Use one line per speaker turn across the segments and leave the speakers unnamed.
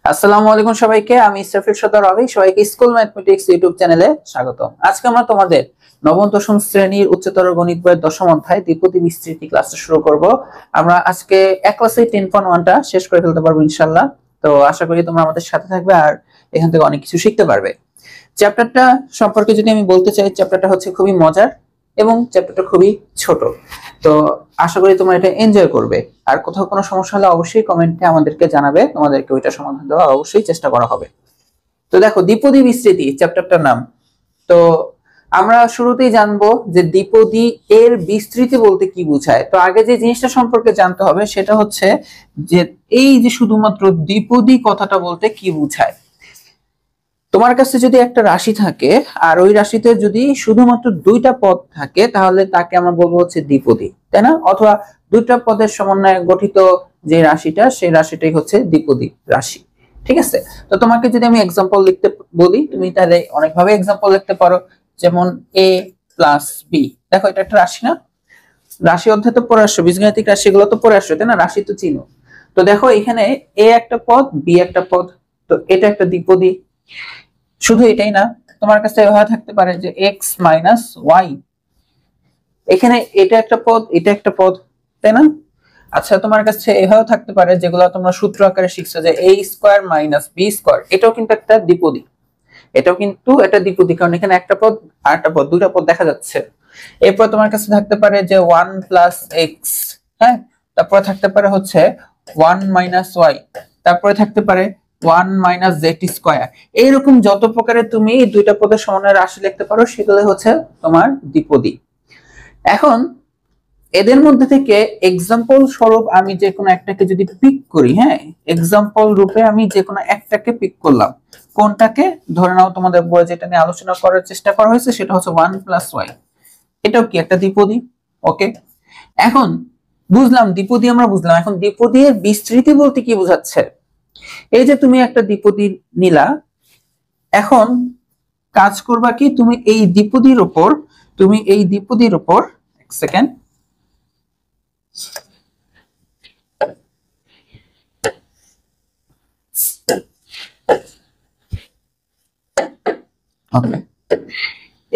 আসসালামু আলাইকুম সবাইকে, আমি ইসরাফিল সরদার রবি। সবাইকে স্কুল ম্যাথমেটিক্স ইউটিউব চ্যানেলে স্বাগত। আজকে আমরা তোমাদের নবম দশম শ্রেণীর উচ্চতর গণিত বইয়ের দশম অধ্যায় দ্বিপদী বিস্তৃতি ক্লাসটা শুরু করব। আমরা আজকে এক ক্লাসে 10.1টা শেষ করে ফেলতে পারবো ইনশাআল্লাহ। তো আশা করি তোমরা আমাদের সাথে থাকবে আর এখান থেকে অনেক কিছু শিখতে পারবে। চ্যাপ্টারটা সম্পর্কে যদি আমি বলতে চাই, চ্যাপ্টারটা হচ্ছে খুবই মজার এবং চ্যাপ্টারটা খুবই ছোট। তো আশা করি তোমরা এটা এনজয় করবে। আর কোথাও কোনো সমস্যা হলে অবশ্যই কমেন্টে আমাদেরকে জানাবে, তোমাদেরকে ওইটা সমাধান দেওয়ার অবশ্যই চেষ্টা করা হবে। তো দেখো, দ্বিপদী বিস্তৃতি চ্যাপ্টারটার নাম। তো আমরা শুরুতেই জানবো যে দ্বিপদী এর বিস্তৃতি বলতে কি বোঝায়। তো আগে যে জিনিসটা সম্পর্কে জানতে হবে সেটা হচ্ছে যে এই যে শুধুমাত্র দ্বিপদী কথাটা বলতে কি বোঝায়। তোমার কাছে যদি একটা রাশি থাকে আর ওই রাশিতে যদি শুধুমাত্র দুইটা পদ থাকে তাহলে তাকে আমরা বলবো হচ্ছে দ্বিপদী, তাই না? অথবা দুইটা পদের সমন্বয়ে গঠিত যে রাশিটা, সেই রাশিটাই হচ্ছে দ্বিপদী রাশি। ঠিক আছে? তো তোমাকে যদি আমি এক্সাম্পল লিখতে বলি, তুমি তাহলে অনেকভাবে এক্সাম্পল লিখতে পারো। যেমন a প্লাস বি। দেখো, এটা একটা রাশি না? রাশি অধ্যায় তো পড়ে আসছো, বীজগাণিতিক রাশিগুলো তো পড়ে আসছো, তাই না? রাশি তো চিনো। তো দেখো, এখানে a একটা পদ, বি একটা পদ, তো এটা একটা দ্বিপদী। শুধু এটাই না, তোমার কাছে এভাবে থাকতে পারে যে x মাইনাস ওয়াই। এখানে এটা একটা পদ, এটা একটা পদ, তাই না? আচ্ছা, তোমার কাছে এভাবে থাকতে পারে, যেগুলো তোমরা সূত্র আকারে শিখছো, যে a square minus b square. এটাও কিন্তু একটা দ্বিপদী। এটাও কিন্তু একটা দ্বিপদী, কারণ এখানে একটা পদ আর একটা পদ, দুইটা পদ দেখা যাচ্ছে। এরপর তোমার কাছে থাকতে পারে যে 1 প্লাস এক্স, হ্যাঁ। তারপরে থাকতে পারে হচ্ছে 1 মাইনাস ওয়াই। তারপরে থাকতে পারে 1 মাইনাস জেড স্কয়ার। এইরকম যত প্রকারের তুমি দুইটা পদের সমন্বয়ে রাশি লিখতে পারো, সেগুলো হচ্ছে তোমার দ্বিপদী। এখন এদের মধ্যে থেকে এক্সাম্পল স্বরূপ আমি যে কোনো একটাকে যদি পিক করি, হ্যাঁ, এক্সাম্পল রূপে আমি যে কোনো একটাকে পিক করলাম। কোনটাকে? ধরে নাও তোমাদের বইয়ে যেটা নিয়ে আলোচনা করার চেষ্টা করা হয়েছে সেটা হচ্ছে 1 প্লাস ওয়াই। এটাও কি একটা দ্বিপদী? ওকে, এখন বুঝলাম দ্বিপদী, আমরা বুঝলাম। এখন দ্বিপদী এর বিস্তৃতি বলতে কি বোঝাচ্ছে? এই যে তুমি একটা দ্বিপদী নিলা, এখন কাজ করবা কি, তুমি এই দ্বিপদীর উপর এক সেকেন্ড,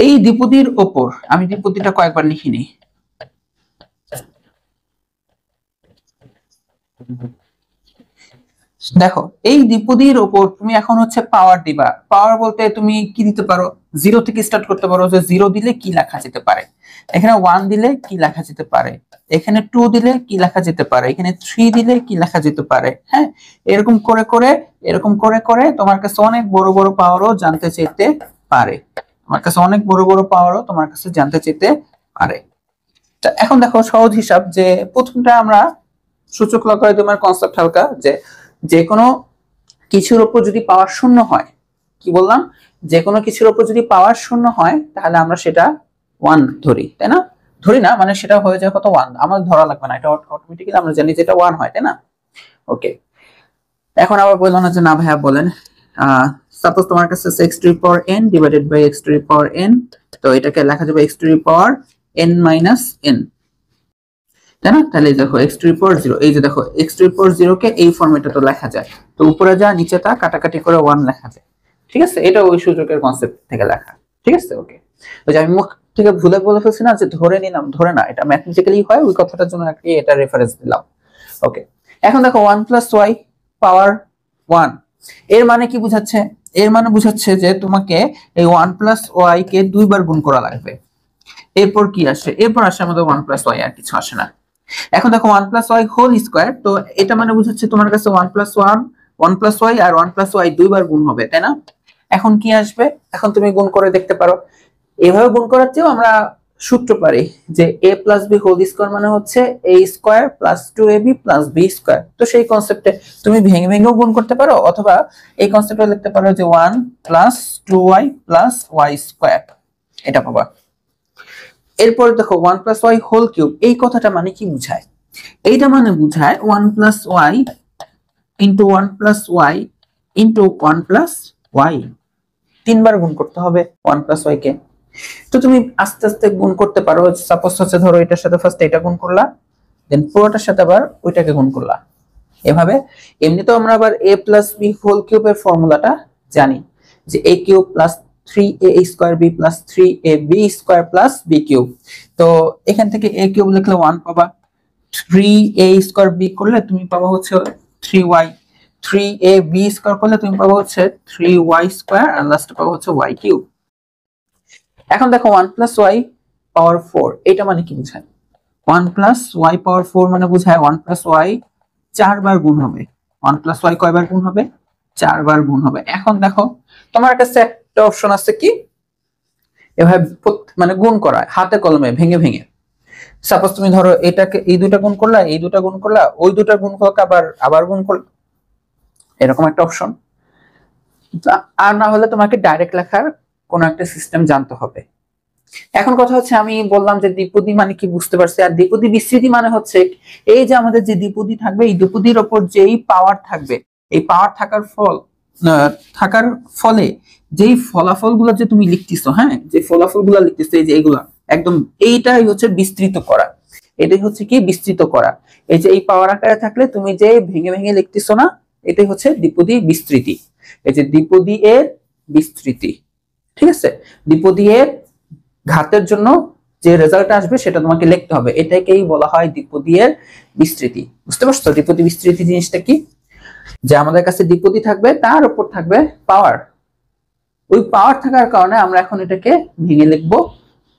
এই দ্বিপদীর উপর আমি দ্বিপদীটা কয়েকবার লিখি নিই। দেখো, এই দ্বিপদীর উপর তুমি এখন হচ্ছে পাওয়ার দিবা। পাওয়ার বলতে তুমি কি দিতে পারো? 0 থেকে স্টার্ট করতে পারো, যে 0 দিলে কি লেখা যেতে পারে, এখানে 1 দিলে কি লেখা যেতে পারে, এখানে 2 দিলে কি লেখা যেতে পারে, এখানে 3 দিলে কি লেখা যেতে পারে, হ্যাঁ। এরকম করে করে তোমার কাছে অনেক বড় বড় পাওয়ারও জানতে চাইতে পারে। তোমার কাছে অনেক বড় বড় পাওয়ারও তোমার কাছে জানতে চাইতে পারে। তা এখন দেখো, সহজ হিসাব, যে প্রথমটা আমরা সূচক লগারিদমের কনসেপ্ট হালকা, যে যে কোনো কিছুর উপর যদি পাওয়ার শূন্য হয়, কি বললাম, যে কোনো কিছুর উপর যদি পাওয়ার শূন্য হয় তাহলে আমরা সেটা 1 ধরি, তাই না? ধরি না মানে সেটা হয়ে যায় কত? 1। আমাদের ধরা লাগবে না, এটা অটোমেটিক্যালি আমরা জানি যে এটা 1 হয়, তাই না? ওকে, এখন আবার বললাম না যে না ভাইয়া বলেন, সাপোজ তোমার কাছে x to the power n divided by x to the power n, তো এটাকে লেখা যাবে x to the power n minus n, তাই না? তাহলে দেখো x টু দি পাওয়ার 0, এই যে দেখো x টু দি পাওয়ার 0 কে এই ফরম্যাটে তো লেখা যায়। তো উপরে যা নিচে তা কাটাকাটি করে 1 লেখা যায়। ঠিক আছে? এটা ওই সূচকের কনসেপ্ট থেকে লেখা। ঠিক আছে? ওকে, ওই যে আমি মুখ থেকে ভুলে বলে ফেলছি না যে ধরে নিলাম, ধরে না, এটা ম্যাথমেটিক্যালি হয়, ওই কথাটার জন্য আর কি এটা রেফারেন্স দিলাম। ওকে, এখন দেখো 1 প্লাস ওয়াই পাওয়ার 1, এর মানে কি বুঝাচ্ছে? এর মানে বুঝাচ্ছে যে তোমাকে এই 1 প্লাস ওয়াই কে দুইবার গুণ করা লাগবে। এরপর কি আসে? এরপর আসে আমাদের 1 প্লাস ওয়াই, আর কিছু আসে না। এখন দেখো 1 প্লাস ওয়াই হোল স্কয়ার, তো এটা মানে বুঝাচ্ছে তোমার কাছে 1 প্লাস 1 প্লাস ওয়াই আর 1 প্লাস ওয়াই দুইবার গুণ হবে, তাই না? এখন কি আসবে? এখন তুমি গুণ করে দেখতে পারো। এভাবে গুণ করার চেয়েও আমরা সূত্র পারি যে a plus b whole square মানে হচ্ছে a square plus 2ab plus b square. তো সেই কনসেপ্টে তুমি ভেঙে ভেঙেও গুণ করতে পারো, অথবা এই কনসেপ্টে লিখতে পারো যে 1 plus 2y plus y square, এটা পাবা। এরপর দেখো 1 প্লাস ওয়াই হোল কিউব, এই কথাটা মানে কি বুঝায়? এইটা মানে বুঝায় 1 plus y into 1 plus y into 1 plus y, তিনবার গুণ করতে হবে 1 প্লাস ওয়াই কে। তো তুমি আস্তে আস্তে গুণ করতে পারো। সাপোজ হচ্ছে ধরো এটার সাথে ফার্স্ট এটা গুণ করলা, দেন পুরোটার সাথে আবার ওইটাকে গুণ করলা, এভাবে এমনিতেও আমরা আবার a প্লাস b হোল কিউবের ফর্মুলাটা জানি যে a cube plus 3a square b plus 3ab square plus b cube. তো এখান থেকে a কিউব লিখলে 1 পাবা, 3a স্কয়ার b করলে তুমি পাবা হচ্ছে 3y, 3ab স্কয়ার করলে তুমি পাবা হচ্ছে 3y স্কয়ার, আর লাস্টে পাবা হচ্ছে y কিউব। এখন দেখো 1 প্লাস y পাওয়ার 4 এটা মানে কি বোঝায়? 1 প্লাস y পাওয়ার 4 মানে বোঝায় 1 প্লাস y 4 বার গুণ হবে। 1 প্লাস y কয়বার গুণ হবে? 4 বার গুণ হবে। এখন দেখো তোমার কাছে একটা অপশন আছে কি এভাবে মানে গুণ করা হাতে কলমে ভেঙে ভেঙে। সাপোজ তুমি ধরো এটাকে এই দুটো গুণ করলা, এই দুটো গুণ করলা, ওই দুটো গুণ করলে আবার গুণ করলা, এরকম একটা অপশন। আর না হলে তোমাকে ডাইরেক্ট লেখার কোন একটা সিস্টেম জানতে হবে। এখন কথা হচ্ছে আমি বললাম যে দ্বিপদী মানে কি বুঝতে পারছি, আর দ্বিপদী বিস্তৃতি মানে হচ্ছে এই যে আমাদের যে দ্বিপদী থাকবে এই দ্বিপদীর উপর যেই পাওয়ার থাকবে, এই পাওয়ার থাকার ফলে যেই ফলাফলগুলো যে তুমি লিখতেছো, হ্যাঁ যে ফলাফলগুলো লিখতেছো এই যে এগুলা একদম এইটাই হচ্ছে বিস্তৃত করা। এটাই হচ্ছে কি বিস্তৃত করা। এই যে এই পাওয়ার আকারে থাকলে তুমি যে ভেঙে ভেঙে লিখতেছো না, এটাই হচ্ছে দ্বিপদী বিস্তৃতি। এই যে দ্বিপদী এর বিস্তৃতি, ঠিক আছে? দ্বিপদী এর ঘাতের জন্য যে রেজাল্ট আসবে সেটা তোমাকে লিখতে হবে, এটাকেই বলা হয় দ্বিপদী এর বিস্তৃতি। বুঝতে পারছো দ্বিপদী বিস্তৃতি জিনিসটা কি? যে আমাদের কাছে দ্বিপদী থাকবে, তার উপর থাকবে পাওয়ার, ওই পাওয়ার থাকার কারণে আমরা এখন এটাকে ভেঙে লিখবো,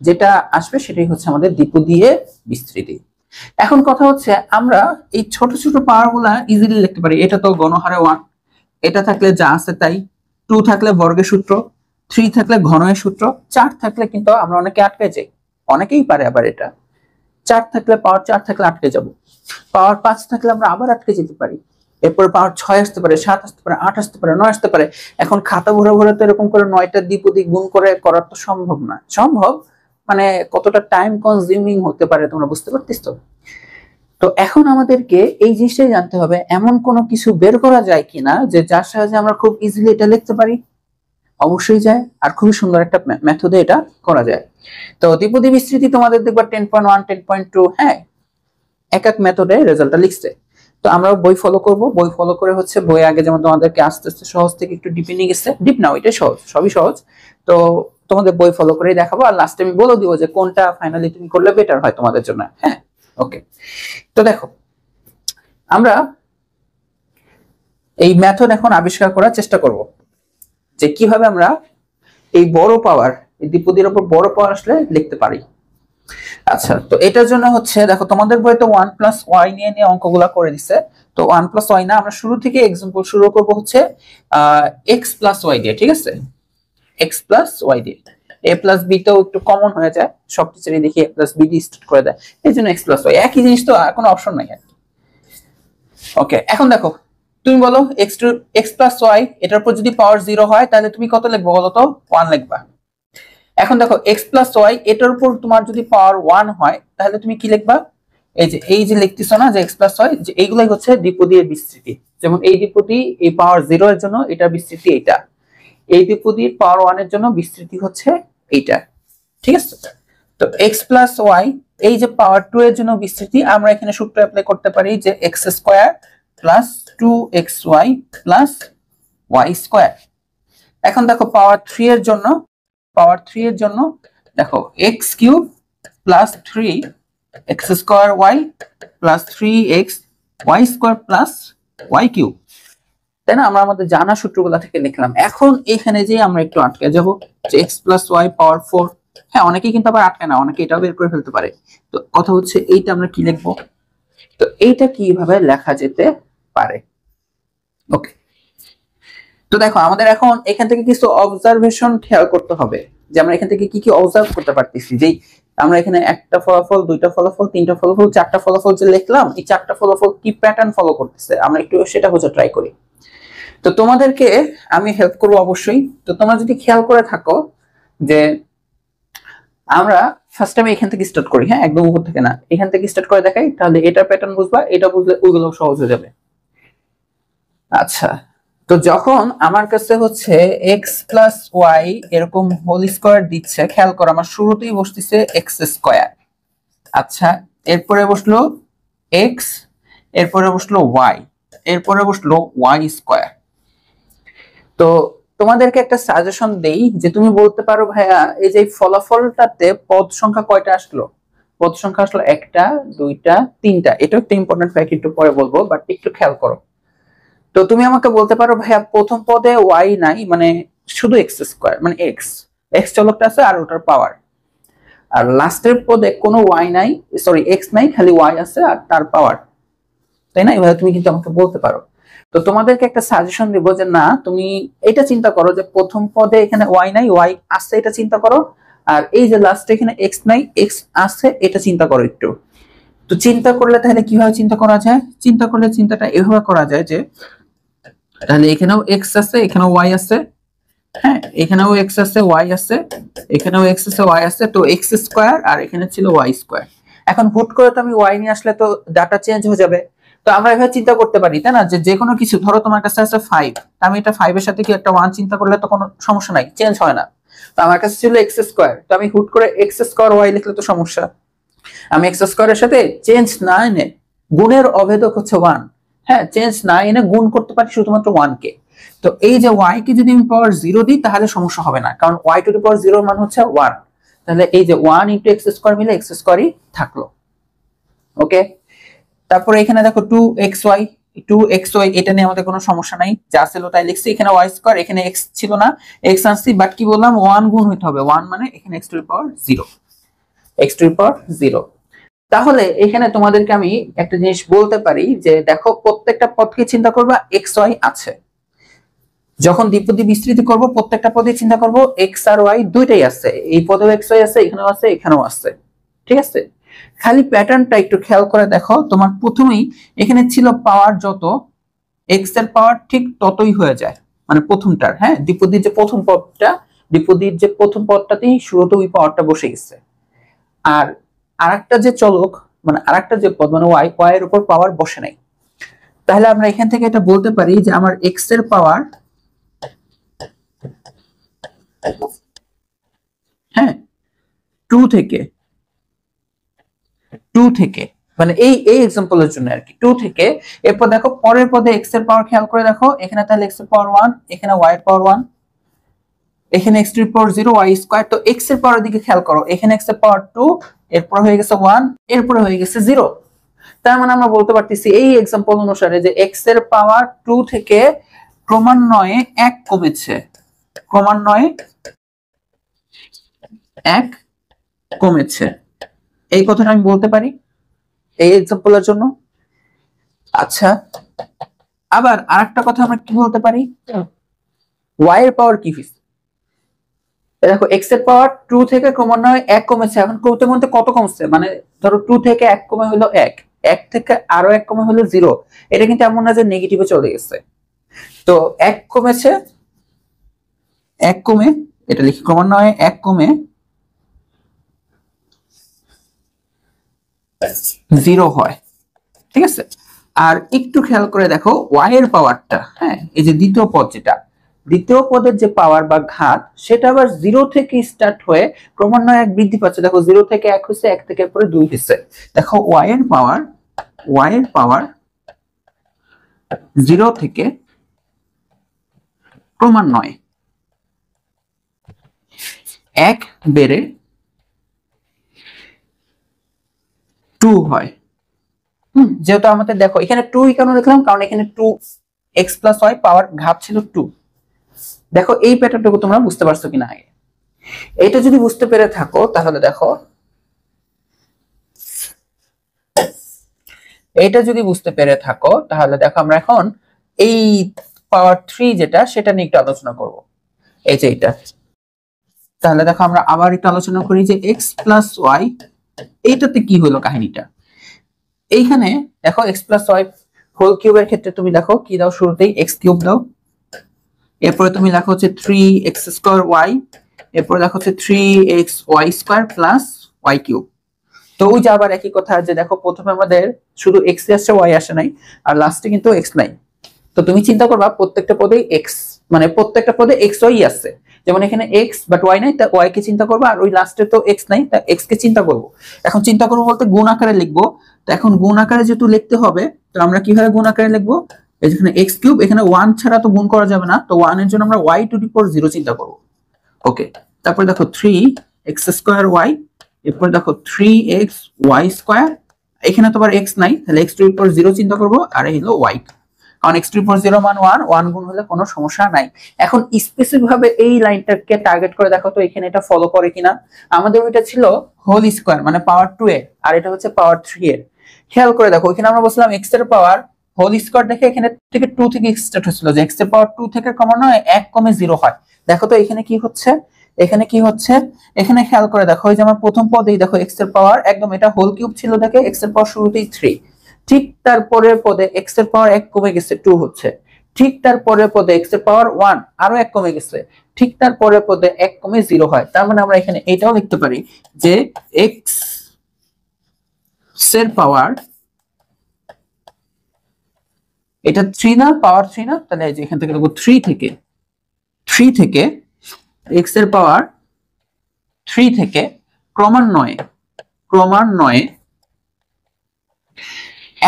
যেটা আসবে সেটাই হচ্ছে আমাদের দ্বিপদী এর বিস্তৃতি। এখন কথা হচ্ছে আমরা এই ছোট ছোট পাওয়ার গুলা ইজিলি লিখতে পারি। এটা তো গণহারে 1, এটা থাকলে যা আছে তাই, 2 থাকলে বর্গের সূত্র, 3 থাকলে ঘনের সূত্র, 4 থাকলে কিন্তু আমরা অনেকে আটকে যাই, অনেকেই পারে আবার এটা। 4 থাকলে পাওয়ার 4 থাকলে আটকে যাব, পাওয়ার 5 থাকলে আমরা আবার আটকে যেতে পারি, এরপর পাওয়ার 6 আসতে পারে, 7 আসতে পারে, 8 আসতে পারে, 9 আসতে পারে। এখন খাতা ভরে ভরে তো এরকম করে 9টা দ্বিপদী গুণ করে করার তো সম্ভব না। সম্ভব মানে কতটা টাইম কনজিউমিং হতে পারে তোমরা বুঝতে পারতেছো? তো এখন আমাদেরকে এই জিনিসটাই জানতে হবে এমন কোনো কিছু বের করা যায় কিনা যে যার সাহায্যে আমরা খুব ইজিলি এটা লিখতে পারি। অবশ্যই যায়, আর খুবই সুন্দর একটা মেথডে এটা করা যায়। তো দ্বিপদী বিস্তৃতি তোমাদের দেখবা 10.1 10.2 হ্যাঁ এক এক মেথডে রেজাল্টটা লিখছে। তো আমরা বই ফলো করব, বই ফলো করে হচ্ছে বই আগে যেমন তোমাদেরকে আস্তে আস্তে সহজ থেকে একটু ডিপে নিয়ে গেছে, ডিপ নাও এটা সহজ, সবই সহজ। তো তোমাদের বই ফলো করেই দেখাবো, আর লাস্টে আমি বলে দিব যে কোনটা ফাইনালি তুমি করলে বেটার হয় তোমাদের জন্য। হ্যাঁ ওকে, তো দেখো আমরা এই মেথড এখন আবিষ্কার করার চেষ্টা করব যে কিভাবে আমরা এই বড় পাওয়ার, এই দ্বিপদীর উপর বড় পাওয়ার আসলে লিখতে পারি। আচ্ছা, তো এটার জন্য হচ্ছে দেখো তোমাদের বইতে 1 প্লাস ওয়াই নিয়ে অঙ্কগুলা করে দিছে। তো 1 প্লাস ওয়াই না, আমরা শুরু থেকে এক্সাম্পল শুরু করব হচ্ছে এক্স প্লাস ওয়াই দিয়ে, ঠিক আছে? এক্স প্লাস ওয়াই দিয়ে, এ প্লাস বি তেও একটু কমন হয়ে যায়, সব টিচারই দেখি এ প্লাস বি দিয়ে স্টার্ট করে দেয়, এই জন্য এক্স প্লাস ওয়াই একই জিনিস, তো আর কোনো অপশন নাই আর কি। ওকে, এখন দেখো তুমি বলো এক্স প্লাস ওয়াই এটার উপর যদি পাওয়ার 0 হয় তাহলে তুমি কত লিখবো বলো তো? 1 লিখবা। এখন দেখো এক্স প্লাস ওয়াই এটার উপর তোমার যদি পাওয়ার 1 হয় তাহলে তুমি কি লিখবা? এই যে লিখতেছো না যে এক্স প্লাস ওয়াই, যে এইগুলাই হচ্ছে দ্বিপদী এর বিস্তৃতি। যেমন এই দ্বিপদী এই পাওয়ার 0 এর জন্য এটা বিস্তৃতি এইটা, এই দ্বিপদীর পাওয়ার 1 এর জন্য বিস্তৃতি হচ্ছে এইটা, ঠিক আছে? তো এক্স প্লাস ওয়াই এই যে পাওয়ার 2 এর জন্য বিস্তৃতি, আমরা এখানে সূত্র অ্যাপ্লাই করতে পারি যে x square plus 2xy plus y square. এখন দেখো পাওয়ার 3 এর জন্য, দেখো x cube plus 3x square y plus 3x y square plus y cube, তাই না? আমরা আমাদের জানা সূত্রগুলো থেকে লিখলাম। এখন এখানে যে আমরা একটু আটকে যাব যে x প্লাস ওয়াই পাওয়ার 4, হ্যাঁ অনেকেই কিন্তু আবার আটকে না, অনেকে এটাও বের করে ফেলতে পারে। তো কথা হচ্ছে এইটা আমরা কি লিখবো, তো এইটা কিভাবে লেখা যেতে পারে। ওকে, তো দেখো আমাদের এখন এখান থেকে কিছু অবজারভেশন খেয়াল করতে হবে যে আমরা এখান থেকে কি কি অবজার্ভ করতে পারতেছি। যেই আমরা এখানে একটা ফলাফল, দুইটা ফলাফল, তিনটা ফলাফল, চারটা ফলাফল যে লিখলাম, এই চারটা ফলাফল কি প্যাটার্ন ফলো করতেছে আমরা একটু সেটা বোঝা ট্রাই করি। তো তোমাদেরকে আমি হেল্প করবো অবশ্যই। তো তোমরা যদি খেয়াল করে থাকো যে আমরা ফার্স্ট টাইম এখান থেকে স্টার্ট করি, হ্যাঁ একদম উপর থেকে না, এখান থেকে স্টার্ট করে দেখাই, তাহলে এটার প্যাটার্ন বুঝবা, এটা বুঝলে ওইগুলো সহজ হয়ে যাবে। আচ্ছা, তো যখন আমার কাছে হচ্ছে এক্স প্লাস ওয়াই এরকম হোল স্কয়ার দিচ্ছে, খেয়াল করো আমার শুরুতেই বসতেছে এক্স স্কয়ার। আচ্ছা, এরপরে বসলো এক্স, এরপরে বসলো ওয়াই, এরপরে বসলো ওয়াই স্কোয়ার। তো তোমাদেরকে একটা সাজেশন দেই যে তুমি বলতে পারো ভাইয়া এই যে ফলাফলটাতে পদ সংখ্যা কয়টা আসলো, পদ সংখ্যা আসলো একটা, দুইটা, তিনটা। এটা একটা ইম্পর্টেন্ট ফ্যাক্ট, একটু পরে বলবো, বাট একটু খেয়াল করো। তো তুমি আমাকে বলতে পারো ভাইয়া প্রথম পদে ওয়াই নাই, মানে শুধু এক্স স্কোয়ার, মানে এক্স এক্স চলকটা আছে আর ওটার পাওয়ার, আর লাস্টের পদে কোনো ওয়াই নাই, সরি এক্স নাই, খালি ওয়াই আছে আর তার পাওয়ার, তাই না? এভাবে তুমি কিন্তু আমাকে বলতে পারো। তো তোমাদেরকে একটা সাজেশন দিব যে না, তুমি এটা চিন্তা করো যে প্রথম পদে এখানে ওয়াই নাই, ওয়াই আছে, এটা চিন্তা করো, আর এই যে লাস্টে এখানে এক্স নাই, এক্স আছে, এটা চিন্তা করো একটু। তো চিন্তা করলে তাহলে কিভাবে চিন্তা করা যায়? চিন্তা করলে চিন্তাটা এভাবে করা যায় যে তাহলে এখানেও এক্স আছে, এখানেও ওয়াই আছে, হ্যাঁ এখানেও এক্স আছে, ওয়াই আছে, এখানেও এক্স আছে, ওয়াই আছে, তো এক্স স্কোয়ার আর এখানে ছিল ওয়াই স্কোয়ার। এখন হুট করে তো আমি ওয়াই নিয়ে আসলে তো ডাটা চেঞ্জ হয়ে যাবে। তো আমরা এভাবে চিন্তা করতে পারি, তাই না, যে যে কোনো কিছু, ধরো তোমার কাছে আছে 5, আমি এটা 5 এর সাথে কি একটা 1 চিন্তা করলে তো কোনো সমস্যা নাই, চেঞ্জ হয় না। তো আমার কাছে ছিল এক্স স্কোয়ার, তো আমি হুট করে এক্স স্কোয়ার ওয়াই লিখলে তো সমস্যা। আমি এক্স স্কোয়ারের সাথে চেঞ্জ না এনে, গুণের অভেদক হচ্ছে 1, হ্যাঁ চেঞ্জ না এনে গুণ করতে পারি শুধুমাত্র 1 কে। তো এই যে ওয়াই কে যদি আমি পাওয়ার 0 দিই তাহলে সমস্যা হবে না, কারণ ওয়াই টু দি পাওয়ার 0 মান হচ্ছে 1। তাহলে এই যে 1 ইনটু এক্স স্কোয়ার মিলে এক্স স্কোয়ারই থাকলো। ওকে, তারপরে এখানে দেখো 2xy, 2xy এটা নিয়ে আমাদের কোনো সমস্যা নাই, যা ছিল তাই লিখছি। এখানে y স্কয়ার, এখানে x ছিল না, x আনছি, বাট কি বললাম 1 গুণ হইতে হবে, 1 মানে এখানে x to the power 0, x to the power 0। তাহলে এখানে তোমাদেরকে আমি একটা জিনিস বলতে পারি যে দেখো প্রত্যেকটা পদকে চিন্তা করবা xy আছে, যখন দ্বিপদী বিস্তৃতি করব প্রত্যেকটা পদে চিন্তা করব x আর y দুইটাই আছে, এই পদেও xy আছে, এখানেও আছে, এখানেও আছে, ঠিক আছে। খালি প্যাটার্নটা একটু খেয়াল করে দেখো, তোমার প্রথমেই এখানে ছিল পাওয়ার যত, এক্স এর পাওয়ার ঠিক ততই হয়ে যায়, মানে প্রথমটার, হ্যাঁ দ্বিপদীর যে প্রথম পদটা, দ্বিপদীর যে প্রথম পদটাতেই শুরুতে ওই পাওয়ারটা বসে গেছে। আর আরেকটা যে চলক, মানে আরেকটা যে পদ মানে ওয়াই, ওয়াই এর উপর পাওয়ার বসে নাই। তাহলে আমরা এখান থেকে এটা বলতে পারি যে আমার এক্স এর পাওয়ার, হ্যাঁ 2 থেকে মানে এই এক্সাম্পলের জন্য আর কি 2 থেকে। এরপর দেখো পরের পদে x এর পাওয়ার খেয়াল করে দেখো, এখানে তাহলে x এর পাওয়ার 1, এখানে y এর পাওয়ার 1, এখানে x to the power 0 y square. তো x এর পাওয়ারের দিকে খেয়াল করো, এখানে x এর পাওয়ার 2, এরপর হয়ে গেছে 1, এরপর হয়ে গেছে 0। তার মানে আমরা বলতে পারতেছি এই এক্সাম্পল অনুসারে যে x এর পাওয়ার 2 থেকে ক্রমান্বয়ে 1 কমেছে, ক্রমান্বয়ে 1 কমেছে, এই কথাটা আমি বলতে পারি এই এক্সাম্পলের জন্য। আচ্ছা, আবার আরেকটা কথা আমরা কি বলতে পারি, y এর পাওয়ার কি হইছে, দেখো x এর পাওয়ার 2 থেকে ক্রমান্বয়ে 1 কমেছে, এখন কমতে কমতে কত কমছে, মানে ধরো 2 থেকে 1 কমে হলো 1, 1 থেকে আরো 1 কমে হলো 0, এটা কিন্তু এমন না যে নেগেটিভে চলে গেছে। তো 1 কমেছে, 1 কমে, এটা লিখি ক্রমান্বয়ে 1 কমে 0 হয়, ঠিক আছে। আর একটু খেয়াল করে দেখো y এর পাওয়ারটা, হ্যাঁ এই যে দ্বিতীয় পদ, যেটা দ্বিতীয় পদের যে পাওয়ার বা ঘাত, সেটা আবার 0 থেকে স্টার্ট হয়ে ক্রমান্বয়ে 1 বৃদ্ধি পাচ্ছে। দেখো 0 থেকে 1 হইছে, 1 থেকে পরে 2 হইছে। দেখো y এর পাওয়ার 0 থেকে ক্রমান্বয়ে 1 বেড়ে 2 হয়। যেহেতু আমাদের দেখো এখানে 2 কেন লিখলাম, কারণ এখানে 2x প্লাস y পাওয়ার ঘাত ছিল 2। দেখো এই প্যাটার্নটুকু তোমরা বুঝতে পারছো কিনা আগে, এইটা যদি বুঝতে পেরে থাকো তাহলে দেখো, এইটা যদি বুঝতে পেরে থাকো তাহলে দেখো আমরা এখন এই পাওয়ার 3 যেটা, সেটা নিয়ে একটু আলোচনা করব, এই যে এটা। তাহলে দেখো আমরা আবার একটু আলোচনা করি যে x প্লাস y, এইটাতে কি হলো কাহিনীটা। এইখানে দেখো x প্লাস y হোল কিউবের ক্ষেত্রে তুমি দেখো কি দাও, শুরুতেই x কিউব দাও, এরপরে তুমি লেখো হচ্ছে 3x স্কয়ার y, এরপরে দেখো হচ্ছে 3xy square plus y cube. তো ওই যে আবার একই কথা, যে দেখো প্রথমে আমাদের শুধু x আসছে, y আসে নাই, আর লাস্টে কিন্তু x নাই। তো তুমি চিন্তা করবা প্রত্যেকটা পদেই x, মানে প্রত্যেকটা পদে x y আছে, যেমন এখানে x বাট y নাই, তা y কে চিন্তা করবা, আর ওই লাস্টে তো x নাই, তা x কে চিন্তা করব। এখন চিন্তা করব বলতে গুণ আকারে লিখবো, তো এখন গুণ আকারে যেহেতু লিখতে হবে, তো আমরা কিভাবে গুণ আকারে লিখবো, এই যেখানে এক্স কিউব, এখানে 1 ছাড়া তো গুণ করা যাবে না, তো 1 এর জন্য আমরা y টু দি পাওয়ার 0 চিন্তা করব। ওকে, তারপর দেখো 3x স্কয়ার y, এরপর দেখো 3x y স্কয়ার, এখানে তো আবার x নাই, তাহলে x টু দি পাওয়ার 0 চিন্তা করব, আর এই হলো y, কারণ x টু দি পাওয়ার 0 মান 1, 1 গুণ হলে কোনো সমস্যা নাই। এখন স্পেসিফিক ভাবে এই লাইনটাকে টার্গেট করে দেখো তো এখানে এটা ফলো করে কিনা। আমাদের ওইটা ছিল হোল স্কয়ার মানে পাওয়ার 2 এর, আর এটা হচ্ছে পাওয়ার 3 এর। খেয়াল করে দেখো এখানে আমরা বলছিলাম x এর পাওয়ার হোল স্কয়ার, দেখে এখানে থেকে 2 থেকে স্টার্ট হচ্ছিল, যে x এর পাওয়ার 2 থেকে কমানো হয় 1 কমে 0 হয়। দেখো তো এখানে কি হচ্ছে, এখানে কি হচ্ছে, এখানে খেয়াল করে দেখো এই যে আমার প্রথম পদেই দেখো x এর পাওয়ার একদম এটা হোল কিউব ছিল, দেখে x এর পাওয়ার শুরুতেই 3, ঠিক তারপরের পদে x এর পাওয়ার 1 কমে গেছে 2 হচ্ছে, ঠিক তারপরের পদে x এর পাওয়ার 1 আরো 1 কমে গেছে, ঠিক তারপরের পদে 1 কমে 0 হয়। তার মানে আমরা এখানে এটাও লিখতে পারি যে x এর পাওয়ার, এটা 3 না, পাওয়ার 3 না, তাহলে এই যে এখান থেকে লিখব 3 থেকে x এর পাওয়ার 3 থেকে ক্রমান্বয়ে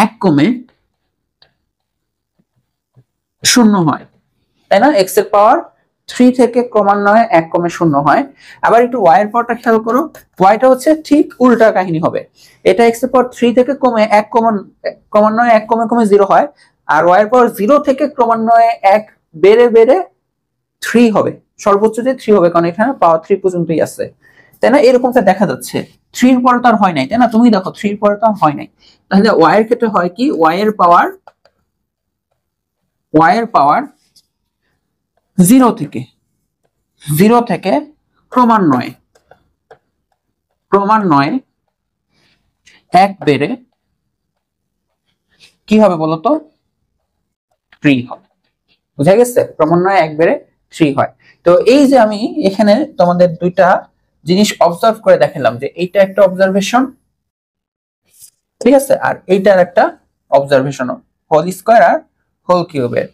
1 কমে 0 হয়, তাই না? x এর পাওয়ার 3 থেকে ক্রমান্বয়ে 1 কমে 0 হয়। আবার একটু y এর পাওয়ারটা খেয়াল করো, y টা হচ্ছে ঠিক উল্টা কাহিনী হবে, এটা x এর পাওয়ার 3 থেকে কমে 1 ক্রমান্বয়ে 1 কমে কমে 0 হয়, আর y এর পাওয়ার 0 থেকে ক্রমান্বয়ে 1 বেড়ে বেড়ে 3 হবে, সর্বোচ্চ যে 3 হবে, কারণ এখানে পাওয়ার 3 পর্যন্তই আছে, তাই না? এরকমটা দেখা যাচ্ছে। 3 এর পরে তো আর হয় নাই, তাই না? তুমি দেখো 3 এর পরে তো আর হয় নাই, তাহলে y এর ক্ষেত্রে হয় কি, y এর পাওয়ার 0 থেকে ক্রমান্বয়ে 1 বেড়ে কি হবে বলতো, 3 হবে। বুঝা গেছে? ক্রমান্বয়ে 1 বেড়ে 3 হয়। তো এই যে আমি এখানে তোমাদের দুইটা জিনিস অবজার্ভ করে দেখালাম, যে এইটা একটা অবজারভেশন, ঠিক আছে, আর এইটার একটা অবজারভেশন, হোল স্কয়ার আর হোল কিউবের।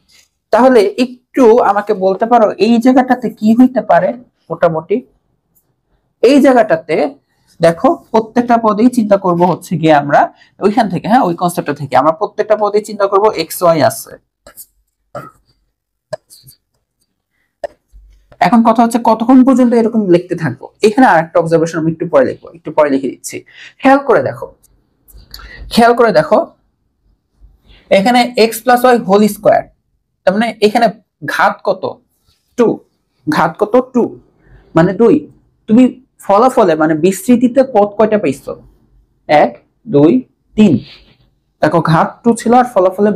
তাহলে একটু আমাকে বলতে পারো এই জায়গাটাতে কি হইতে পারে? মোটামুটি এই জায়গাটাতে দেখো প্রত্যেকটা পদেই চিন্তা করব হচ্ছে গিয়ে আমরা ওইখান থেকে, হ্যাঁ, ওই কনসেপ্টটা থেকে আমরা প্রত্যেকটা পদেই চিন্তা করব এক্স ওয়াই আছে। এখন কথা হচ্ছে কতক্ষণ পর্যন্ত এরকম লিখতে থাকবো। এখানে আরেকটা অবজারভেশন আমি একটু পরে লিখবো, একটু পরে লিখে দিচ্ছি। খেয়াল করে দেখো এখানে x plus y whole square, তার মানে এখানে ঘাত কত, 2, ঘাত কত 2 মানে 2। তুমি ফলাফলে মানে বিস্তৃতিতে পদ কয়টা পাইছো, 1 2 3, দেখো ঘাত 2 ছিল আর ফলাফলে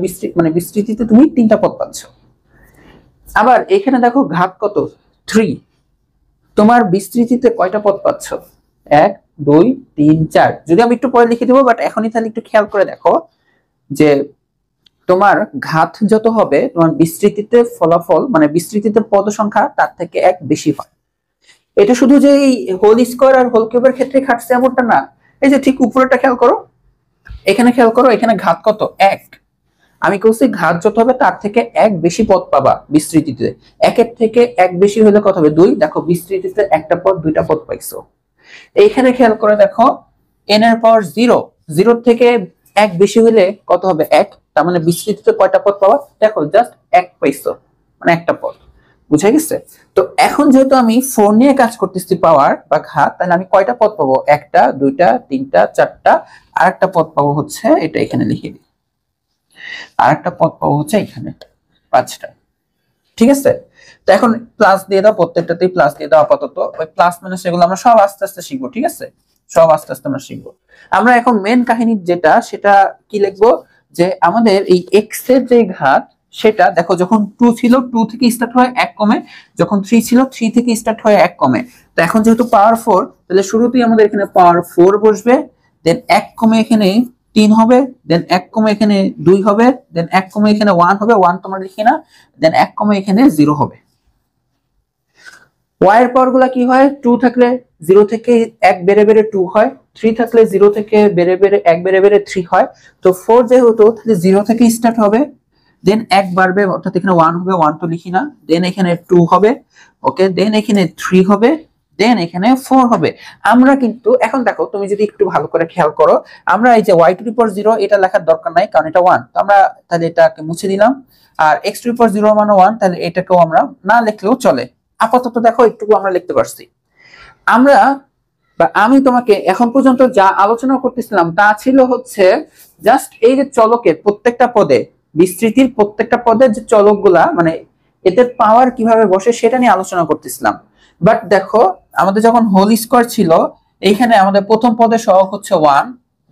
বিস্তৃতিতে তুমি 3টা পদ পাচ্ছ। আবার এখানে দেখো ঘাত কত 3, তোমার বিস্তৃতিতে কয়টা পদ পাচ্ছ, 1 2 3 4। যদি আমি একটু পরে লিখে দেবো, বাট এখনই তাহলে একটু খেয়াল করে দেখো যে তোমার ঘাত যত হবে তোমার বিস্তৃতিতে ফলাফল মানে বিস্তৃতিতে পদ সংখ্যা তার থেকে 1 বেশি হয়। এটা শুধু যে এই হোল স্কয়ার আর হোল কিউবের ক্ষেত্রে খাটছে এমনটা না, এই যে ঠিক উপরেটা খেয়াল করো, এখানে খেয়াল করো, এখানে ঘাত কত 1, আমি বলছি ঘাত যত হবে তার থেকে 1 বেশি পদ পাবা বিস্তৃতিতে, 1 এর থেকে 1 বেশি হলে কত হবে 2, দেখো বিস্তৃতিতে একটা পদ 2টা পদ পাইছো। এইখানে খেয়াল করে দেখো n এর পাওয়ার 0 থেকে 1 বেশি হলে কত হবে 1, তার মানে বিস্তৃতিতে কয়টা পদ পাবা, দেখো জাস্ট 1 পাইছো মানে একটা পদ। বুঝা গেছে? তো এখন যেহেতু আমি 4 নিয়ে কাজ করতেছি পাওয়ার বা ঘাত, তাহলে আমি কয়টা পদ পাবো, 1টা 2টা 3টা 4টা, আর একটা পদ পাবো হচ্ছে এটা, এখানে লিখে দিই, আর একটা পদ পাবো হচ্ছে এখানে 5টা। ঠিক আছে? তো এখন প্লাস দিয়ে দাও, প্রত্যেকটাতেই প্লাস দিয়ে দাও আপাতত। ওই প্লাস মাইনাস এগুলো আমরা সব আস্তে আস্তে শিখবো, ঠিক আছে? সব আস্তে আস্তে আমরা শিখবো। আমরা এখন মেন কাহিনী যেটা সেটা কি লিখবো, যে আমাদের এই এক্স এর যে ঘাত সেটা দেখো যখন 2 ছিল 2 থেকে স্টার্ট হয় 1 কমে, যখন 3 ছিল 3 থেকে স্টার্ট হয় 1 কমে। তো এখন যেহেতু পাওয়ার 4, তাহলে শুরুতেই আমাদের এখানে পাওয়ার 4 বসবে, দেন 1 কমে এখানে 3 হবে, দেন 1 কমে এখানে 2 হবে, দেন 1 কমে এখানে 1 হবে, 1 তোমরা লিখি না, দেন 1 কমে এখানে 0 হবে। y এর পাওয়ার গুলা কি হয়, 2 থাকলে 0 থেকে 1 বেড়ে বেড়ে 2 হয়, 3 থাকলে 0 থেকে বেড়ে বেড়ে 1 বেড়ে বেড়ে 3 হয়। তো 4 যেহেতু তাহলে 0 থেকে স্টার্ট হবে, দেন 1 বাড়বে অর্থাৎ এখানে 1 হবে, 1 তো লিখি না, দেন এখানে 2 হবে, ওকে, দেন এখানে 3 হবে, দেন এখানে 4 হবে। আমরা কিন্তু এখন দেখো, তুমি যদি একটু ভালো করে খেয়াল করো, আমরা এই যে y টু দি পাওয়ার 0 এটা লেখার দরকার নাই, কারণ এটা 1, তো আমরা তাহলে এটাকে মুছে দিলাম। আর x টু দি পাওয়ার 0 মানে 1, তাহলে এটাকেও আমরা না লিখলেও চলে। আপাতত দেখো একটুকু আমরা লিখতে পারছি। আমরা বা আমি তোমাকে এখন পর্যন্ত যা আলোচনা করতেছিলাম তা ছিল হচ্ছে জাস্ট এই যে চলকের প্রত্যেকটা পদে, বিস্তৃতির প্রত্যেকটা পদের যে চলকগুলা মানে এদের পাওয়ার কিভাবে বসে সেটা নিয়ে আলোচনা করতেছিলাম। বাট দেখো, আমাদের যখন হোল স্কয়ার ছিল, এইখানে আমাদের প্রথম পদের সহগ হচ্ছে 1,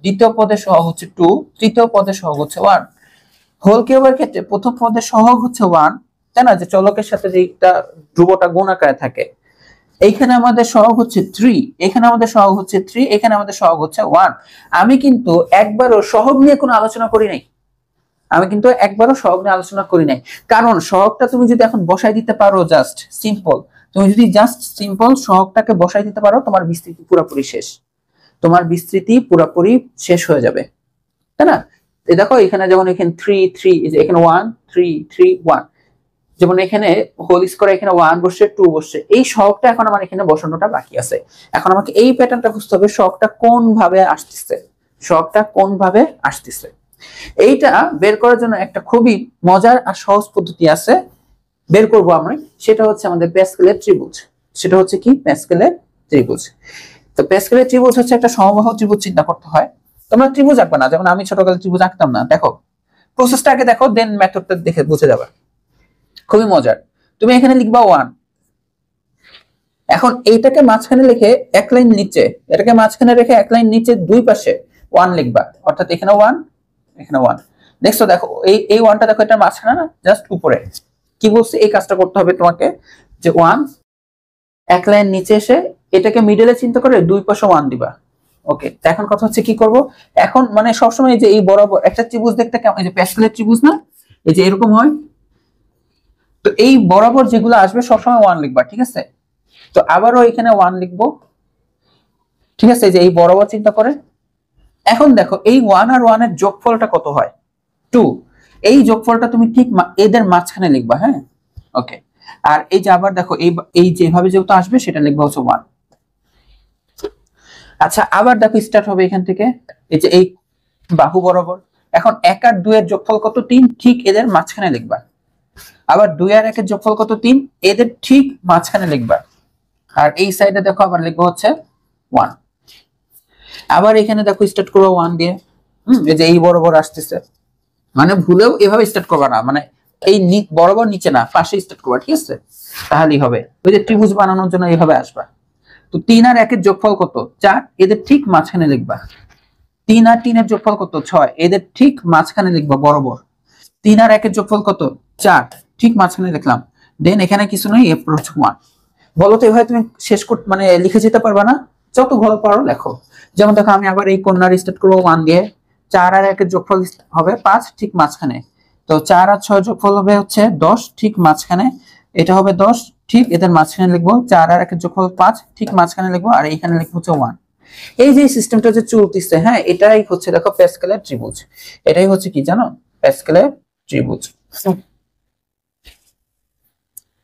দ্বিতীয় পদের সহগ হচ্ছে 2, তৃতীয় পদের সহগ হচ্ছে 1। হোল কিউবের ক্ষেত্রে প্রথম পদের সহগ হচ্ছে 1, তাই না, যে চলকের সাথে যে একটা ধ্রুবটা গুণ আকারে থাকে। এইখানে আমাদের সহগ হচ্ছে 3, এখানে আমাদের সহগ হচ্ছে 3, এখানে আমাদের সহগ হচ্ছে 1। আমি কিন্তু একবারও সহগ নিয়ে কোনো আলোচনা করি নাই, সহগ নিয়ে আলোচনা করি নাই, কারণ সহগটা তুমি যদি এখন বসাই দিতে পারো, জাস্ট সিম্পল, তুমি যদি জাস্ট সিম্পল সহগটাকে বসাই দিতে পারো, তোমার বিস্তৃতি পুরোপুরি শেষ হয়ে যাবে, তাই না? দেখো এখানে যেমন এখানে 3 3, এখানে 1 3 3 1, যেমন এখানে হোল স্কয়ার, এখানে 1 বসছে 2 বসছে, এই সহগটা এখন আমার এখানে বসানোটা বাকি আছে। এখন আমাকে এই প্যাটার্নটা বুঝতে হবে, সহগটা কোন ভাবে আসতেছে। এইটা বের করার জন্য একটা খুবই মজার আর সহজ পদ্ধতি আছে, বের করব আমরা। সেটা হচ্ছে আমাদের প্যাসকেলের ত্রিভুজ। তো প্যাসকেলের ত্রিভুজ হচ্ছে একটা সমবাহু ত্রিভুজ চিন্তা করতে হয়। তোমরা ত্রিভুজ আঁকবে না, যেমন আমি ছোটকালে ত্রিভুজ আঁকতাম না। দেখো প্রসেসটা আগে দেখো, দেন মেথডটা দেখে বুঝে যাবে, খুবই মজার। তুমি এখানে লিখবা 1, এখন এইটাকে মাঝখানে লিখে এক লাইন নিচে, এটাকে মাঝখানে রেখে এক লাইন নিচে দুই পাশে 1 লিখবা, অর্থাৎ এখানে 1 এখানে 1। নেক্সট দেখো এই 1টা দেখো, এটা মাঝখানে না, জাস্ট উপরে। কি বলছে, এই কাজটা করতে হবে তোমাকে, যে 1 এক লাইন নিচে এসে এটাকে মিডলে চিন্তা করে দুই পাশে 1 দিবা। ওকে, এখন কথা হচ্ছে কি করব এখন, মানে সবসময় এই যে এই বরাবর একটা ত্রিভুজ দেখতে কেমন, এই যে প্যাসকেলের ত্রিভুজ না, এই যে এরকম হয়, তো এই বরাবর যেগুলো আসবে সবসময় 1 লিখবা, ঠিক আছে? তো আবারও এখানে 1 লিখবো, ঠিক আছে? যে এই বরাবর চিন্তা করে। এখন দেখো এই 1 আর 1 এর যোগফলটা কত হয়, 2। এই যোগফলটা তুমি ঠিক এদের মাঝখানে লিখবা, হ্যাঁ? ওকে, আর এই যে আবার দেখো এই যেভাবে যেহেতু আসবে সেটা লিখবা হচ্ছে 1। আচ্ছা, আবার দেখো স্টার্ট হবে এখান থেকে, এই যে এই বাহু বরাবর। এখন 1 আর 2 এর যোগফল কত, 3, ঠিক এদের মাঝখানে লিখবা। আবার 2 আর 1 এর যোগফল কত, 3, এদের ঠিক মাঝখানে লিখবা। আর এই সাইডে দেখো আবার লিখবো হচ্ছে 1। আবার এখানে দেখো স্টার্ট করবো 1 দিয়ে, এই যে এই বরাবর আসতেছে, মানে ভুলেও এভাবে স্টার্ট করবা না, মানে এই বরাবর নিচে না, পাশে স্টার্ট করবা, ঠিক আছে? তাহলেই হবে। ওই যে ত্রিভুজ বানানোর জন্য এইভাবে আসবা। তো 3 আর 1 এর যোগফল কত, 4, এদের ঠিক মাঝখানে লিখবা। 3 আর 3 এর যোগফল কত, 6, এদের ঠিক মাঝখানে লিখবা বরাবর। 3 আর 1 এর যোগফল কত, 4, ঠিক মাঝখানে লিখলাম। দেন এখানে কিছু নেই, এরপর 1। বলো তো এভাবে তুমি শেষ করতে মানে লিখে যেতে পারবা না? যত ভালো পারো লেখো। যেমন দেখো আমি আবার এই কর্নার স্টার্ট করবো 1 দিয়ে, 4 আর 1 এর যোগফল হবে 5, ঠিক মাঝখানে। তো 4 আর 6 যোগফল হবে হচ্ছে 10, ঠিক মাঝখানে। এটা হবে 10, ঠিক এদের মাঝখানে লিখবো। 4 আর 1 এর যোগফল 5, ঠিক মাঝখানে লিখবো, আর এইখানে লিখবো হচ্ছে 1। এই যে সিস্টেমটা যে চলতেছে, হ্যাঁ, এটাই হচ্ছে দেখো প্যাসকেলের ত্রিভুজ। এটাই হচ্ছে কি জানো, প্যাসকেলের ত্রিভুজ।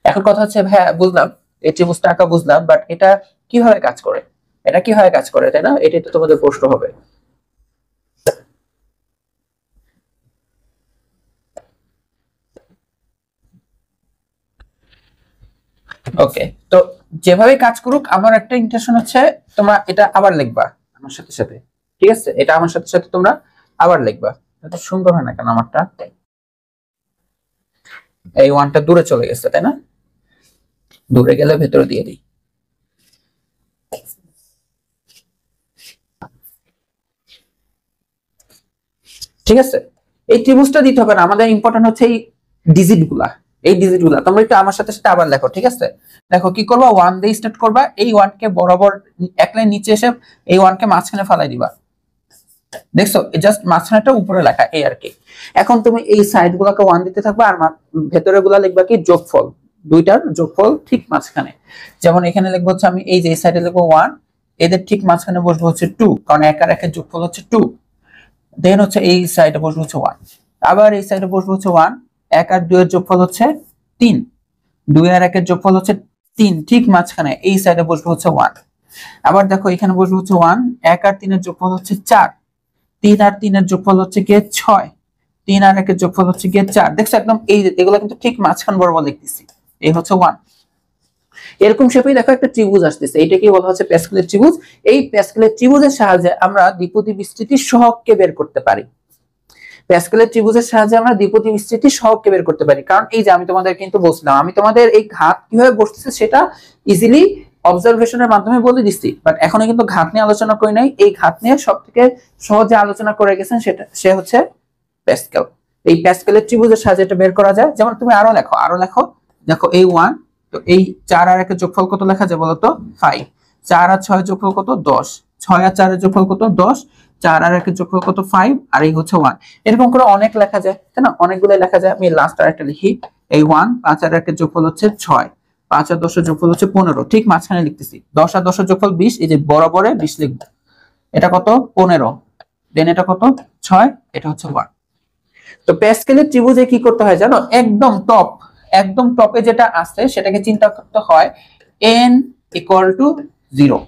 এখন কথা হচ্ছে, হ্যাঁ বুঝলাম এই ত্রিভুজটা আঁকা বুঝলাম, বাট এটা কিভাবে কাজ করে, তাই না? এটাই তো তোমাদের প্রশ্ন হবে। ওকে, তো যেভাবে কাজ করুক, আমার একটা ইন্টেনশন হচ্ছে তোমরা এটা আবার লিখবা আমার সাথে সাথে, ঠিক আছে? এটা আমার সাথে সাথে তোমরা আবার লিখবা। এটা সুন্দর হয় না কেন আমারটা? এই 1টা দূরে চলে গেছে, তাই না? দূরে গেলে ভেতরে দিয়ে দিই। ঠিক আছে, এই ত্রিভুজটা দিতে হবে না, আমাদের ইম্পর্টেন্ট হচ্ছে এই ডিজিটগুলা। তোমরা একটু আমার সাথে সাথে আবার লেখো, ঠিক আছে? দেখো কি করবা, 1 দিয়ে স্টার্ট করবা, এই 1 কে বরাবর এক লাইন নিচে এসে এই 1 কে মাঝখানে ফালাই দিবা। দেখছো, জাস্ট মাঝখানেটা উপরে লেখা, এই আর কি। এখন তুমি এই সাইড গুলাকে 1 দিতে থাকবা, আর ভেতরে গুলা লিখবা কি, যোগফল, দুইটার যোগফল ঠিক মাঝখানে। যেমন এখানে লিখবো হচ্ছে, আমি এই যে এই সাইডে লিখবো 1, এদের ঠিক মাঝখানে বসবো হচ্ছে 2, কারণ 1 আর 1 এর যোগফল হচ্ছে 2। দেন হচ্ছে এই সাইডে বসবো হচ্ছে 1, আবার এই সাইডে বসবো হচ্ছে 1। 1 আর 2 এর যোগফল হচ্ছে 3, 2 আর 1 এর যোগফল হচ্ছে 3 ঠিক মাঝখানে এই সাইডে বসবে হচ্ছে 1। আবার দেখো এখানে বসবে হচ্ছে 1, 1 আর 3 এর যোগফল হচ্ছে 4, 3 আর 3 এর যোগফল হচ্ছে কি 6, 3 আর 1 এর যোগফল হচ্ছে কি 4। দেখছো একদম এই এগুলো কিন্তু ঠিক মাঝখান বরাবর লিখতেছি, এই হচ্ছে 1। এরকম শেপেই দেখো একটা ত্রিভুজ আসতেছে, এইটাকে বলা হচ্ছে প্যাসকেলের ত্রিভুজ। এই প্যাসকেলের ত্রিভুজের সাহায্যে আমরা দ্বিপদী বিস্তৃতির সহগকে বের করতে পারি। প্যাসকেলের ত্রিভুজের সাহায্যে আমরা দ্বিপদী বিস্তৃতির সহগকে বের করতে পারি, কারণ এই যে আমি তোমাদের কিন্তু বলছিলাম, আমি তোমাদের এই ঘাত কিভাবে বসতেছে সেটা ইজিলি অবজারভেশনের মাধ্যমে বলে দিচ্ছি, বাট এখনো কিন্তু ঘাত নিয়ে আলোচনা করি নাই। এই ঘাত নিয়ে সবথেকে সহজে আলোচনা করে গেছেন সে হচ্ছে প্যাসকেল। এই প্যাসকেলের ত্রিভুজের সাহায্যে এটা বের করা যায়। যেমন তুমি আরো লেখো, দেখো এই 1, তো এই 4 আর 1 এর যোগফল কত লেখা যায় বলতো 5, 4 আর 6 এর যোগফল কত 10, 6 আর 4 এর যোগফল কত 10, 4 আর 1 এর যোগফল কত 5, আর এই হচ্ছে 1। এরকম করে অনেক লেখা যায়, তাই না? অনেকগুলো লেখা যায়। আমি লাস্ট আর একটা লিখি, এই 1, 5 আর 1 এর যোগফল হচ্ছে 6, 5 আর 10 এর যোগফল হচ্ছে 15, ঠিক মাঝখানে লিখতেছি। 10 আর 10 এর যোগফল 20, এই যে বরাবরে 20 লিখবো। এটা কত 15, দেন এটা কত 6, এটা হচ্ছে 1। তো প্যাসকেলের ত্রিভুজে কি করতে হয় জানো? একদম টপে যেটা আছে সেটাকে চিন্তা করতে হয় n = 0।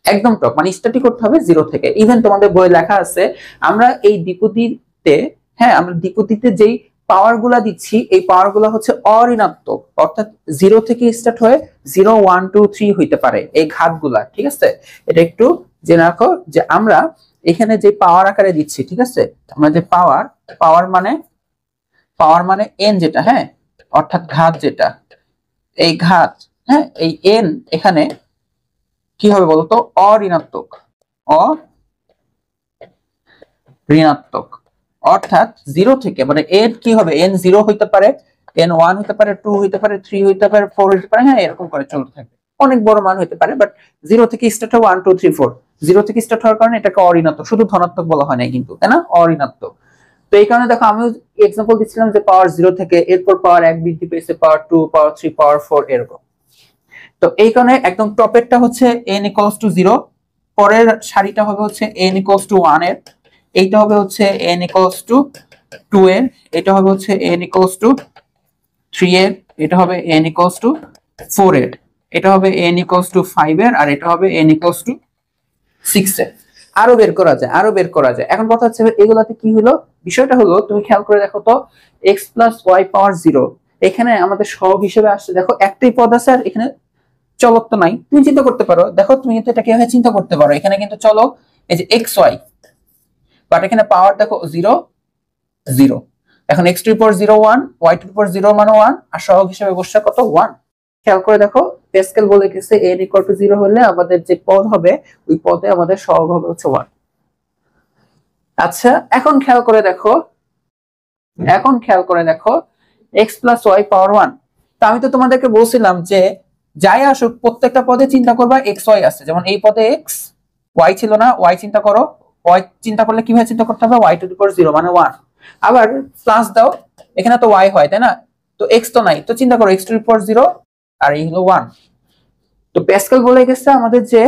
একদম টপ মানে স্টার্ট করতে হবে 0 থেকে। ইভেন তোমাদের বই লেখা আছে আমরা এই দ্বিপদীতে, হ্যাঁ, আমরা দ্বিপদীতে যেই পাওয়ার গুলা দিচ্ছি এই পাওয়ার গুলা হচ্ছে অঋণাত্মক, অর্থাৎ 0 থেকে স্টার্ট হয়ে 0, 1, 2, 3 হইতে পারে এই ঘাতগুলা, ঠিক আছে? এটা একটু জেনে রাখো যে আমরা এখানে যে পাওয়ার আকারে দিচ্ছি, ঠিক আছে? আমরা যে পাওয়ার মানে n যেটা, হ্যাঁ, অর্থাৎ ঘাত যেটা, এই ঘাত, হ্যাঁ, এই n এখানে কি হবে বলতো অঋণাত্মক, অর্থাৎ 0 থেকে মানে n কি হবে, n 0 হইতে পারে, n 1 হইতে পারে, 2 হইতে পারে, 3 হইতে পারে, 4 হইতে পারে, হ্যাঁ, এরকম করে চলতে থাকবে। অনেক বড় মান হইতে পারে, বাট 0 থেকে স্টার্ট হয় 1, 2, 3, 4, 0 থেকে স্টার্ট হওয়ার কারণে এটাকে অঋণাত্মক, শুধু ধনাত্মক বলা হয় না কিন্তু, তাই না? অঋণাত্মক। তো এই কারণে দেখো আমি এক্সাম্পল দিচ্ছিলাম যে পাওয়ার 0 থেকে এরপর পাওয়ার 1 বৃদ্ধি পেয়েছে, পাওয়ার 2, পাওয়ার 3, পাওয়ার 4, এরকম। তো এই কারণে একদম টপেরটা হচ্ছে n = 0, পরের সারিটা হবে হচ্ছে n = 1 এর, এইটা হবে হচ্ছে n = 2 এর, এটা হবে হচ্ছে n = 3 এর, এটা হবে n = 4 এর, এটা হবে n = 5 এর, আর এটা হবে n = 6 এর। আরো বের করা যায়। এখন কথা হচ্ছে এগুলাতে কি হলো, বিষয়টা হলো তুমি খেয়াল করে দেখো তো x + y পাওয়ার 0 এখানে আমাদের সহগ হিসেবে আসছে। দেখো একটাই পদ আছে আর এখানে চলক তো নাই। তুমি চিন্তা করতে পারো, দেখো তুমি কিন্তু এটা কিভাবে চিন্তা করতে পারো, এখানে কিন্তু চলক এই যে xy, বাট এখানে পাওয়ার দেখো 0, 0। এখন x to the power 0, 1, y to the power 0 মানে 1, আর সহগ হিসেবে বসছে কত 1। খেয়াল করে দেখো প্যাসকেল বলে গেছে n = 0 হলে আমাদের যে পদ হবে ওই পদে আমাদের সহগ হবে হচ্ছে 1। আচ্ছা এখন খেয়াল করে দেখো x + y পাওয়ার 1। তো আমি তো তোমাদেরকে বলছিলাম যে যাই আসুক প্রত্যেকটা পদে চিন্তা করবা xy আছে, যেমন এই পদে x, y ছিল না, y চিন্তা করো, y চিন্তা করলে কিভাবে চিন্তা করতে হবে, y টু দি পাওয়ার 0 মানে 1। আবার প্লাস দাও, এখানে তো y হয়, তাই না? তো x তো নাই, তো চিন্তা করো x টু দি পাওয়ার 0 আর এই হলো 1। তো প্যাসকেল বলে গেছে আমাদের যে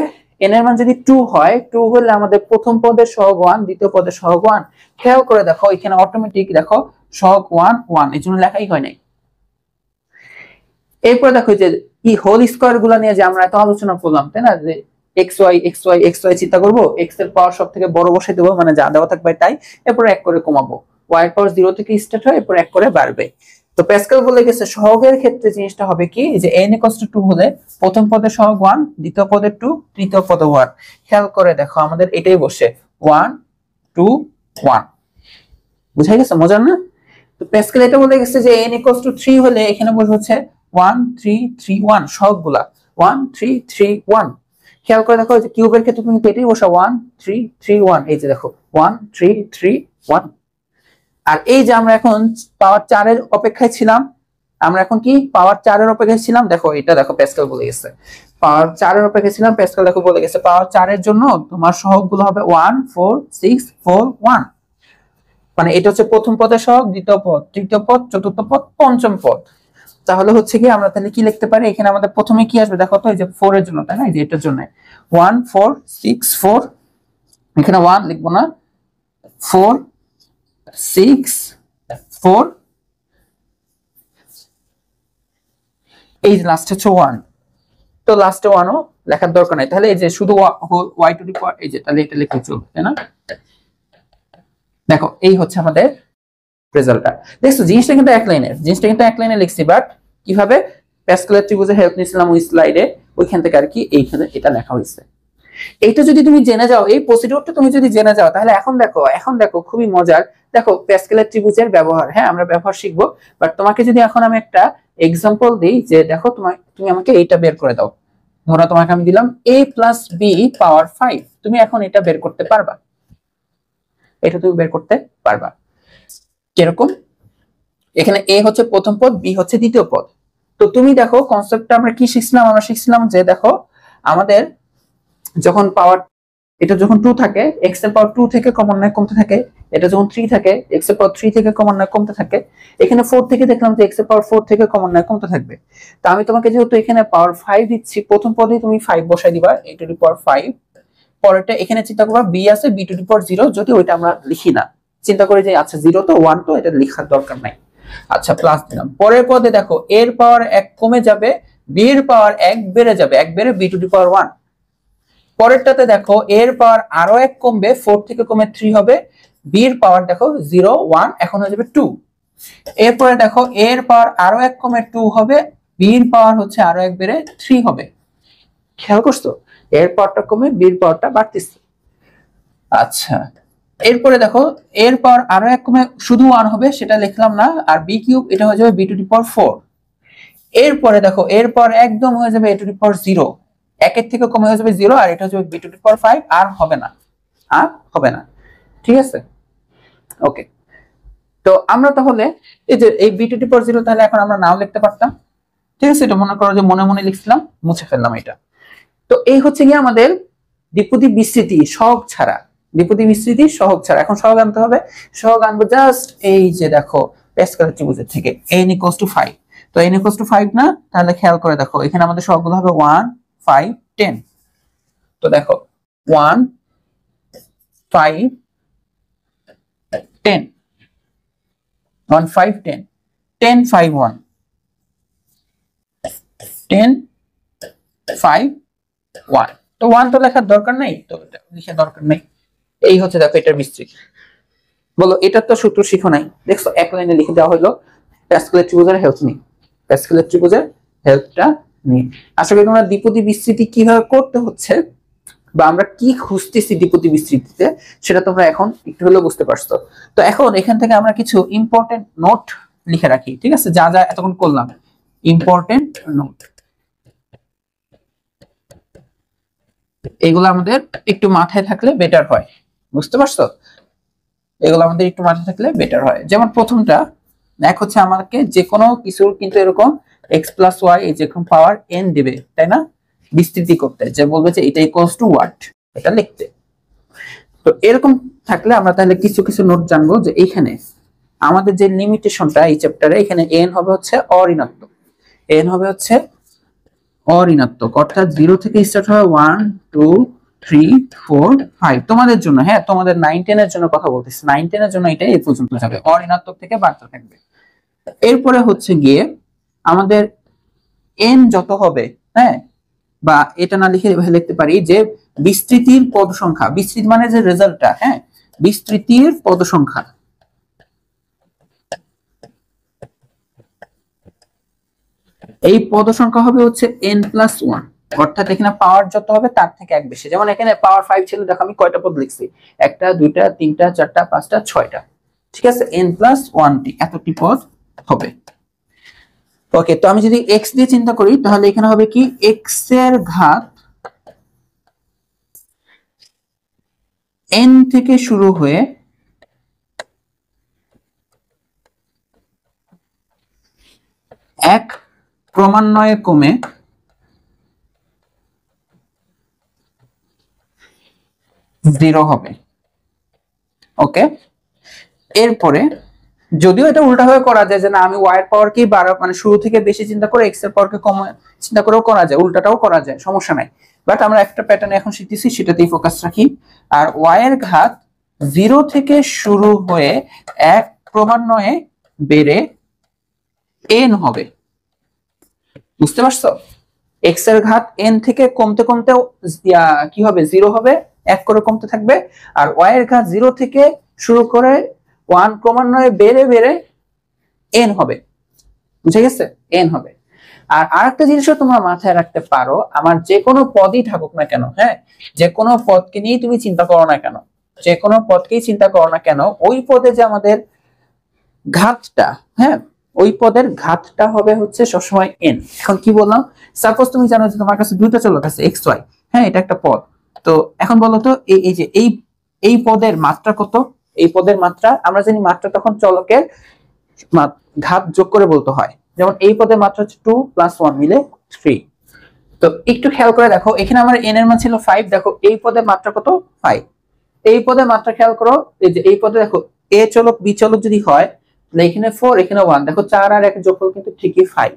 n এর মান যদি 2 হয়, 2 হলে আমাদের প্রথম পদের সহগ 1, দ্বিতীয় পদের সহগ 1। খেয়াল করে দেখো এখানে অটোমেটিক দেখো সহগ 1, 1, এই জন্য লেখাই হয় নাই। এরপর দেখো যে হোল স্কয়ার গুলা নিয়ে যে আমরা এত আলোচনা করলাম, তাই না? যে xy চিন্তা করবো, x এর পাওয়ার সব থেকে বড় বসাই দেবো, মানে যা দেওয়া থাকবে তাই, এরপর এক করে কমাবো, y এর পাওয়ার 0 থেকে স্টার্ট হয়, এরপর এক করে বাড়বে। তো প্যাসকেল বলে গেছে সহগের ক্ষেত্রে জিনিসটা হবে কি, যে n = 2 হলে প্রথম পদের সহগ 1, দ্বিতীয় পদের 2, তৃতীয় পদে 1। খেয়াল করে দেখো আমাদের এটাই বসে 1, 2, 1। বুঝাই গেছে? মজার না? তো প্যাসকেল এটা বলে গেছে যে n = 3 হলে এখানে বসে হচ্ছে 1, 3, 3, 1 সবগুলা 1, 3, 3, 1। খেয়াল করে দেখো যে কিউবের ক্ষেত্রে তুমি এটাই বসা 1, 3, 3, 1, এই যে দেখো 1, 3, 3, 1। আর এই যে আমরা এখন পাওয়ার 4 এর অপেক্ষায় ছিলাম, দেখো এটা দেখো প্যাসকেল বলে গেছে পাওয়ার 4 এর অপেক্ষায় ছিলাম, প্যাসকেল দেখো বলে গেছে পাওয়ার 4 এর জন্য তোমার সহগগুলো হবে 1, 4, 6, 4, 1। মানে এটা হচ্ছে প্রথম পদের সহগ, দ্বিতীয় পদ, তৃতীয় পদ, চতুর্থ পদ, পঞ্চম পদ। তাহলে হচ্ছে কি আমরা তাহলে কি লিখতে পারি, এখানে আমাদের প্রথমে কি আসবে দেখো তো, এই যে 4 এর জন্য, তাই না? এই যে এটার জন্য 1, 4, 6, 4, এখানে 1 লিখবো না, 4, 6, 4, এই লাস্ট হচ্ছে 1, তো লাস্টে 1 ও লেখার দরকার নাই, তাহলে এই যে শুধু y টু দি পাওয়ার, এই যে তাহলে এটা লিখে চলবে, তাই না? দেখো এই হচ্ছে আমাদের রেজাল্টটা। দেখছো জিনিসটা কিন্তু এক লাইনে লিখছি, বাট কিভাবে প্যাসকেলের ত্রিভুজের হেল্প নিয়েছিলাম ওই স্লাইডে, ওইখান থেকে আর কি এইখানে এটা লেখা হয়েছে। এইটা যদি তুমি জেনে যাও, এই প্রসিডিউরটা তুমি যদি জেনে যাও, তাহলে এখন দেখো খুবই মজার। দেখো প্যাসকেলের ত্রিভুজের ব্যবহার, হ্যাঁ আমরা ব্যবহার শিখবো, বাট তোমাকে যদি এখন আমি একটা এক্সাম্পল দিই যে দেখো তুমি আমাকে এইটা বের করে দাও, ধরো তোমাকে আমি দিলাম a প্লাস বি পাওয়ার 5, তুমি এখন এটা বের করতে পারবা, এটা তুমি বের করতে পারবা কিরকম? এখানে a হচ্ছে প্রথম পদ, b হচ্ছে দ্বিতীয় পদ। তো তুমি দেখো কনসেপ্টটা আমরা কি শিখছিলাম, আমরা শিখছিলাম যে দেখো আমাদের যখন পাওয়ার, এটা যখন 2 থাকে x এর পাওয়ার 2 থেকে কমন নয় কমতে থাকে, এটা যখন 3 থাকে x এর পাওয়ার 3 থেকে কমন নয় কমতে থাকে, এখানে 4 থেকে দেখলাম যে x এর পাওয়ার 4 থেকে কমন নয় কমতে থাকবে। তো আমি তোমাকে যেহেতু এখানে পাওয়ার 5 দিচ্ছি, প্রথম পদে তুমি 5 বসাই দিবা, a টু দি পাওয়ার 5, পরেরটা এখানে চিন্তা করবা b আছে b টু দি পাওয়ার 0, যদি ওইটা আমরা লিখি না, চিন্তা করি যে আচ্ছা 0 তো 1 তো এটা লেখার দরকার নাই, আচ্ছা প্লাস দিলাম। পরের পদে দেখো এর পাওয়ার 1 কমে যাবে, b এর পাওয়ার 1 বেড়ে যাবে, 1 বেড়ে b টু দি পাওয়ার 1। পরেরটাতে দেখো এর পাওয়ার আরো 1 কমবে, 4 থেকে কমে 3 হবে, b এর পাওয়ার দেখো 0 1 এখন হয়ে যাবে 2। এরপরে দেখো এর পাওয়ার আরো 1 কমে 2 হবে, b এর পাওয়ার হচ্ছে আরো 1 বেড়ে 3 হবে। খেয়াল করছো, এর পাওয়ারটা কমে b এর পাওয়ারটা বাড়তেছে। আচ্ছা এরপরে দেখো এর পাওয়ার আরো 1 কমে শুধু 1 হবে, সেটা লিখলাম না, আর b কিউব এটা হয়ে যাবে b টু দি পাওয়ার 4। এরপরে দেখো এর পাওয়ার একদম হয়ে যাবে a টু দি পাওয়ার 0, 1 এর থেকে কমে হয়ে যাবে 0, আর এটা হচ্ছে b টু দি পাওয়ার 5, আর হবে না, ঠিক আছে? ওকে, তো আমরা তাহলে এই যে এই b টু দি পাওয়ার 0 তাহলে এখন আমরা নাও লিখতে পারতাম, ঠিক আছে? এটা মনে করো যে মনে মনে লিখছিলাম, মুছে ফেললাম এটা। তো এই হচ্ছে কি আমাদের দ্বিপদী বিস্তৃতি সহগ ছাড়া, এখন সহগ আনতে হবে। সহগ আনবো জাস্ট এই যে দেখো প্যাসকেলের ত্রিভুজের থেকে n = 5, তো n = 5 না, তাহলে খেয়াল করে দেখো এখানে আমাদের সহগগুলো হবে 1 5 10। তো দেখো 1 5 10, 1 5 10, 10 5 1, 10 5 1, তো 1 তো লেখার দরকার নেই, তো লেখার দরকার নেই। এই হচ্ছে দেখো এটার বিস্তৃতি। বলো এটার তো সূত্র শিখো নাই, দেখছো এক লাইনে লিখে দেওয়া হলো প্যাসকেলের ত্রিভুজের হেল্পটা নিয়ে। আশা করি তোমরা দ্বিপদী বিস্তৃতি কিভাবে করতে হচ্ছে বা আমরা কি খুঁজতেছি দ্বিপদী বিস্তৃতিতে, সেটা তোমরা এখন একটু হলেও বুঝতে পারছো। তো এখন এখান থেকে আমরা কিছু ইম্পর্টেন্ট নোট লিখে রাখি, ঠিক আছে? যা যা এতক্ষণ করলাম ইম্পর্টেন্ট নোট, এগুলো আমাদের একটু মাথায় থাকলে বেটার হয়, বুঝতে পারছো? এগুলো আমাদের একটু মাথায় থাকলে বেটার হয়। যেমন প্রথমটা এক হচ্ছে আমাকে যে কোনো কিছুর কিন্তু এরকম x প্লাস ওয়াই এই যেরকম পাওয়ার n দেবে, তাই না? বিস্তৃতি করতে যে বলবে যে এটা ইকুয়ালস টু হোয়াট, এটা লিখতে। তো এরকম থাকলে আমরা তাহলে কিছু কিছু নোট জানবো যে এইখানে আমাদের যে লিমিটেশনটা এই চ্যাপ্টারে, এখানে n হবে হচ্ছে অঋণাত্মক, অর্থাৎ 0 থেকে স্টার্ট হয় 1 2 3 4 5 তোমাদের জন্য, হ্যাঁ তোমাদের 9 10 এর জন্য কথা বলতেছি, 9 10 এর জন্য এটা এই পর্যন্ত যাবে, অঋণাত্মক থেকে বাড়তে থাকবে। এরপরে হচ্ছে গিয়ে আমাদের n যত হবে, হ্যাঁ, বা এটা না লিখে লিখতে পারি যে বিস্তৃতির পদ সংখ্যা, বিস্তৃতি মানে যে রেজাল্টটা, হ্যাঁ বিস্তৃতির পদ সংখ্যা, এই পদ সংখ্যা হবে হচ্ছে n+1, অর্থাৎ এখানে পাওয়ার যত হবে তার থেকে এক বেশি। যেমন এখানে পাওয়ার 5 ছিল, দেখো আমি কয়টা পদ লিখছি, 1টা 2টা 3টা 4টা 5টা 6টা, ঠিক আছে? n+1টি এতটি পদ হবে। ওকে, তো আমি যদি x দিয়ে চিন্তা করি তাহলে এখানে হবে কি x এর ঘাত n থেকে শুরু হয়ে এক ক্রমান্বয়ে কমে জিরো হবে। ওকে, এরপরে যদিও এটা উল্টাভাবে করা যায় যে না আমি y এর পাওয়ার কি মানে শুরু থেকে বেশি চিন্তা করে x এর পাওয়ারকে কম চিন্তা করেও করা যায়, উল্টাটাও করা যায়, সমস্যা নাই। বাট আমরা একটা প্যাটার্ন এখন শিখতেছি, সেটাতেই ফোকাস রাখি। আর y এর ঘাত 0 থেকে শুরু হয়ে এক ক্রমান্বয়ে বেড়ে n হবে। বুঝতে পারছো? x এর ঘাত n থেকে কমতে কমতে কি হবে, 0 হবে, 1 করে কমতে থাকবে। আর y এর ঘাত 0 থেকে শুরু করে 1 ক্রমান্বয়ে বেড়ে বেড়ে n হবে। বুঝে গেছে? n হবে। আর আরেকটা জিনিসও তোমরা মাথায় রাখতে পারো, আমার যে কোনো পদই থাকুক না কেন, হ্যাঁ, যে কোনো পদকে নিয়ে তুমি চিন্তা করো না কেন, যে কোনো পদকেই চিন্তা করো না কেন, ওই পদে যে আমাদের ঘাতটা, হ্যাঁ, ওই পদের ঘাতটা হবে হচ্ছে সবসময় n। এখন কি বললাম, সাপোজ তুমি জানো যে তোমার কাছে দুইটা চলক আছে x y, হ্যাঁ, এটা একটা পদ। তো এখন বলো তো এই যে এই পদের মাত্রা কত? এই পদের মাত্রা আমরা জানি, মাত্রা তখন চলকের ঘাত যোগ করে বলতে হয়। যেমন এই পদের মাত্রা হচ্ছে 2 + 1 মিলে 3। তো একটু খেয়াল করে দেখো, এখানে আমার n এর মান ছিল 5, দেখো এই পদের মাত্রা কত? 5। এই পদের মাত্রা খেয়াল করো, এই যে এই পদে দেখো a চলক b চলক যদি হয়, এখানে 4 এখানে 1, দেখো 4 আর 1 যোগফল কিন্তু ঠিকই 5।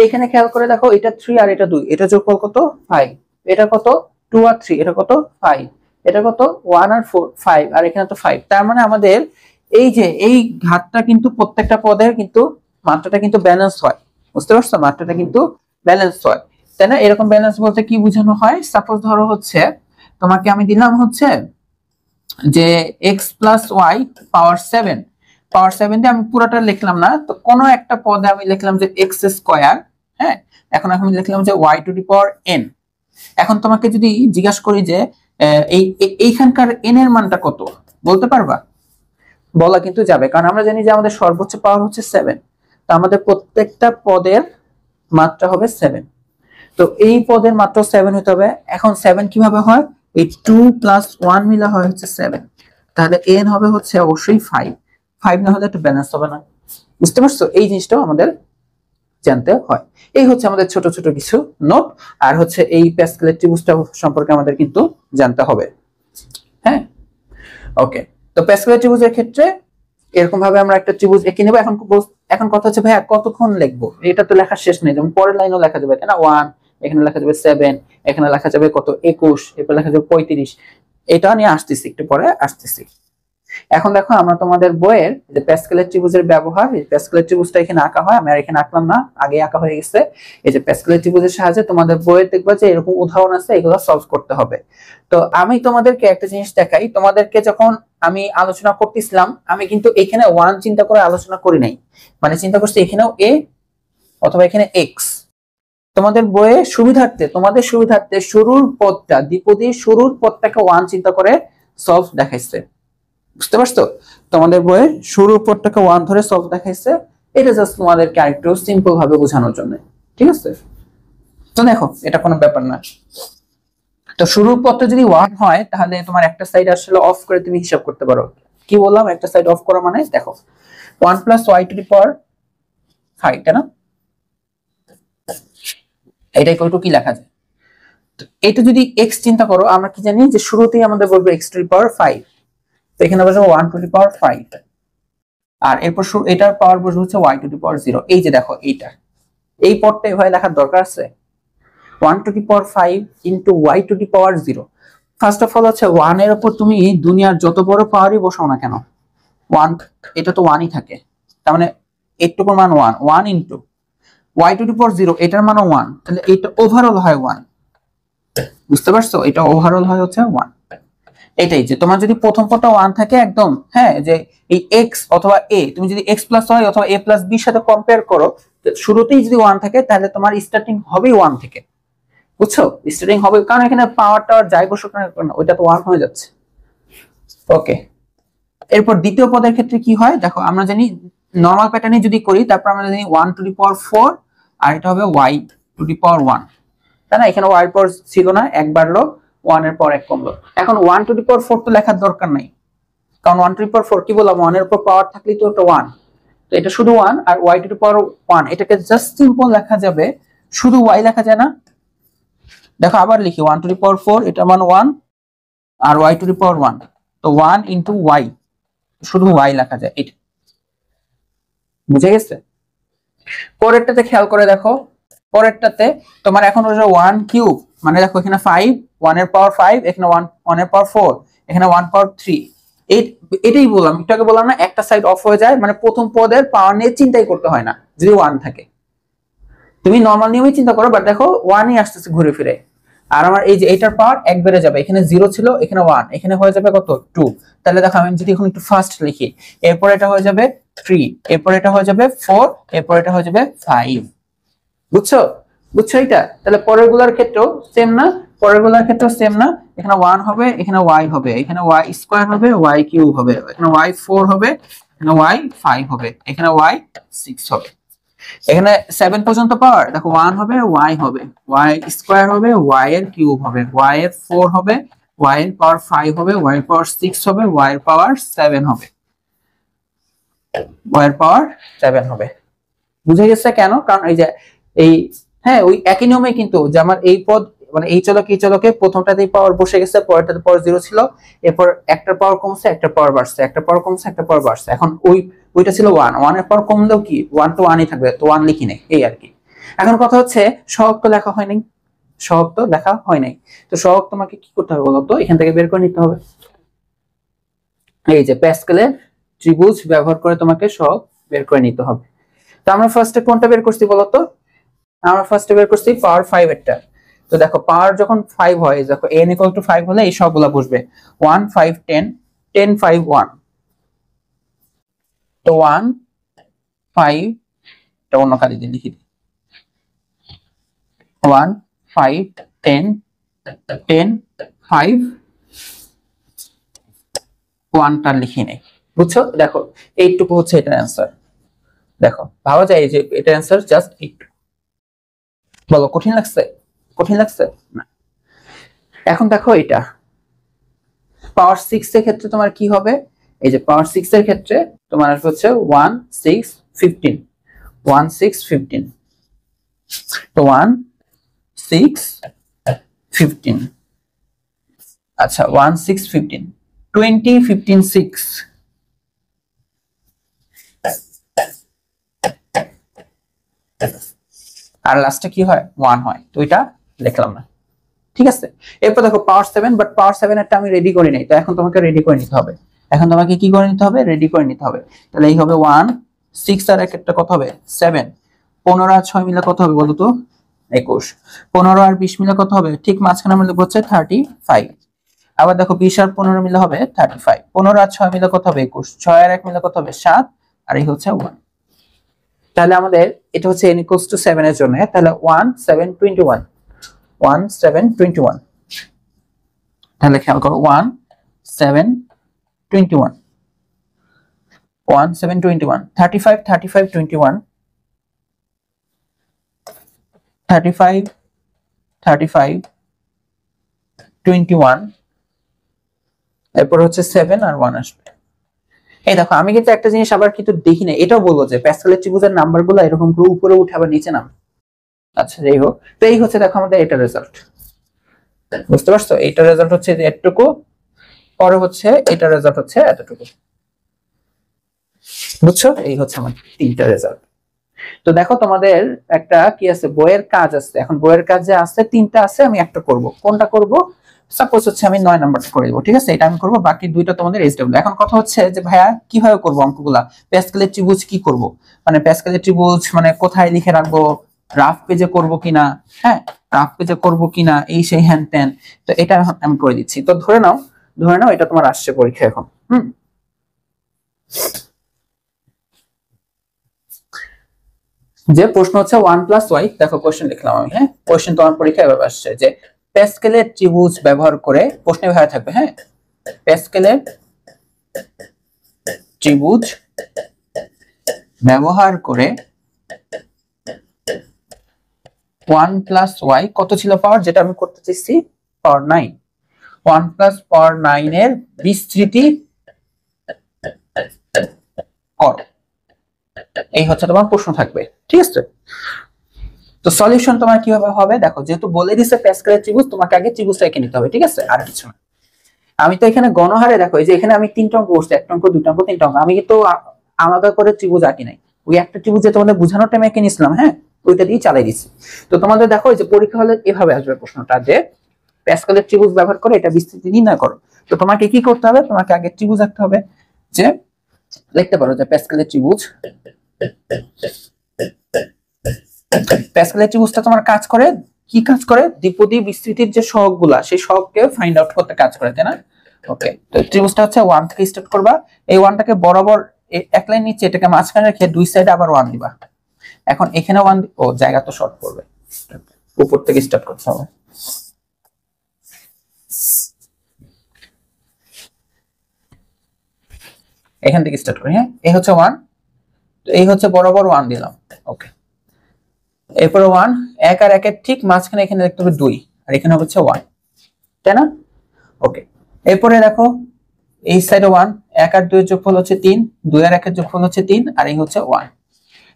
এখানে খেয়াল করে দেখো, এটা 3 আর এটা 2, এটা যোগফল কত? 5। এটা কত? 2 আর 3, এটা কত? 5। এটা কত? 1 আর 4, 5, আর এখানে তো 5। তার মানে আমাদের এই যে এই ঘাতটা কিন্তু প্রত্যেকটা পদের কিন্তু মাত্রাটা কিন্তু ব্যালেন্স হয়। বুঝতে পারছো? মাত্রাটা কিন্তু ব্যালেন্স হয়, তাই না? এরকম ব্যালেন্স বলতে কি বোঝানো হয়? সাপোজ ধরো হচ্ছে তোমাকে আমি দিলাম হচ্ছে যে x + y পাওয়ার 7, পাওয়ার 7 দিয়ে আমি পুরোটা লিখলাম না, তো কোনো একটা পদে আমি লিখলাম যে x², হ্যাঁ, এখন আমি লিখলাম যে y⁴n। এখন তোমাকে যদি জিজ্ঞাসা করি যে এইখানকার n এর মানটা কত, বলতে পারবা? বলা কিন্তু যাবে, কারণ আমরা জানি যে আমাদের সর্বোচ্চ পাওয়ার হচ্ছে 7, তো আমাদের প্রত্যেকটা পদের মাত্রা হবে 7। তো এই পদের মাত্রা 7 হতে হবে। এখন 7 কিভাবে হয়? এই 2 + 1 মিলা হয় হচ্ছে 7, তাহলে n হবে হচ্ছে অবশ্যই 5। 5 না হলে একটা ব্যালেন্স হবে না। বুঝতে পারছো? এই জিনিসটাও আমাদের জানতে হয়। এই হচ্ছে আমাদের ছোট ছোট কিছু নোট। আর হচ্ছে এই প্যাসকেলের ত্রিভুজটা সম্পর্কে আমাদের কিন্তু জানতে হবে, হ্যাঁ, ওকে। তো প্যাসকেলের ত্রিভুজের ক্ষেত্রে এরকম ভাবে আমরা একটা ত্রিভুজ এঁকে নেব। এখন কথা হচ্ছে ভাইয়া কতক্ষণ লিখবো? এটা তো লেখার শেষ নেই, যেমন পরের লাইনও লেখা যাবে, তাই না? 1, এখানে লেখা যাবে 7, এখানে লেখা যাবে কত? 21, এরপর লেখা যাবে 35। এটা নিয়ে আসতেছি, একটু পরে আসতেছি। এখন দেখো, আমরা তোমাদের বইয়ের যে প্যাসকেলের ত্রিভুজের ব্যবহার, এই প্যাসকেলের ত্রিভুজটা এখানে আঁকা হয়, আমি আর এখানে আঁকলাম না, আগে আঁকা হয়ে গেছে। এই যে প্যাসকেলের ত্রিভুজের সাহায্যে তোমাদের বইয়ে দেখবা যে এরকম উদাহরণ আছে, এগুলো সলভ করতে হবে। তো আমি তোমাদেরকে একটা জিনিস দেখাই, তোমাদেরকে যখন আমি আলোচনা করতেছিলাম, আমি কিন্তু এখানে 1 চিন্তা করে আলোচনা করি নাই, মানে চিন্তা করছি এখানেও a অথবা এখানে x। তোমাদের বইয়ে সুবিধার্থে, তোমাদের সুবিধার্থে শুরুর পদটা, দ্বিপদীর শুরুর পদটাকে 1 চিন্তা করে সলভ দেখাইছে। বুঝতে পারছো? তোমাদের বইয়ে শুরুর পদটাকে 1 ধরে সলভ দেখাইছে। এটা জাস্ট তোমাদেরকে আরেকটু সিম্পল ভাবে বোঝানোর জন্য, ঠিক আছে? তো দেখো, এটা কোনো ব্যাপার না। তো শুরুর পদটা যদি 1 হয়, তাহলে তোমার একটা সাইড আসলে অফ করে তুমি হিসাব করতে পারো। কি বললাম? একটা সাইড অফ করা মানে দেখো 1 + y⁵, তাই না? এটা ইকুয়াল টু কি লেখা যায়? তো এটা যদি x চিন্তা করো, আমরা কি জানি যে শুরুতেই আমাদের বলবো x⁵। তো এখানে বসে 1⁵, আর এরপর এটার পাওয়ার বসবে হচ্ছে y⁵। এই যে দেখো, এই পদটা এভাবে লেখার দরকার আছে? 1⁵ into y⁵। First of all হচ্ছে 1 এর উপর তুমি দুনিয়ার যত বড় পাওয়ারই বসাও না কেন, 1, এটা তো 1ই থাকে, তার মানে এইটুকুর মান 1, 1 ইন্টু y⁵, এটার মানও 1, তাহলে এটা ওভারঅল হয় 1। বুঝতে পারছো? এটা ওভারঅল হয় হচ্ছে 1। এটাই যে তোমার যদি প্রথম পদটা 1 থাকে একদম, হ্যাঁ, যে এই x অথবা a, তুমি যদি x + y অথবা a + b এর সাথে কম্পেয়ার করো, শুরুতেই যদি 1 থাকে, তাহলে তোমার স্টার্টিং হবেই 1 থেকে। বুঝছো? স্টার্টিং হবে, কারণ এখানে পাওয়ারটা যাই বসুক না, ওইটা তো 1 হয়ে যাচ্ছে। ওকে, এরপর দ্বিতীয় পদের ক্ষেত্রে কি হয় দেখো, আমরা জানি নরমাল প্যাটার্নে যদি করি, তারপর আমরা জানি 1⁴, আর এটা হবে y⁴1, তাই না? এখানে y পর ছিল না, এক বাড়লো, 1 এর পর 1 কমলো। এখন 1⁴ তো লেখার দরকার নাই, কারণ 1⁴ কি বললাম, 1 এর উপর পাওয়ার থাকলেই তো একটা 1, তো এটা শুধু 1, আর y⁴1, এটাকে জাস্ট সিম্পল লেখা যাবে, শুধু y লেখা যায় না? দেখো আবার লিখি, 1⁴, এটা মান 1, আর y⁴1, তো 1 ইন্টু y, শুধু y লেখা যায়। এটা বুঝে গেছে? পরেরটাতে খেয়াল করে দেখো, পরেরটাতে তোমার এখন হচ্ছে 1³ মানে দেখো এখানে 5, 1 এর পাওয়ার 5, এখানে 1 এর পাওয়ার 4, এখানে 1 পাওয়ার 3। এটাই বললাম, একটু আগে বললাম না, একটা সাইড অফ হয়ে যায়, মানে প্রথম পদের পাওয়ার নিয়ে চিন্তাই করতে হয় না যদি 1 থাকে। তুমি নরমাল নিয়মে চিন্তা করো, বাট দেখো 1ই আসতেছে ঘুরে ফিরে। আর আমার এই যে এটার পাওয়ার 1 বেড়ে যাবে, এখানে 0 ছিল, এখানে 1, এখানে হয়ে যাবে কত 2। তাহলে দেখো আমি যদি এখন একটু ফাস্ট লিখি, এরপর এটা হয়ে যাবে 3, এরপর এটা হয়ে যাবে 4, এরপর এটা হয়ে যাবে 5। বুঝছো? বুঝছো এটা? তাহলে পরেরগুলোর ক্ষেত্রেও সেম না? পরেরগুলোর ক্ষেত্রেও সেম না? এখানে 1 হবে, এখানে y হবে, এখানে y স্কয়ার হবে, y কিউব হবে, এখানে y 4 হবে, এখানে y 5 হবে, এখানে y 6 হবে। এখানে 7 পর্যন্ত পাওয়ার দেখো 1 হবে, y হবে, y স্কয়ার হবে, y এর কিউব হবে, y এর 4 হবে, y এর পাওয়ার 5 হবে, y এর পাওয়ার 6 হবে, y এর পাওয়ার 7 হবে, y এর পাওয়ার 7 হবে। বুঝে গেছে কেন? কারণ এই যে এই, হ্যাঁ ওই একই নিয়মে কিন্তু যে আমার এই পদ মানে এই চলকে প্রথমটাতেই পাওয়ার বসে গেছে, পরেরটাতে পাওয়ার 0 ছিল, এরপর একটার পাওয়ার কমছে, একটার পাওয়ার বাড়ছে, একটা পাওয়ার কমছে, একটা পাওয়ার বাড়ছে। এখন ওইটা ছিল 1 এর পাওয়ার কমলেও কি 1 তো 1ই থাকবে, তো 1 লিখি নেই, এই আর কি। এখন কথা হচ্ছে সহগ তো লেখা হয় নাই, সহগ তো লেখা হয় নাই, তো সহগ তোমাকে কি করতে হবে বলো তো? এখান থেকে বের করে নিতে হবে। এই যে প্যাসকেলের ত্রিভুজ ব্যবহার করে তোমাকে সহগ বের করে নিতে হবে। তো আমরা ফার্স্টে কোনটা বের করছি বলতো? আমরা ফার্স্টে বের করছি পাওয়ার 5 এরটা। তো দেখো পাওয়ার যখন 5 হয়, দেখো n = 5 হলে এই সবগুলা বসবে 1 5 10 10 5 1। তো 1 5 এটা অন্য কালি দিয়ে লিখি দিই, 1 5 10 10 5 1টা লিখি নেই। বুঝছো? দেখো এইটুকু হচ্ছে এটার অ্যান্সার। দেখো ভাবা যায় যে এটার অ্যান্সার জাস্ট এইটুকু। বলো কঠিন লাগছে? কঠিন লাগছে না। এখন দেখো এটা পাওয়ার 6 এর ক্ষেত্রে তোমার কি হবে? এই যে পাওয়ার 6 এর ক্ষেত্রে তোমার হচ্ছে 1 6 15, 1 6 15। তো 1 6 15, আচ্ছা 1 6 15 20 15 6। আর লাস্টে কি হয়? 1 হয়। তো এটা লিখলাম না, ঠিক আছে। এরপর দেখো পাওয়ার 7, বাট পাওয়ার 7 এরটা আমি রেডি করি নাই, তো এখন তোমাকে রেডি করে নিতে হবে। এখন তোমাকে কি করে নিতে হবে? রেডি করে নিতে হবে। তাহলে এই হবে 1 6 আর একটা কত হবে? 7। 15 আর 6 মিলে কত হবে বলো তো? 21। 15 আর 20 মিলে কত হবে? ঠিক মাঝখানে আমরা লিখব হচ্ছে 35। আবার দেখো 20 আর 15 মিলে হবে 35। 15 আর 6 মিলে কত হবে? 21। 6 আর 1 মিলে কত হবে? 7। আর এই হচ্ছে 1। তাহলে আমাদের এটা হচ্ছে n = 7 এর জন্য। তাহলে 1 7 21, 1 7 21। তাহলে খেয়াল করো 1 7 21, 1 7 21, 35 35 21, 35 35 21। এরপর হচ্ছে 7 আর 1 আসবে। এই দেখো আমি কিন্তু একটা জিনিস আবার কিন্তু দেখি না, এটাও বলবো যে প্যাসকেলের ত্রিভুজের নাম্বারগুলো এরকম করে উপরে উঠে আবার নিচে নামে। আচ্ছা যাই হোক, তো এই হচ্ছে দেখো আমাদের এটা রেজাল্ট। বুঝতে পারছো? এইটার রেজাল্ট হচ্ছে যে এতটুকু, পরে হচ্ছে এটার রেজাল্ট হচ্ছে এতটুকু। বুঝছো? এই হচ্ছে আমার তিনটা রেজাল্ট। তো দেখো তোমাদের একটা কি আছে, বইয়ের কাজ আছে। এখন বইয়ের কাজে আছে তিনটা আছে, আমি একটা করব। কোনটা করব? সাপোজ হচ্ছে আমি 9 নাম্বারটা করে দেব, ঠিক আছে? এটা আমি করব, বাকি দুইটা তোমাদের এসডব্লিউ। এখন কথা হচ্ছে যে ভাইয়া কিভাবে করব অঙ্কগুলা? প্যাসকেলের ত্রিভুজ কি করব? মানে প্যাসকেলের ত্রিভুজ মানে কোথায় লিখে রাখবো, রাফ পেজে করব কিনা, হ্যাঁ রাফ পেজে করব কিনা, এই সেই হ্যান ত্যান। তো এটা আমি করে দিচ্ছি। তো ধরে নাও এটা তোমার আসছে পরীক্ষা এখন। যে প্রশ্ন হচ্ছে 1 + y। দেখো কোশ্চেন লিখলাম আমি, হ্যাঁ কোশ্চেন তোমার পরীক্ষায় এভাবে আসছে যে প্যাসকেলের ত্রিভুজ ব্যবহার করে, প্রশ্নে ভাবে থাকবে, হ্যাঁ প্যাসকেলের ত্রিভুজ ব্যবহার করে 1 + y কত ছিল পাওয়ার, যেটা আমি করতে চাইছি পাওয়ার 9, 1 + পাওয়ার 9 এর বিস্তৃতি করো। এই হচ্ছে তোমার প্রশ্ন থাকবে, ঠিক আছে? তো সলিউশন তোমার কিভাবে হবে দেখো, যেহেতু বলে দিছে প্যাসকেলের ত্রিভুজ, তোমাকে আগে ত্রিভুজটা এঁকে নিতে হবে, ঠিক আছে? আর কিছু না। আমি তো এখানে গণহারে দেখো, এই যে এখানে আমি 3টা অঙ্ক করছি, 1টা অঙ্ক 2টা অঙ্ক 3টা অঙ্ক, আমি কিন্তু আলাদা করে ত্রিভুজ আঁকি নাই। ওই একটা ত্রিভুজ যে তোমাদের বোঝানোর টাইমে এঁকে নিছিলাম, হ্যাঁ ওইটা দিয়ে চালাই দিচ্ছি। তো তোমাদের দেখো এই যে পরীক্ষা হলে এভাবে আসবে প্রশ্নটা যে প্যাসকেলের ত্রিভুজ ব্যবহার করে এটা বিস্তৃতি নির্ণয় করো। তো তোমাকে কি করতে হবে? তোমাকে আগে ত্রিভুজ আঁকতে হবে। যে লিখতে পারো যে প্যাসকেলের ত্রিভুজ প্যাসকেলের ত্রিভুজটা তোমার কাজ করে কি কাজ করে, দ্বিপদী বিস্তৃতির যে সহগগুলা সেই সহগকে ফাইন্ড আউট করতে কাজ করে, তাই না? ওকে, তো ত্রিভুজটা হচ্ছে 1 থেকে স্টার্ট করবা। এই 1টাকে বরাবর এক লাইন নিচে এটাকে মাঝখানে রেখে দুই সাইডে আবার 1 দিবা। এখন এখানে 1 ও জায়গা তো শর্ট পড়বে, উপর থেকে স্টার্ট করতে হবে। এখান থেকে স্টার্ট করি। হ্যাঁ, এই হচ্ছে 1, তো এই হচ্ছে বরাবর 1 দিলাম। ওকে, এরপর 1 এক আর একের ঠিক মাঝখানে এখানে দেখতে হবে 2 আর এখানে হচ্ছে 1, তাই না? ওকে, এরপরে দেখো এই সাইডে 1 এক আর 2 এর যোগফল হচ্ছে 3, 2 আর 1 এর যোগফল হচ্ছে 3 আর এই হচ্ছে 1।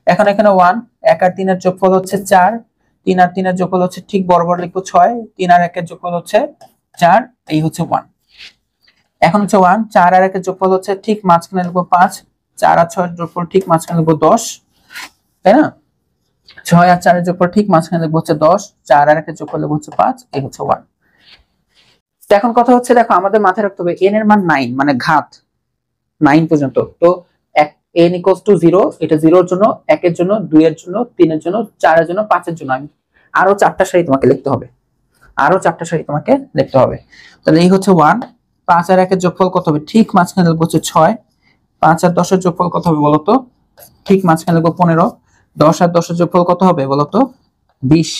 এখন এখানে 1 এক আর 3 এর যোগফল হচ্ছে 4, 3 আর 3 এর যোগফল হচ্ছে ঠিক বরাবর লিখবো 6, 3 আর 1 এর যোগফল হচ্ছে 4, এই হচ্ছে 1। এখন হচ্ছে 1 4 আর 1 এর যোগফল হচ্ছে ঠিক মাঝখানে লিখবো 5, 4 আর 6 এর যোগফল ঠিক মাঝখানে লিখবো 10, তাই না? 6 আর 4 এর যোগফল ঠিক মাঝখানে লিখবো হচ্ছে 10, 4 আর 1 এর যোগফল লিখবো হচ্ছে 5, এই হচ্ছে 1। তো এখন কথা হচ্ছে দেখো আমাদের মাথায় রাখতে হবে n এর মান 9, মানে ঘাত 9 পর্যন্ত। তো n = 0, এটা 0 এর জন্য, 1 এর জন্য, 2 এর জন্য, 3 এর জন্য, 4 এর জন্য, 5 এর জন্য। আমি আরো 4টা সারি তোমাকে লিখতে হবে, আরো 4টা সারি তোমাকে লিখতে হবে। তাহলে এই হচ্ছে 1, 5 আর 1 এর যোগফল কত হবে, ঠিক মাঝখানে লিখবো হচ্ছে 6, 5 আর 10 এর যোগফল কত হবে বলতো, ঠিক মাঝখানে লিখবো 15, 10 আর 10 এর যোগফল কত হবে বলতো 20,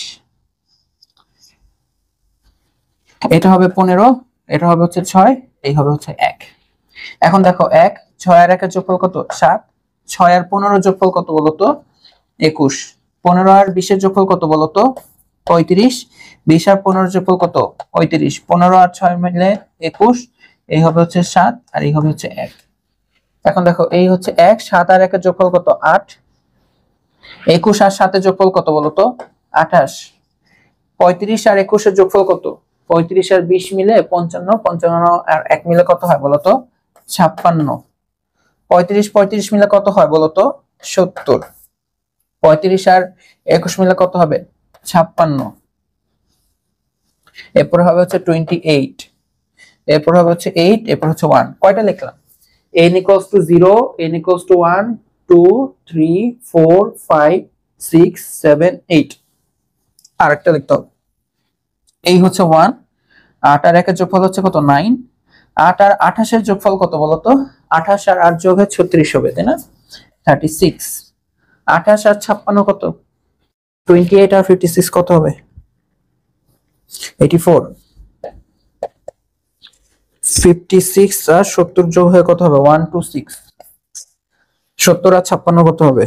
এটা হবে 15, এটা হবে হচ্ছে 6, এই হবে হচ্ছে 1। এখন দেখো 1 6 আর 1 এর যোগফল কত 7, 6 আর 15 এর যোগফল কত বলতো 21, 15 আর 20 এর যোগফল কত বলতো 35, 20 আর 15 এর যোগফল কত 35, 15 আর 6 মিলে 21, এই হবে হচ্ছে 7 আর এই হবে হচ্ছে 1। এখন দেখো এই হচ্ছে 1, 7 আর 1 এর যোগফল কত 8, 21 আর 7 এর যোগফল কত বলতো 28, 35 আর 21 এর যোগফল কত 35 আর 20 মিলে 55, 55 আর 1 মিলে কত হয় বলতো 56, 35 35 মিলে কত হয় বলতো 70, 35 আর 21 মিলে কত হবে 56, এরপর হবে হচ্ছে 28, এরপর হবে হচ্ছে 8, এরপর হচ্ছে 1। কয়টা লিখলাম, n = 0, n = 1 2 3 4 5 6 7 8, আরেকটা লিখতে হবে, এই হচ্ছে 1। 8 আর 1 এর যোগফল হচ্ছে কত 9, 8 আর 28 এর যোগফল কত বলতো 28 আর 8 যোগ 36 হবে, তাই না? 36, 28 আর 56 কত 28 আর 56 কত হবে 84, 56 আর 70 যোগ হয়ে কত হবে 126, 70 আর 56 কত হবে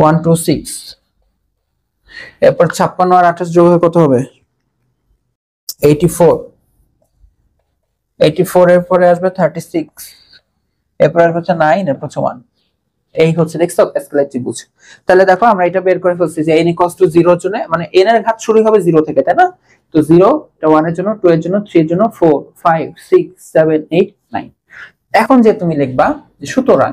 126, এরপর 56 আর 28 যোগ হয়ে কত হবে 84, 84 এর পরে আসবে 36, এরপর আসবে 9, এরপর 1। এই হচ্ছে দেখছো স্কেলার ত্রিভুজ। তাহলে দেখো আমরা এটা বের করে ফেলছি যে n = 0 এর জন্য, মানে n এর ঘাত শুরু হবে 0 থেকে, তাই না? তো 0 এটা 1 এর জন্য, 2 এর জন্য, 3 এর জন্য, 4 5 6 7 8 9। এখন যে তুমি লিখবা যে সুতরাং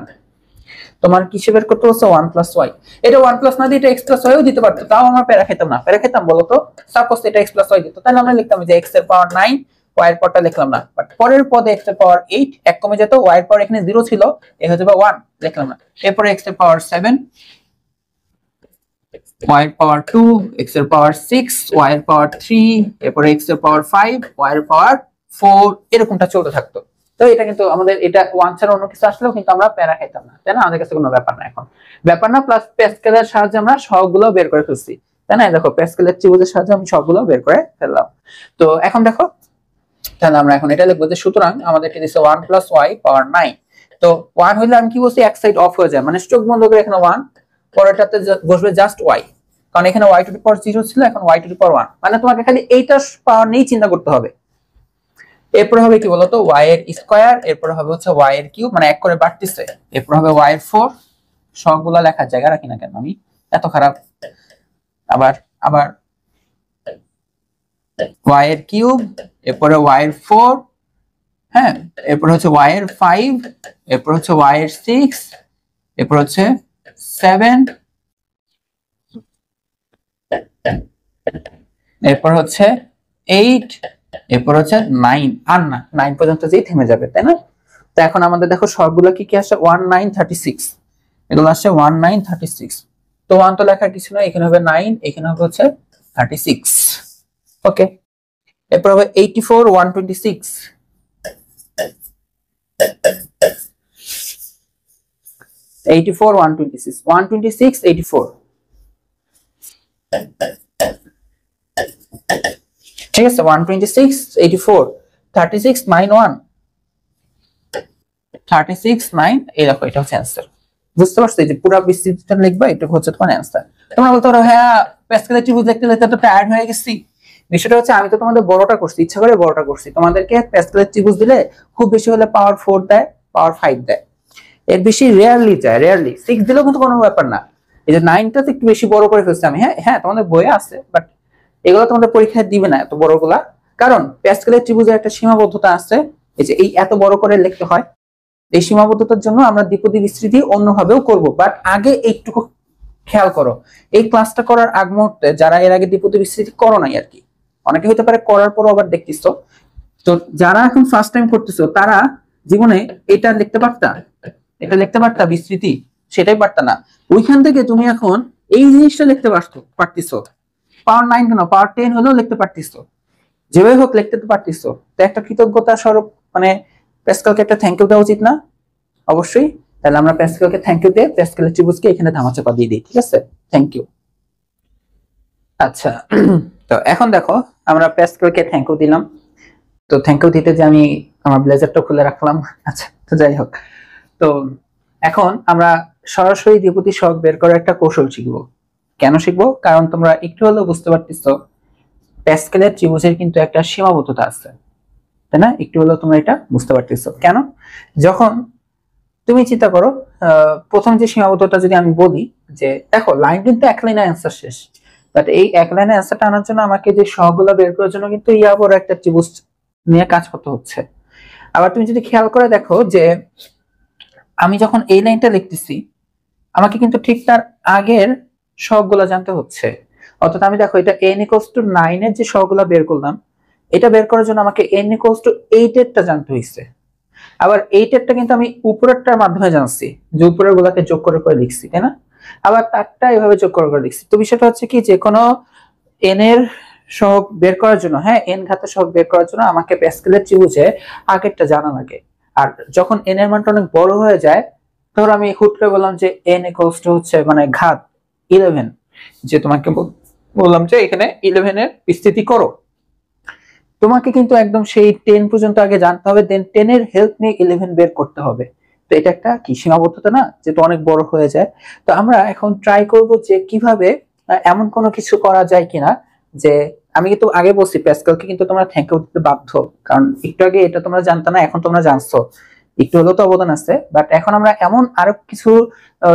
তোমার কিসে বের করতে হচ্ছে 1 + y, এটা 1 প্লাস না দিয়ে এটা x + y ও দিতে পারতো, তাও আমরা প্যারা খেতাম না। প্যারা খেতাম বলতো সাপোজ এটা x + y দিত, তাহলে আমরা লিখতাম যে x এর পাওয়ার 9, y এর পাওয়ারটা লিখলাম না, বাট পরের পদে x এর পাওয়ার 8 এক কমে যেত, y এর পাওয়ার এখানে 0 ছিল, এ হয়ে যাবে 1 লিখলাম না। এরপর x এর পাওয়ার 7, y এর পাওয়ার 2, x এর পাওয়ার 6, y এর পাওয়ার 3, এরপর x এর পাওয়ার 5, y এর পাওয়ার 4, এরকমটা চলতে থাকতো। তো এটা কিন্তু আমাদের এটা 1 ছাড়া অন্য কিছু আসলেও কিন্তু আমরা প্যারা খাইতাম না, তাই না? আমাদের কাছে কোনো ব্যাপার না, এখন ব্যাপার না। প্লাস প্যাসকেলের সাহায্যে আমরা সহগগুলো বের করে ফেলছি, তাই না? দেখো প্যাসকেলের ত্রিভুজের সাহায্যে আমি সবগুলো বের করে ফেললাম। তো এখন দেখো তাহলে আমরা এখন এটা লিখবো যে সুতরাং আমাদেরকে দিছে 1 + y পাওয়ার 9। তো 1 হইলে আমি কি বলছি এক সাইড অফ হয়ে যায়, মানে স্ট্রোক বন্ধ করে এখানে 1, পরেরটাতে বসবে জাস্ট y, কারণ এখানে y⁴ 0 ছিল, এখন y⁴1, মানে তোমাকে খালি এইটার পাওয়ার নিয়ে চিন্তা করতে হবে। এরপর হবে কি বলতো y এর স্কয়ার, এরপর হবে হচ্ছে y এর কিউব, মানে এক করে বাড়তিছে, এরপর হবে y এর 4, সবগুলা লেখার জায়গা রাখি না কেন আমি, এত খারাপ। আবার আবার y এর কিউব, এরপরে y এর 4, হ্যাঁ, এরপর হচ্ছে y এর 5, এরপর হচ্ছে y এর 6, এরপর হচ্ছে 7, এরপর হচ্ছে 8, এরপর হচ্ছে 9, আর না 9 পর্যন্ত যেই থেমে যাবে, তাই না? তো এখন আমাদের দেখো সবগুলো কি কি আসে 1936, এগুলো আসছে 1936, তো 1 তো লেখার কিছু না, এখানে হবে 9, এখানে হবে হচ্ছে 36। ওকে, এরপর হবে 84 126, 84 126, 126 84, ঠিক আছে। 126 84, 36 9 1, 36 9, এই দেখো এটা হচ্ছে অ্যানসার। বুঝতে পারছো? এই যে পুরো বিস্তৃতিটা লিখবা, এটা হচ্ছে তোমার অ্যানসার। তোমরা বলতে পারো হ্যাঁ প্যাসকেলের ত্রিভুজ লিখতে লিখতে তো টায়ার্ড হয়ে গেছি। বিষয়টা হচ্ছে আমি তো তোমাদের বড়টা করছি, ইচ্ছা করে বড়টা করছি। তোমাদেরকে প্যাসকেলের ত্রিভুজ দিলে খুব বেশি হলে পাওয়ার 4 দেয়, পাওয়ার 5 দেয়, এর বেশি রেয়ারলি যায়, রেয়ারলি 6 দিলেও কিন্তু কোনো ব্যাপার না। এই যে 9টা তো একটু বেশি বড় করে ফেলছি আমি। হ্যাঁ হ্যাঁ তোমাদের বইয়ে আছে, বাট এগুলো তোমাদের পরীক্ষায় দিবে না এত বড়গুলা, কারণ প্যাসকেলের ত্রিভুজের একটা সীমাবদ্ধতা আছে। এই যে এই এত বড় করে লিখতে হয়, এই সীমাবদ্ধতার জন্য আমরা দ্বিপদী বিস্তৃতি অন্যভাবেও করব। বাট আগে এইটুকু খেয়াল করো, এই ক্লাসটা করার আগ মুহূর্তে যারা এর আগে দ্বিপদী বিস্তৃতি করো নাই আর কি, অনেকে হতে পারে করার পর আবার দেখতেছো, তো যারা এখন ফার্স্ট টাইম করতেছো তারা জীবনে এটা লিখতে পারতা, এটা লিখতে পারতা বিস্তৃতি, সেটাই পারতা না। ওইখান থেকে তুমি এখন এই জিনিসটা লিখতে পারতেছো, পাওয়ার 9 কেন, পাওয়ার 10 হলেও লিখতে পারতেছো, যেভাবে হোক লিখতে তো পারতেছো। তো একটা কৃতজ্ঞতা স্বরূপ মানে প্যাসকেলকে একটা থ্যাংক ইউ দেওয়া উচিত না? অবশ্যই। তাহলে আমরা প্যাসকেলকে থ্যাংক ইউ দিয়ে প্যাসকেলের ত্রিভুজকে এখানে ধামাচাপা দিয়ে দিই, ঠিক আছে? Thank you. আচ্ছা, তো এখন দেখো আমরা প্যাসকেলকে থ্যাংক ইউ দিলাম। তো থ্যাংক ইউ দিতে যে আমি আমার ব্লেজারটা খুলে রাখলাম। আচ্ছা, তো যাই হোক, তো এখন আমরা সরাসরি দ্বিপদী সহগ বের করার একটা কৌশল শিখবো। কেন শিখবো? কারণ তোমরা একটু হলেও বুঝতে পারতেছো প্যাসকেলের ত্রিভুজের কিন্তু একটা সীমাবদ্ধতা আছে, তাই না? একটু হলেও তোমরা এটা বুঝতে পারতেছো। কেন? যখন তুমি চিন্তা করো, প্রথম যে সীমাবদ্ধতা যদি আমি বলি যে দেখো লাইন কিন্তু এক লাইনে অ্যান্সার শেষ, বাট এই এক লাইনে অ্যান্সারটা আনার জন্য আমাকে যে সহগগুলো বের করার জন্য কিন্তু ইয়া বড় একটা ত্রিভুজ নিয়ে কাজ করতে হচ্ছে। আবার তুমি যদি খেয়াল করে দেখো যে আমি যখন এই লাইনটা লিখতেছি আমাকে কিন্তু ঠিক তার আগের সহগগুলো জানতে হচ্ছে। অর্থাৎ আমি দেখো এটা n = 9 এর যে সহগগুলো বের করলাম, এটা বের করার জন্য আমাকে n = 8 এরটা জানতে হইছে। আবার 8 এরটা কিন্তু আমি উপরেরটার মাধ্যমে জানছি, যে উপরের গুলাকে যোগ করে করে লিখছি, তাই না? আবার তারটা এভাবে যোগ করে করে লিখছি। তো বিষয়টা হচ্ছে কি, যে কোনো n এর সহগ বের করার জন্য, হ্যাঁ n ঘাতের সহগ বের করার জন্য আমাকে প্যাসকেলের ত্রিভুজে আগেরটা জানা লাগে। আর যখন n এর মানটা অনেক বড় হয়ে যায়, ধর আমি হুট করে বললাম যে n = হচ্ছে মানে ঘাত 11, যে তোমাকে বললাম যে এখানে 11 এর বিস্তৃতি করো, তোমাকে কিন্তু একদম সেই 10 পর্যন্ত আগে জানতে হবে, দেন 10 এর হেল্প নিয়ে 11 বের করতে হবে। তো এটা একটা কি সীমাবদ্ধতা না, যেটা অনেক বড় হয়ে যায়। তো আমরা এখন ট্রাই করব যে কিভাবে এমন কোনো কিছু করা যায় কিনা, যে আমি কিন্তু আগে বলছি প্যাসকেলকে কিন্তু তোমরা থ্যাংক ইউ দিতে বাধ্য, কারণ একটু আগে এটা তোমরা জানতো না, এখন তোমরা জানছো, একটু হলেও তো অবদান আছে। বাট এখন আমরা এমন আরো কিছু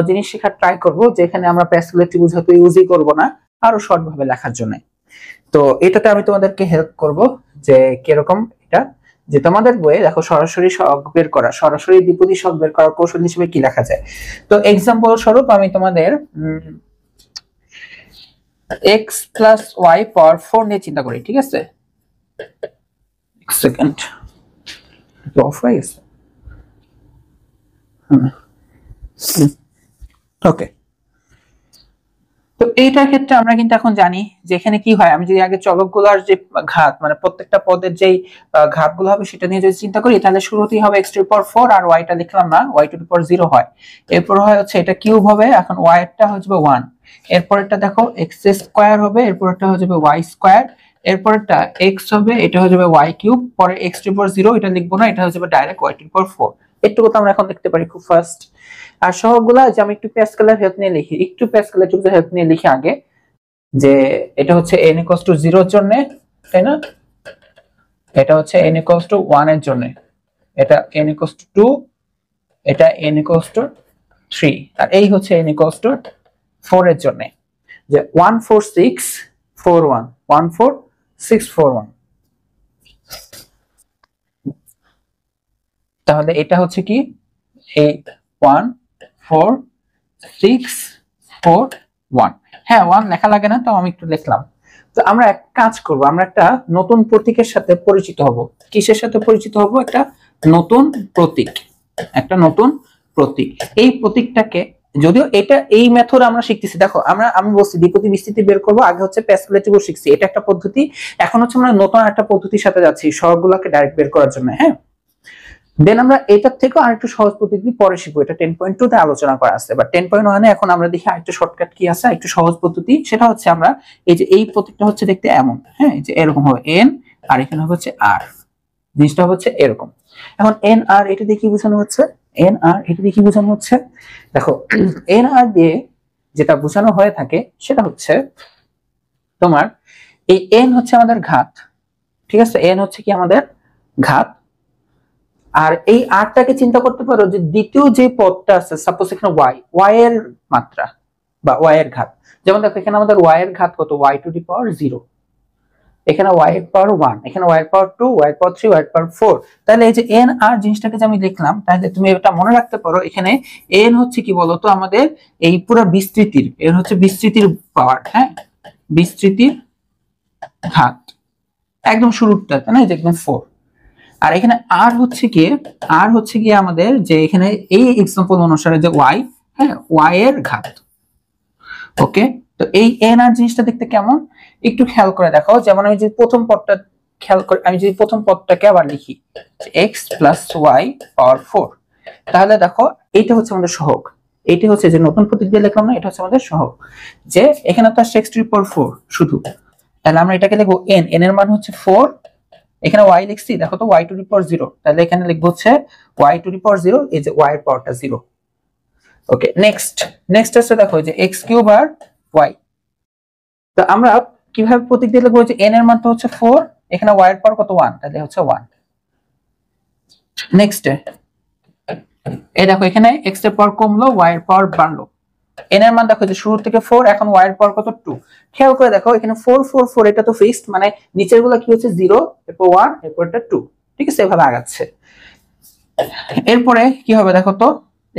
জিনিস শেখার ট্রাই করব যেখানে আমরা প্যাসকেলের ত্রিভুজ হয়তো ইউজই করব না, আরো শর্ট ভাবে লেখার জন্য। তো এটাতে আমি তোমাদেরকে হেল্প করব যে কিরকম এটা, যে তোমাদের বইয়ে দেখো সরাসরি সহগ বের করা, সরাসরি দ্বিপদী সহগ বের করার কৌশল হিসেবে কি লেখা যায়। তো এক্সাম্পল স্বরূপ আমি তোমাদের x + y পাওয়ার 4 নিয়ে চিন্তা করি, ঠিক আছে? এক সেকেন্ড, তো অফ হয়ে গেছে। ওকে, তো এইটার ক্ষেত্রে আমরা কিন্তু এখন জানি যে এখানে কি হয়। আমি যদি আগে চলকগুলোর যে ঘাত মানে প্রত্যেকটা পদের যেই ঘাতগুলো হবে সেটা নিয়ে যদি চিন্তা করি, তাহলে শুরুতেই হবে x⁴ আর y টা লিখলাম না, y⁴ হয়, এরপর হয় হচ্ছে এটা কিউব হবে, এখন y টা হচ্ছে 1, এরপরটা দেখো x² হবে, এরপরটা হচ্ছে y², এরপরটা x হবে, এটা হয়ে যাবে y³ পরে x⁴, এটা লিখবো না, এটা হয়ে যাবে ডাইরেক্ট y⁴। এটুকু তো আমরা এখন দেখতে পারি খুব ফাস্ট। আর সহগগুলা যে আমি একটু প্যাসকেলের হেল্প নিয়ে লিখি, একটু প্যাসকেলের হেল্প নিয়ে লিখি আগে, যে এটা হচ্ছে n = 0 এর জন্য, তাই না? এটা হচ্ছে n = 1 এর জন্য, এটা n = 2, এটা n = 3, আর এই হচ্ছে n = 4 এর জন্য, যে 1 4 6 4 1 1 4 6 4 1। তাহলে এটা হচ্ছে কি এই 1 4 6 4 1, হ্যাঁ 1 লেখা লাগে না, তো আমি একটু লিখলাম। তো আমরা এক কাজ করব, আমরা একটা নতুন প্রতীকের সাথে পরিচিত হব। কিসের সাথে পরিচিত হব? একটা নতুন প্রতীক, একটা নতুন প্রতীক। এই প্রতীকটাকে যদিও এটা এই মেথড আমরা শিখতেছি, দেখো আমি বলছি দ্বিপদী বিস্তৃতি বের করব, আগে হচ্ছে প্যাসকেলের ত্রিভুজ শিখছি, এটা একটা পদ্ধতি। এখন হচ্ছে আমরা নতুন একটা পদ্ধতির সাথে যাচ্ছি সহগগুলোকে ডাইরেক্ট বের করার জন্য। হ্যাঁ, দেন আমরা এটার থেকেও আরেকটু সহজ পদ্ধতি পরে শিখবো, এটা 10.2 তে আলোচনা করা আছে, বা 10.1 এ এখন আমরা দেখি আরেকটু শর্টকাট কি আছে, একটু সহজ পদ্ধতি। সেটা হচ্ছে আমরা এই যে এই প্রতীকটা হচ্ছে দেখতে এমন, হ্যাঁ, এই যে এরকম হবে n, আর এখানে হচ্ছে r, জিনিসটা হচ্ছে এরকম। এখন n r এটা দিয়ে কি বোঝানো হচ্ছে, n r এটা দিয়ে কি বোঝানো হচ্ছে, দেখো n r দিয়ে যেটা বোঝানো হয়ে থাকে সেটা হচ্ছে তোমার এই n হচ্ছে আমাদের ঘাত, ঠিক আছে, n হচ্ছে কি আমাদের ঘাত। আর এই আরটাকে চিন্তা করতে পারো যে দ্বিতীয় যে পদটা আছে, সাপোজ এখানে y এর মাত্রা বা y এর ঘাত। যেমন দেখো এখানে আমাদের y এর ঘাত কত, y টু দি পাওয়ার 0, এখানে y এর পাওয়ার 1, এখানে y এর পাওয়ার 2, y এর পাওয়ার 3, y এর পাওয়ার 4। তাহলে এই যে n আর জিনিসটাকে যে আমি লিখলাম, তাহলে তুমি এটা মনে রাখতে পারো, এখানে n হচ্ছে কি বলতো আমাদের এই পুরো বিস্তৃতির, n হচ্ছে বিস্তৃতির পাওয়ার, হ্যাঁ, বিস্তৃতির ঘাত একদম শুরুটা, তাই না, এই যে একদম 4। আর এখানে আর হচ্ছে কি আমাদের যে এখানে এই एग्जांपल অনুসারে যে y, হ্যাঁ, y এর ঘাত। ওকে, তো এই n আর জিনিসটা দেখতে কেমন একটু খেয়াল করে দেখো। যেমন আমি যে প্রথম পদটা খেয়াল করে, আমি যদি প্রথম পদটাকে আবার লিখি x + y পাওয়ার 4, তাহলে দেখো এইটা হচ্ছে আমাদের সহগ, এইটা হচ্ছে যে নতুন প্রতীক দিয়ে লিখলাম না, এটা হচ্ছে আমাদের সহগ। যে এখানে তো আসছে x⁴ শুধু, তাহলে আমরা এটাকে লিখবো n, n এর মান হচ্ছে 4, এখানে y লিখছি, দেখো তো y টু দি পাওয়ার 0, তাহলে এখানে লিখবো হচ্ছে y টু দি পাওয়ার 0, এই যে y এর পাওয়ারটা 0। ওকে, নেক্সট আছে দেখো যে x³ আর y। তো আমরা কিভাবে প্রতীক দিয়ে লিখবো, যে n এর মান তো হচ্ছে 4, এখানে y এর পাওয়ার কত 1, তাহলে হচ্ছে 1। নেক্সট এই দেখো এখানে x এর পাওয়ার কমলো, y এর পাওয়ার বাড়লো, n এর মান দেখো যে শুরু থেকে 4, এখন y এর পাওয়ার কত 2। খেয়াল করে দেখো এখানে 4 4 4, এটা তো ফিক্সড, মানে নিচের গুলো কি হচ্ছে 0, এরপর 1, এরপর এটা 2, ঠিক আছে, এভাবে আগাচ্ছে। এরপরে কি হবে দেখো তো,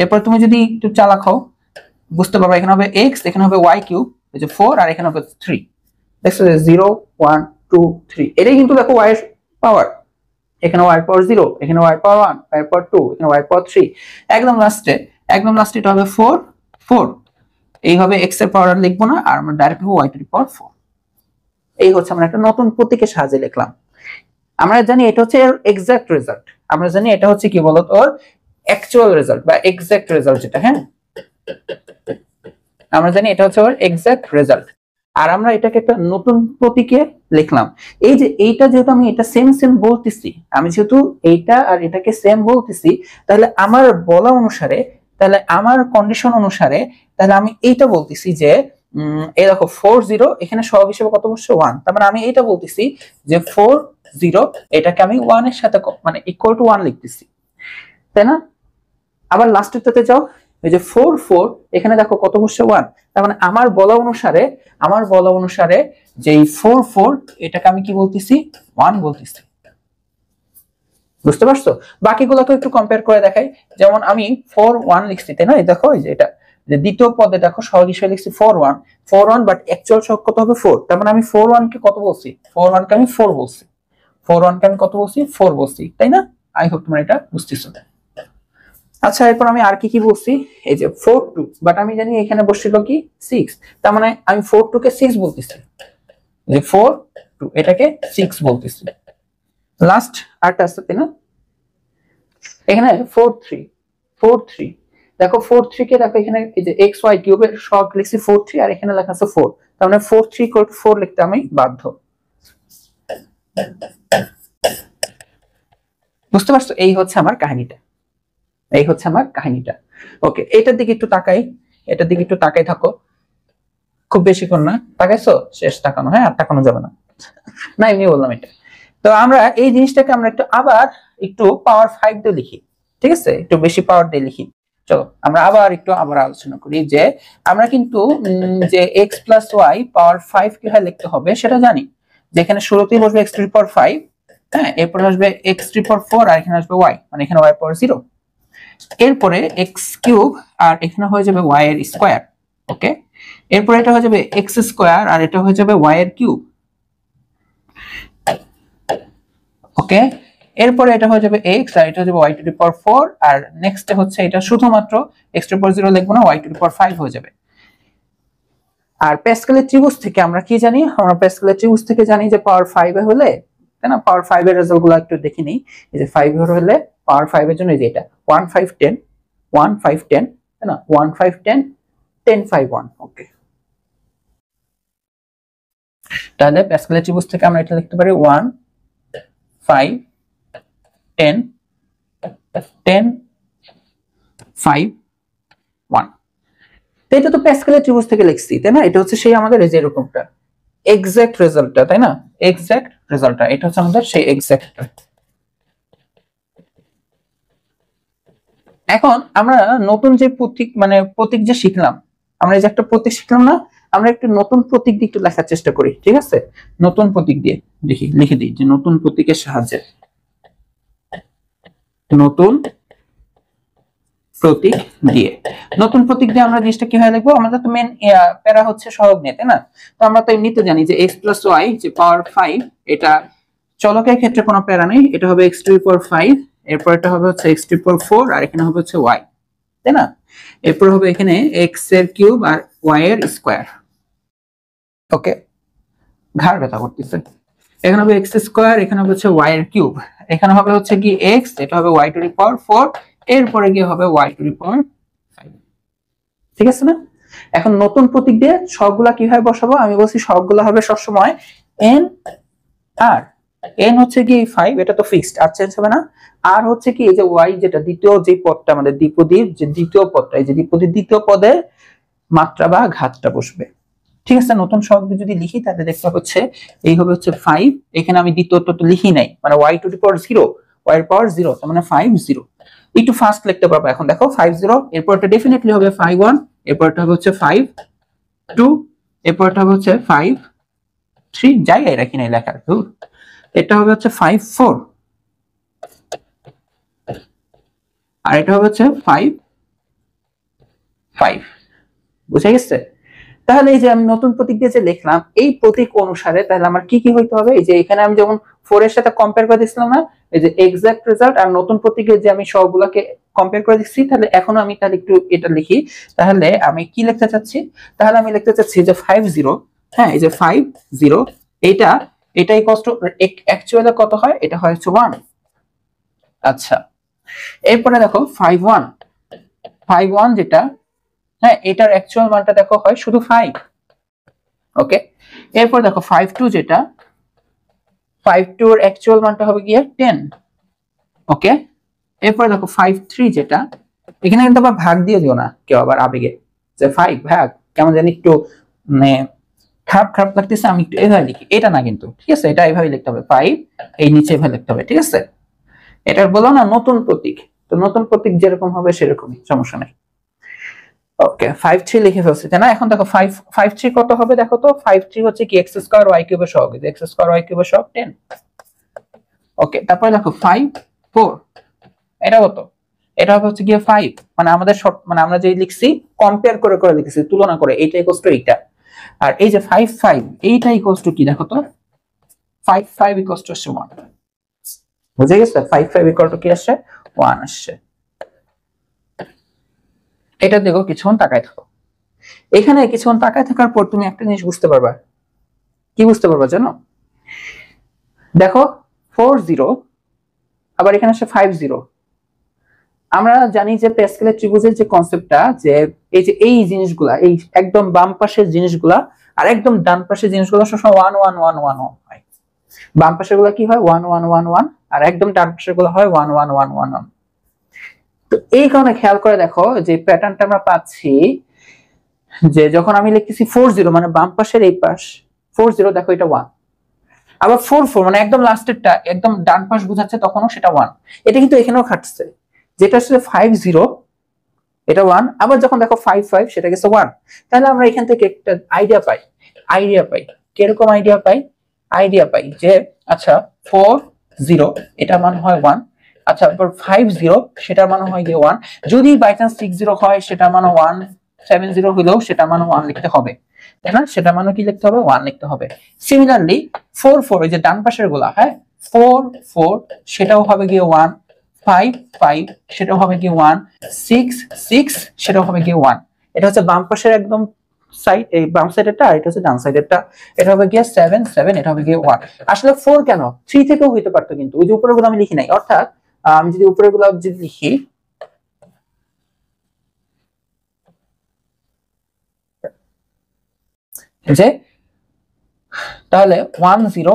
এরপর তুমি যদি একটু চালাক হও বুঝতে পারবে, এখানে হবে x, এখানে হবে y3, এই যে 4, আর এখানে হবে 3, দেখছো যে 0 1 2 3, এটাই কিন্তু দেখো y এর পাওয়ার, এখানে y এর পাওয়ার 0, এখানে y এর পাওয়ার 1, y এর পাওয়ার 2, এখানে y এর পাওয়ার 3, একদম লাস্টে এটা হবে 4 4। এইভাবে x এর পাওয়ার লিখবো না, আর আমরা ডাইরেক্ট লিখবো y টু দি পাওয়ার 4। এই হচ্ছে আমরা একটা নতুন প্রতীকের সাহায্যে লিখলাম। আমরা জানি এটা হচ্ছে এর এক্সাক্ট রেজাল্ট, আমরা জানি এটা হচ্ছে কি বলতো ওর অ্যাকচুয়াল রেজাল্ট বা এক্সাক্ট রেজাল্ট যেটা, হ্যাঁ, আমরা জানি এটা হচ্ছে ওর এক্সাক্ট রেজাল্ট। আর আমরা এটাকে একটা নতুন প্রতীকে লিখলাম। এই যে এইটা যেহেতু আমি এটা সেম বলতেছি, আমি যেহেতু এইটা আর এটাকে সেম বলতেছি, তাহলে আমার বলা অনুসারে, তাহলে আমার কন্ডিশন অনুসারে, তাহলে আমি এইটা বলতেছি যে এই দেখো 4 0, এখানে সহগ হিসেবে কত বসছে 1, তার মানে আমি এইটা বলতেছি যে 4 0, এটাকে আমি 1 এর সাথে মানে ইকুয়াল টু 1 লিখতেছি, তাই না। আবার লাস্টেরটাতে যাও, এই যে 4 4, এখানে দেখো কত বসছে 1, তার মানে আমার বলা অনুসারে যে এই 4 4, এটাকে আমি কি বলতেছি 1 বলতেছি। বুঝতে পারছো? বাকিগুলোকে একটু কম্পেয়ার করে দেখাই। যেমন আমি 4 1 লিখছি, তাই না, এই দেখো এই যে এটা যে দ্বিতীয় পদে দেখো সহগ হিসেবে লিখছি 4 1, বাট অ্যাকচুয়াল সহগ কত হবে 4, তার মানে আমি 4 1 কে কত বলছি, 4 1 কে আমি 4 বলছি, 4 1 কে আমি কত বলছি 4 বলছি, তাই না। আই হোপ তোমরা এটা বুঝতেছো। আচ্ছা, এরপর আমি আর কি বলছি, এই যে 4 2, বাট আমি জানি এখানে বসছিল কি 6, তার মানে আমি 4 2 কে 6 বলতেছি, যে 4 2 এটাকে 6 বলতেছি। লাস্ট আরটা আছে, তাই না, এখানে 4 3, দেখো 4 3 কে দেখো এখানে এই যে xy কিউবের সহগ লিখছি 4 3, আর এখানে লেখা আছে 4, তার মানে 4 3 4 লিখতে আমি বাধ্য। বুঝতে পারছো? এই হচ্ছে আমার কাহিনীটা, ওকে। এটার দিকে একটু তাকাই থাকো, খুব বেশিক্ষণ না, তাকাইছো, শেষ তাকানো, হ্যাঁ, আর তাকানো যাবে না, না এমনি বললাম এটা। তো আমরা এই জিনিসটাকে আমরা একটু পাওয়ার 5 দিয়ে লিখি, ঠিক আছে, একটু বেশি পাওয়ার দিয়ে লিখি। চলো আমরা আবার আলোচনা করি যে আমরা কিন্তু যে x + y পাওয়ার 5 কিভাবে লিখতে হবে সেটা জানি, যেখানে শুরুতেই বসবে x⁵ 5, হ্যাঁ, এরপরে আসবে x⁵4, আর এখানে আসবে y, মানে এখানে y পাওয়ার 0, এরপরে x³ আর এখানে হয়ে যাবে y এর স্কয়ার। ওকে, এরপরে এটা হয়ে যাবে x², আর এটা হয়ে যাবে y এর কিউব। ওকে, এরপরে এটা হয়ে যাবে x আর এটা হয়ে যাবে y টু দি পাওয়ার 4 আর নেক্সট হচ্ছে এটা শুধুমাত্র x টু দি পাওয়ার 0 লিখবো না y টু দি পাওয়ার 5 হয়ে যাবে। আর প্যাসকেলের ত্রিভুজ থেকে আমরা কি জানি, আমরা প্যাসকেলের ত্রিভুজ থেকে জানি যে পাওয়ার 5 এ হলে, তাই না, পাওয়ার 5 এর রেজাল্টগুলো একটু দেখে নিই। এই যে 5 এর হলে পাওয়ার 5 এর জন্য এই যে এটা 1 5 10 1 5 10, তাই না, 1 5 10 10 5 1। ওকে, তাহলে প্যাসকেলের ত্রিভুজ থেকে আমরা এটা লিখতে পারি 1 5 10 10 5 1। তো এটা তো প্যাসকেলের ত্রিভুজ থেকে লিখছি, তাই না, এটা হচ্ছে সেই আমাদের এই যে এরকমটা এক্সাক্ট রেজাল্টটা, তাই না, এক্সাক্ট রেজাল্টটা, এটা হচ্ছে আমাদের সেই এক্সাক্টটা। এখন আমরা নতুন যে প্রতীক মানে প্রতীক যে শিখলাম, আমরা এই যে একটা প্রতীক শিখলাম না, আমরা একটু নতুন প্রতীক দিয়ে একটু লেখার চেষ্টা করি, ঠিক আছে, নতুন প্রতীক দিয়ে দেখি লিখে দিই যে নতুন প্রতীকের সাহায্যে, নতুন প্রতীক দিয়ে, নতুন প্রতীক দিয়ে আমরা জিনিসটা কিভাবে লিখবো, আমাদের তো মেন প্যারা হচ্ছে সহগ নিয়ে, তাই না, তো আমরা তো এমনিতে জানি যে x প্লাস y যে পাওয়ার 5, এটা চলকের ক্ষেত্রে কোনো প্যারা নেই, এটা হবে x টু দি পাওয়ার 5, এরপর এটা হবে হচ্ছে x টু দি পাওয়ার 4 আর এখানে হবে হচ্ছে y, তাই না, এরপর হবে এখানে x এর কিউব আর y এর স্কয়ার। ওকে, ঘাড় ব্যথা করতেছে। এখানে হবে x স্কয়ার, এখানে হবে হচ্ছে y এর কিউব, এখানে হবে হচ্ছে কি x, এটা হবে y টু দি পাওয়ার 4, এরপরে গিয়ে হবে y টু দি পাওয়ার 5, ঠিক আছে না। এখন নতুন প্রতীক দিয়ে সবগুলা কিভাবে বসাবো, আমি বলছি সবগুলা হবে সবসময় n আর n হচ্ছে কি 5, এটা তো ফিক্সড আর চেঞ্জ হবে না, আর হচ্ছে কি এই যে y যেটা দ্বিতীয় যে পদটা আমাদের দ্বিপদীর যে দ্বিতীয় পদটা, এই যে দ্বিপদীর দ্বিতীয় পদে মাত্রা বা ঘাতটা বসবে, ঠিক আছে। নতুন সহগ দিয়ে যদি লিখি তাহলে দেখতে হচ্ছে এই হবে হচ্ছে 5, এখানে আমি দ্বিতীয়টা তো লিখি নাই, মানে y to the power 0, y এর পাওয়ার 0, তার মানে 5 0, একটু ফাস্ট লিখতে পারবো। এখন দেখো 5 0, এরপরটা ডেফিনেটলি হবে 5 1, এরপরটা হবে হচ্ছে 5 2, এরপরটা হবে হচ্ছে 5 3, জায়গায় রাখি নাই লেখার, এটা হবে হচ্ছে 5 4, আর এটা হবে হচ্ছে 5 5, বুঝা গেছে। তাহলে এই যে আমি নতুন প্রতীক দিয়ে যে লিখলাম, এই প্রতীক অনুসারে তাহলে আমার কি কি হইতে হবে, এই যে এখানে আমি যেমন 4 এর সাথে কম্পেয়ার করে দিছিলাম না, এই যে এক্সাক্ট রেজাল্ট আর নতুন প্রতীকের যে আমি সবগুলোকে কম্পেয়ার করে দিচ্ছি, তাহলে এখন আমি তাহলে একটু এটা লিখি। তাহলে আমি কি লিখতে চাচ্ছি, তাহলে আমি লিখতে চাচ্ছি যে 5 0, হ্যাঁ, এই যে 5 0, এটাই কষ্ট অ্যাকচুয়ালি কত হয়, এটা হয় 1। আচ্ছা, এরপরে দেখো 5 1 যেটা, হ্যাঁ, এটার অ্যাকচুয়াল মানটা দেখো হয় শুধু 5। ওকে, এরপর দেখো 5 2 যেটা, 5 2 এর অ্যাকচুয়াল মানটা হবে গিয়ে 10। ওকে, এরপর দেখো 5 3 যেটা, এখানে কিন্তু আবার ভাগ দিয়ে দিও না কেউ আবার আবেগে যে 5 ভাগ, কেমন জানি একটু মানে খারাপ খারাপ লাগতেছে, আমি একটু এভাবে লিখি, এটা না কিন্তু, ঠিক আছে, এটা এইভাবে লিখতে হবে, 5 এই নিচে এভাবে লিখতে হবে, ঠিক আছে। এটা বলো না নতুন প্রতীক, তো নতুন প্রতীক যেরকম হবে সেরকমই, সমস্যা নেই। ওকে, 5 3 লিখে ফেলছি, তাই না। এখন দেখো 5 3 কত হবে, দেখো তো 5 3 হচ্ছে কি x স্কয়ার y কিউবের সহগ, x স্কয়ার y কিউবের সহগ 10। ওকে, তারপরে দেখো 5 4, এটা কত, এটা হচ্ছে কি 5, মানে আমাদের মানে আমরা যে লিখছি কম্পেয়ার করে করে লিখছি, তুলনা করে, এইটা ইকুয়াল টু এইটা, আর এই যে 5 5 এইটা ইকুয়াল টু কি, দেখো তো 5 5 ইকুয়াল টু 1, বুঝে গেছে, 5 5 ইকুয়াল টু কি আসছে, 1 আসছে। এটা দেখো, কিছুক্ষণ তাকায় থাকো, এখানে কিছুক্ষণ তাকায় থাকার পর তুমি একটা জিনিস বুঝতে পারবা, কি বুঝতে পারবা জানো, দেখো 4 0, আবার এখানে আসে 5 0। আমরা জানি যে প্যাসকেলের ত্রিভুজের যে কনসেপ্টটা, যে এই জিনিসগুলা, এই একদম বাম পাশের জিনিসগুলা আর একদম ডান পাশের জিনিসগুলা সবসময় 1 1 1 1 হয়, বাম পাশের গুলা কি হয় 1 1 1 1, আর একদম ডান পাশের গুলা হয় 1 1 1 1 1। তো এই কারণে খেয়াল করে দেখো যে প্যাটার্নটা আমরা পাচ্ছি, যে যখন আমি লিখতেছি 4 0 মানে বাম পাশের এই পাশ 4 0, দেখো এটা 1, আবার 4 4 মানে একদম লাস্টেরটা একদম ডান পাশ বোঝাচ্ছে, তখনও সেটা 1, এটা কিন্তু এখানেও খাটছে, যেটা আসলে 5 0 এটা 1, আবার যখন দেখো 5 5 সেটা গেছে 1। তাহলে আমরা এখান থেকে একটা আইডিয়া পাই, কিরকম আইডিয়া পাই যে আচ্ছা 4 0 এটা মান হয় 1, আচ্ছা এরপর 5 0 সেটার মান হয় গিয়ে 1, যদি বাই চান্স 6 0 হয় সেটা মান 1, 7 0 হলেও সেটা মান 1 লিখতে হবে, তাই না, সেটা মানে কি লিখতে হবে 1 লিখতে হবে। সিমিলারলি 4 4 এই যে ডান পাশের গুলা, হ্যাঁ 4 4 সেটাও হবে গিয়ে 1, 5 5 সেটাও হবে গিয়ে 1, 6 6 সেটাও হবে গিয়ে 1। এটা হচ্ছে বাম পাশের একদম সাইড, এই বাম সাইডেরটা, আর এটা হচ্ছে ডান সাইডেরটা। এটা হবে গিয়ে 7 7, এটা হবে গিয়ে 1। আসলে 4 কেন, 3 থেকেও হইতে পারতো, কিন্তু ওই যে উপরেগুলো আমি লিখি নাই। অর্থাৎ আমি যদি উপরেগুলো যদি লিখি, যে তাহলে 1 0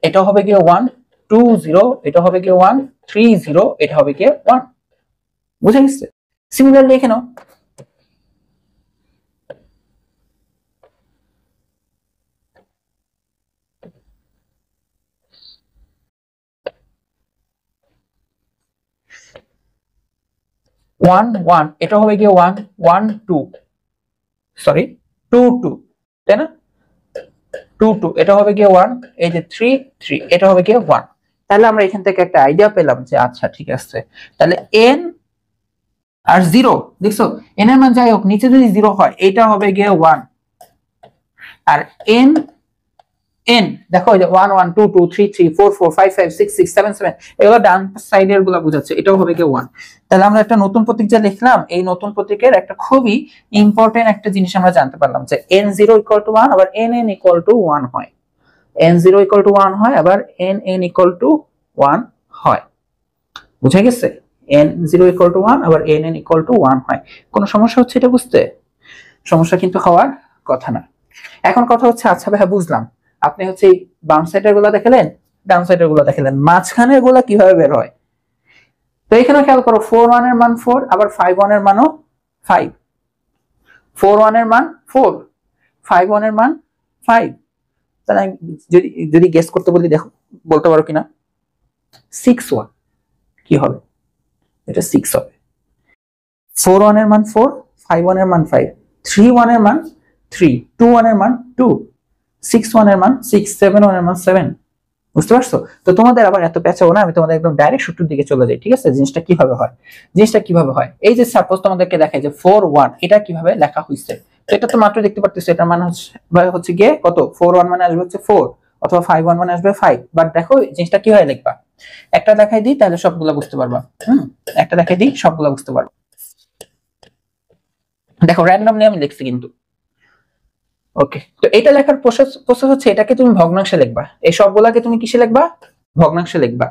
এটা হবে গিয়ে 1, 2 0 এটা হবে গিয়ে 1, 3 0 এটা হবে গিয়ে 1। বুঝা গেছে? সিমিলারলি এখানেও 1 1 এটা হবে গিয়ে 1 1 2, সরি 2 2, তাই না? 2 2 এটা হবে গিয়ে 1, এই যে 3 3 এটা হবে গিয়ে 1। তাহলে আমরা এখান থেকে একটা আইডিয়া পেলাম যে আচ্ছা ঠিক আছে, তাহলে n আর 0, দেখছো n এর মান যাই হোক নিচে যদি 0 হয় এটা হবে গিয়ে 1, আর n n দেখো এই যে 1 1 2 2 3 3 4 4 5 5 6 6 7 7 এগুলো ডান সাইডের গুলো বোঝাচ্ছে, এটাও হবে গিয়ে 1। তাহলে আমরা একটা নতুন প্রতীক যা লিখলাম, এই নতুন প্রতীকের একটা খুবই ইম্পর্টেন্ট একটা জিনিস আমরা জানতে পারলাম যে n0 = 1 আবার nn = 1 হয়। n0 = 1 হয়, আবার nn = 1 হয়। বুঝা গেছে? n0 = 1 আবার nn = 1 হয়। কোনো সমস্যা হচ্ছে এটা বুঝতে? সমস্যা কিন্তু হওয়ার কথা না। এখন কথা হচ্ছে, আচ্ছা ভাই বুঝলাম, আপনি হচ্ছে বাম সাইডের গুলা দেখালেন, ডান সাইডের গুলা দেখালেন, মাঝখানের গুলা কিভাবে বের হয়? তো এখানে খেয়াল করো, 4 1 এর মান 4, আবার 5 1 এর মানও 5। 4 1 এর মান 4, 5 1 এর মান 5। তাহলে যদি যদি গেস করতে বলি, দেখো বলতে পারো কিনা? 6 1 কি হবে? এটা 6 হবে। 4 1 এর মান 4, 5 1 এর মান 5, 3 1 এর মান 3, 2 1 এর মান 2, 6 1 এর মান 6, 7 1 এর মান 7। বুঝতে পারছো? তো তোমাদের আবার এত পেঁচাও না, আমি তোমাদের একদম ডাইরেক্ট সূত্রের দিকে চলে যাই। ঠিক আছে? জিনিসটা কিভাবে হয়, জিনিসটা কিভাবে হয়, এই যে সাপোজ তোমাদেরকে দেখাই যে 4 1 এটা কিভাবে লেখা হইছে। তো এটা তো মাত্র দেখতে পারতেছো, এটা মানে হচ্ছে গিয়ে কত, 4 1 মানে আসবে হচ্ছে 4, অথবা 5 1 মানে আসবে 5। বাট দেখো জিনিসটা কিভাবে লিখবা, একটা দেখাই দিই তাহলে সবগুলো বুঝতে পারবা। একটা দেখাই দিই সবগুলো বুঝতে পারবা। দেখো র্যান্ডমলি আমি লিখছি কিন্তু। ওকে, তো এটা লেখার প্রসেস হচ্ছে, এটাকে তুমি ভগ্নাংশে লিখবা, এই সবগুলাকে তুমি কিসে লিখবা? ভগ্নাংশে লিখবা।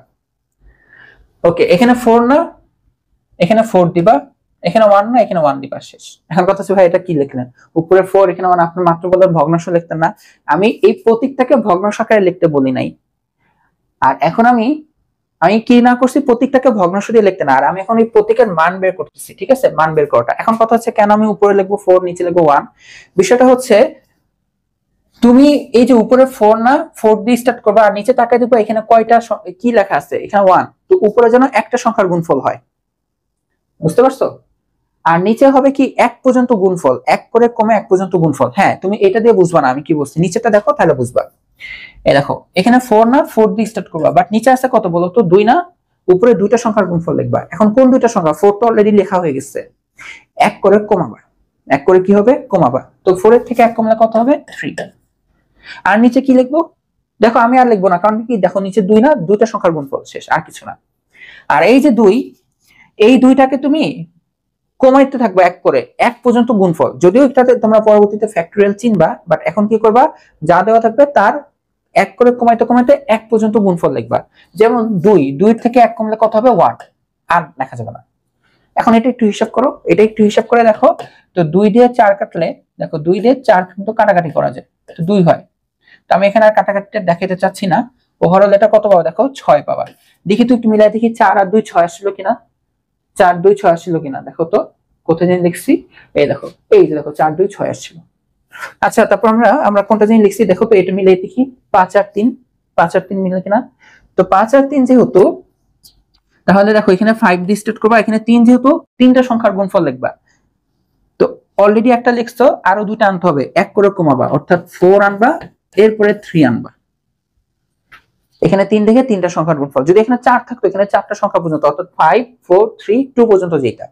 ওকে, এখানে 4 না, এখানে 4 দিবা, এখানে 1 না, এখানে 1 দিবা, শেষ। এখন কথা হচ্ছে ভাই এটা কি লিখলেন, উপরে 4 এখানে 1, আপনি মাত্র বললেন ভগ্নাংশ লিখতেন না। আমি এই প্রতীকটাকে ভগ্নাংশ আকারে লিখতে বলি নাই, আর এখন আমি কি না করছি, প্রতীকটাকে ভগ্নাংশ দিয়ে লিখতে না, আর আমি এখন এই প্রতীকের মান বের করতেছি। ঠিক আছে? মান বের করাটা। এখন কথা হচ্ছে কেন আমি উপরে লিখবো 4, নিচে লিখবো 1? বিষয়টা হচ্ছে, তুমি এই যে উপরে 4 না, 4 দিয়ে স্টার্ট করবা, আর নিচে তাকায় দেখো এখানে কয়টা কি লেখা আছে, এখানে 1। তো উপরে যেন একটা সংখ্যার গুণফল হয়। বুঝতে পারছো? আর নিচে হবে কি 1 পর্যন্ত গুণফল, 1 করে কমে 1 পর্যন্ত গুণফল। হ্যাঁ, তুমি এটা দিয়ে বুঝবা না আমি কি বলছি, নিচেটা দেখো তাহলে বুঝবা। এই দেখো এখানে 4 না, 4 দিয়ে স্টার্ট করবা, বাট নিচে আছে কত বলো তো, 2 না, উপরে দুইটা সংখ্যার গুণফল লিখবা। এখন কোন দুইটা সংখ্যা? 4 তো অলরেডি লেখা হয়ে গেছে, 1 করে কমাবা, 1 করে কি হবে, কমাবা। তো 4 এর থেকে 1 কমলে কত হবে? 3। আর নিচে কি লিখবো? দেখো আমি আর লিখবো না, কারণ কি, দেখো নিচে 2 না, দুইটা সংখ্যার গুণফল, শেষ, আর কিছু না। আর এই যে 2, এই দুইটাকে তুমি কমাইতে থাকবে 1 করে, 1 পর্যন্ত গুণফল। যদিও এটাতে তোমরা পরবর্তীতে ফ্যাক্টরিয়াল চিনবা, বাট এখন কি করবা, যা দেওয়া থাকবে তার 1 করে কমাইতে কমাইতে 1 পর্যন্ত গুণফল লিখবা। যেমন 2 থেকে 1 কমলে কত হবে? 1। আর লেখা যাবে না। এখন এটা একটু হিসাব করো, এটা একটু হিসাব করে দেখো। তো 2 দিয়ে 4 কাটলে, দেখো 2 দিয়ে 4 কিন্তু কাটাকাটি করা যায়, তো 2 হয়। তো আমি এখানে আর কাটাকাটিটা দেখাতে চাচ্ছি না। ওভারঅল এটা কত পাবা? দেখো 6 পাবা। দেখি তুই একটু মিলাই দেখি, 4 আর 2 6 আসছিল কিনা, 4 2 6 আসছিল কিনা দেখো তো, কোথায় জানি লিখছি, এই দেখো, এই যে দেখো 4 2 6 আসছিল। আচ্ছা, তারপর আমরা কোনটা জানি লিখছি দেখো তো, এটা মিলাই দেখি, 5 আর 3, 5 আর 3 মিলে কিনা। তো 5 আর 3 যেহেতু, তাহলে দেখো এখানে 5 দিয়ে স্টার্ট করবা, এখানে 3 যেহেতু, তিনটা সংখ্যার গুণফল লিখবা। তো অলরেডি একটা লিখছো, আরো দুইটা আনতে হবে, 1 করে কমাবা, অর্থাৎ 4 আনবা, এরপরে 3 আনবা। এখানে 3 থেকে তিনটা সংখ্যার গুণফল, যদি এখানে 4 থাকতো, এখানে 4টা সংখ্যা পর্যন্ত, অর্থাৎ 5 4 3 2 পর্যন্ত যেটা।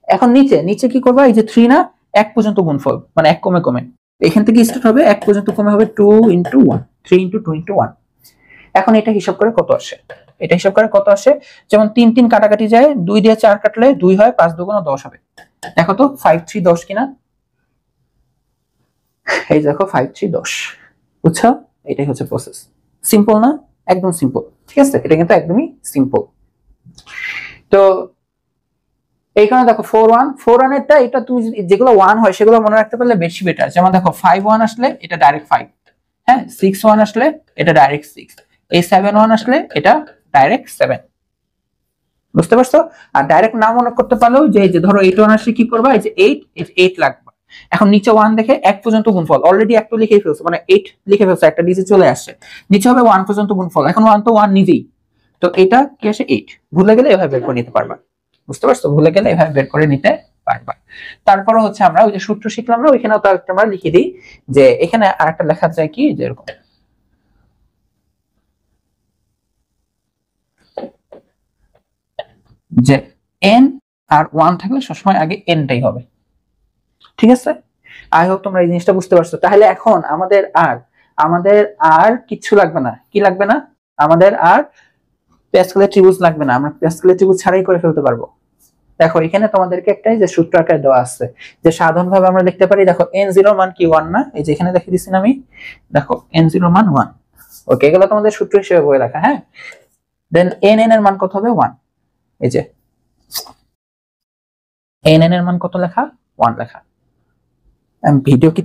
এখন নিচে কি করবা, এই যে 3 না, 1 পর্যন্ত গুণফল, মানে 1 কমে কমে, এখান থেকে স্টার্ট হবে, 1 পর্যন্ত কমে হবে 2 × 1, 3 × 2 × 1। এখন এটা হিসাব করে কত আসে, এটা হিসাব করে কত আসে, যেমন 3 3 কাটাকাটি যায়, 2 দিয়ে 4 কাটলে 2 হয়, 5 2 10 হবে। দেখো তো 5 3 10 কিনা, এই দেখো 5 3 10, বুঝছো? এটাই হচ্ছে প্রসেস। সিম্পল না? একদম সিম্পল, ঠিক আছে? এটা কিন্তু একদমই সিম্পল। তো এই কারণে দেখো 4 1 4 1 এরটা, এটা তুমি যেগুলো 1 হয় সেগুলো মনে রাখতে পারলে বেশি বেটার। যেমন দেখো 5 1 আসলে এটা ডাইরেক্ট 5, হ্যাঁ 6 1 আসলে এটা ডাইরেক্ট 6, এই 7 1 আসলে এটা ডাইরেক্ট 7, বুঝতে পারছো? আর ডাইরেক্ট না মনে করতে পারলেও যে ধরো 8 1 আসলে কি করবা, এই যে 8 লাগবে। এখন নিচে 1 দেখে 1 পর্যন্ত গুণফল, অলরেডি 1 তো লিখেই ফেলছো, মানে 8 লিখে ফেলছো, একটা নিচে চলে আসছে, নিচে হবে 1 পর্যন্ত গুণফল। এখন 1 তো 1 নিজেই, তো এটা কি আসে 8, ভুলে গেলে এভাবে বের করে নিতে পারবা, বুঝতে পারছো? ভুলে গেলে এভাবে বের করে নিতে পারবা। তারপরে হচ্ছে আমরা ওই যে সূত্র শিখলাম না, ওইখানেও তো আমরা লিখে দিই, যে এখানে আরেকটা লেখা যায় কি, যে এরকম যে n আর 1 থাকলে সবসময় আগে nটাই হবে, ঠিক আছে? আই হোপ তোমরা এই জিনিসটা বুঝতে পারছো। তাহলে এখন আমাদের আর কিছু লাগবে না, কি লাগবে না, আমাদের আর প্যাসকেলের ত্রিভুজ লাগবে না, আমরা প্যাসকেলের ত্রিভুজ ছাড়াই করে ফেলতে পারবো। দেখো এখানে তোমাদেরকে একটাই যে সূত্র আকারে দেওয়া আছে, যে সাধারণভাবে আমরা লিখতে পারি, দেখো n0 মান কি 1 না, এই যে এখানে দেখিয়ে দিচ্ছি না আমি, দেখো n0 মান 1, ওকে, এগুলো তোমাদের সূত্র হিসেবে বই লেখা, হ্যাঁ। দেন nn এর মান কত হবে 1, এই যে nn এর মান কত লেখা, 1 লেখা। আমি ভিডিও কি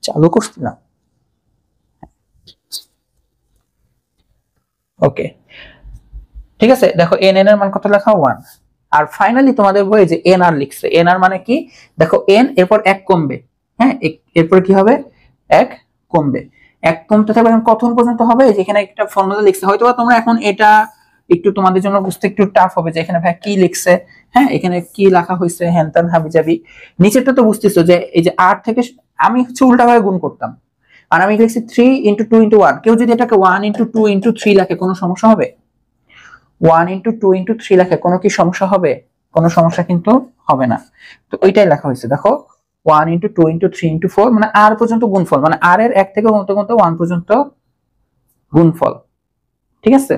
চালু করছি না, ওকে, ঠিক আছে। দেখো nn এর মান কত লেখা, 1। আর ফাইনালি তোমাদের বইয়ে যে nr লিখছে, nr মানে কি, দেখো n এরপর 1 কমবে, হ্যাঁ এরপর কি হবে, 1 কমবে, 1 কমতে থাকবে, এখন কত পর্যন্ত হবে, যেখানে একটা ফর্মুলা লিখছে, হয়তো তোমরা এখন এটা একটু তোমাদের জন্য বুঝতে একটু টাফ হবে, যে এখানে ভাই কি লিখছে, হ্যাঁ এখানে কি লেখা হয়েছে, হ্যান হাবি যাবি। নিচেরটা তো বুঝতেছো, যে এই যে 8 থেকে আমি হচ্ছে উল্টাভাবে গুণ করতাম, আর আমি লিখছি 3 × 2 × 1, কেউ যদি এটাকে 1 × 2 × 3 লেখে কোনো সমস্যা হবে? 1 × 2 × 3 লেখে কোনো কি সমস্যা হবে? কোনো সমস্যা কিন্তু হবে না। তো ওইটাই লেখা হয়েছে, দেখো 1 × 2 × 3 × 4, মানে r পর্যন্ত গুণফল, মানে r এর 1 থেকে গুনতে গুনতে 1 পর্যন্ত গুণফল, ঠিক আছে?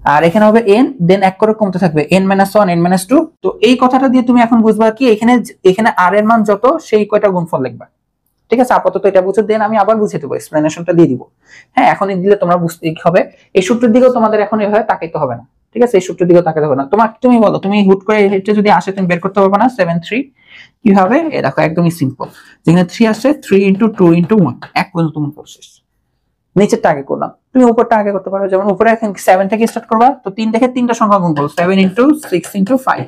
আর এখানে হবে n, দেন 1 করে কমতে থাকবে n - 1 n - 2। তো এই কথাটা দিয়ে তুমি এখন বুঝবা কি, এখানে r এর মান যত সেই কয়টা গুণফল লিখবা, ঠিক আছে? আপাতত এটা বুঝো, দেন আমি আবার বুঝিয়ে দেবো, এক্সপ্লেনেশনটা দিয়ে দিব, হ্যাঁ এখনই দিলে তোমরা বুঝতে হবে। এই সূত্রের দিকেও তোমাদের এখন এভাবে তাকাইতে হবে না, ঠিক আছে? এই সূত্রের দিকেও তাকাতে হবে না। তুমি বলো, তুমি হুট করে এটা যদি আসে তুমি বের করতে পারবে না, 7 3 কি হবে, এই দেখো একদমই সিম্পল, যেখানে 3 আসে 3 × 2 × 1, 1 পর্যন্ত তুমি প্রসেস। নিচেরটা আগে করলাম, তুমি উপরটা আগে করতে পারো, যেমন উপরে এখন 7 থেকে স্টার্ট করবা, তো 3 দেখে 3টা সংখ্যা গুণ করো, 7 × 6 × 5,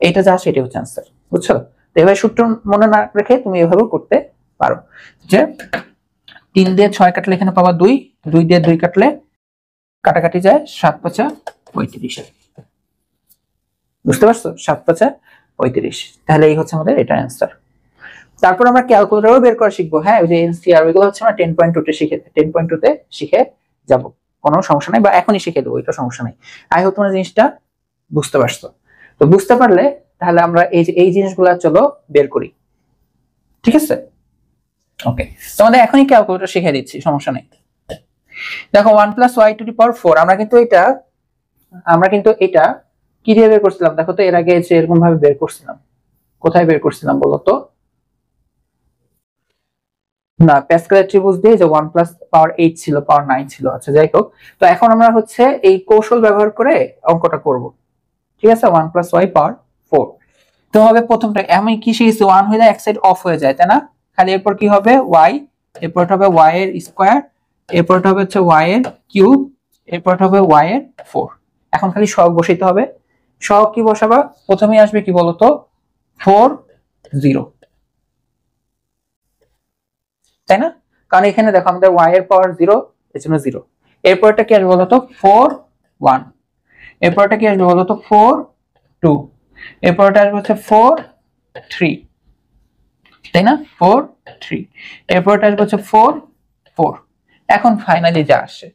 এইটা যা আসে এটাই হচ্ছে आंसर, বুঝছো? তো এভাবে সূত্র মনে না রেখে তুমি এভাবেও করতে পারো, যে 3 দিয়ে 6 কাটলে এখানে পাবা 2, 2 দিয়ে 2 কাটলে কাটাকাটি যায়, 7 5 35, বুঝতে পারছো? 7 5 35, তাহলে এই হচ্ছে আমাদের এটা आंसर। তারপর আমরা ক্যালকুলেটরও বের করা শিখবো, হ্যাঁ ওই যে এনসিআর ওইগুলো হচ্ছে আমরা 10.2 তে 10.2 তে শিখে যাব, কোনো সমস্যা নাই, বা এখনই শিখে দেবো, এটা সমস্যা নাই। আই হোপ তোমরা জিনিসটা বুঝতে পারছো। তো বুঝতে পারলে তাহলে আমরা এই জিনিসগুলো চলো বের করি, ঠিক আছে? ওকে, তোমাদের এখনই ক্যালকুলেটর শিখিয়ে দিচ্ছি, সমস্যা নেই। দেখো 1 + y⁴, আমরা কিন্তু এটা কি দিয়ে বের করছিলাম, দেখো তো এর আগে যে এরকম ভাবে বের করছিলাম, কোথায় বের করছিলাম বলো তো? না, প্যাসকেলের ত্রিভুজ দিয়ে, যে 1 + পাওয়ার 8 ছিল, পাওয়ার 9 ছিল, আচ্ছা যাই হোক। তো এখন আমরা হচ্ছে এই কৌশল ব্যবহার করে অঙ্কটা করব, ঠিক আছে? 1 + y⁴, তো হবে প্রথমটা, আমি কি শিখেছি, 1 হয়ে যায় এক সাইড অফ হয়ে যায়, তাই না? খালি এরপর কি হবে, y, এরপর হবে y এর স্কয়ার, এরপর হবে হচ্ছে y এর কিউব, এরপর হবে y এর 4। এখন খালি সহগ বসাইতে হবে। সহগ কি বসাবা? প্রথমেই আসবে কি বলতো, 4 0, তাই না? কারণ এখানে দেখো আমাদের y এর পাওয়ার 0, এর জন্য 0। এরপরটা কি আসবে বলতো, 4 1, এরপরটা কি আসবে বলতো, 4 2, এরপরটা আসবে হচ্ছে 4 3, তাই না? 4 3, এরপরটা আসবে হচ্ছে 4 4। এখন ফাইনালি যা আসে,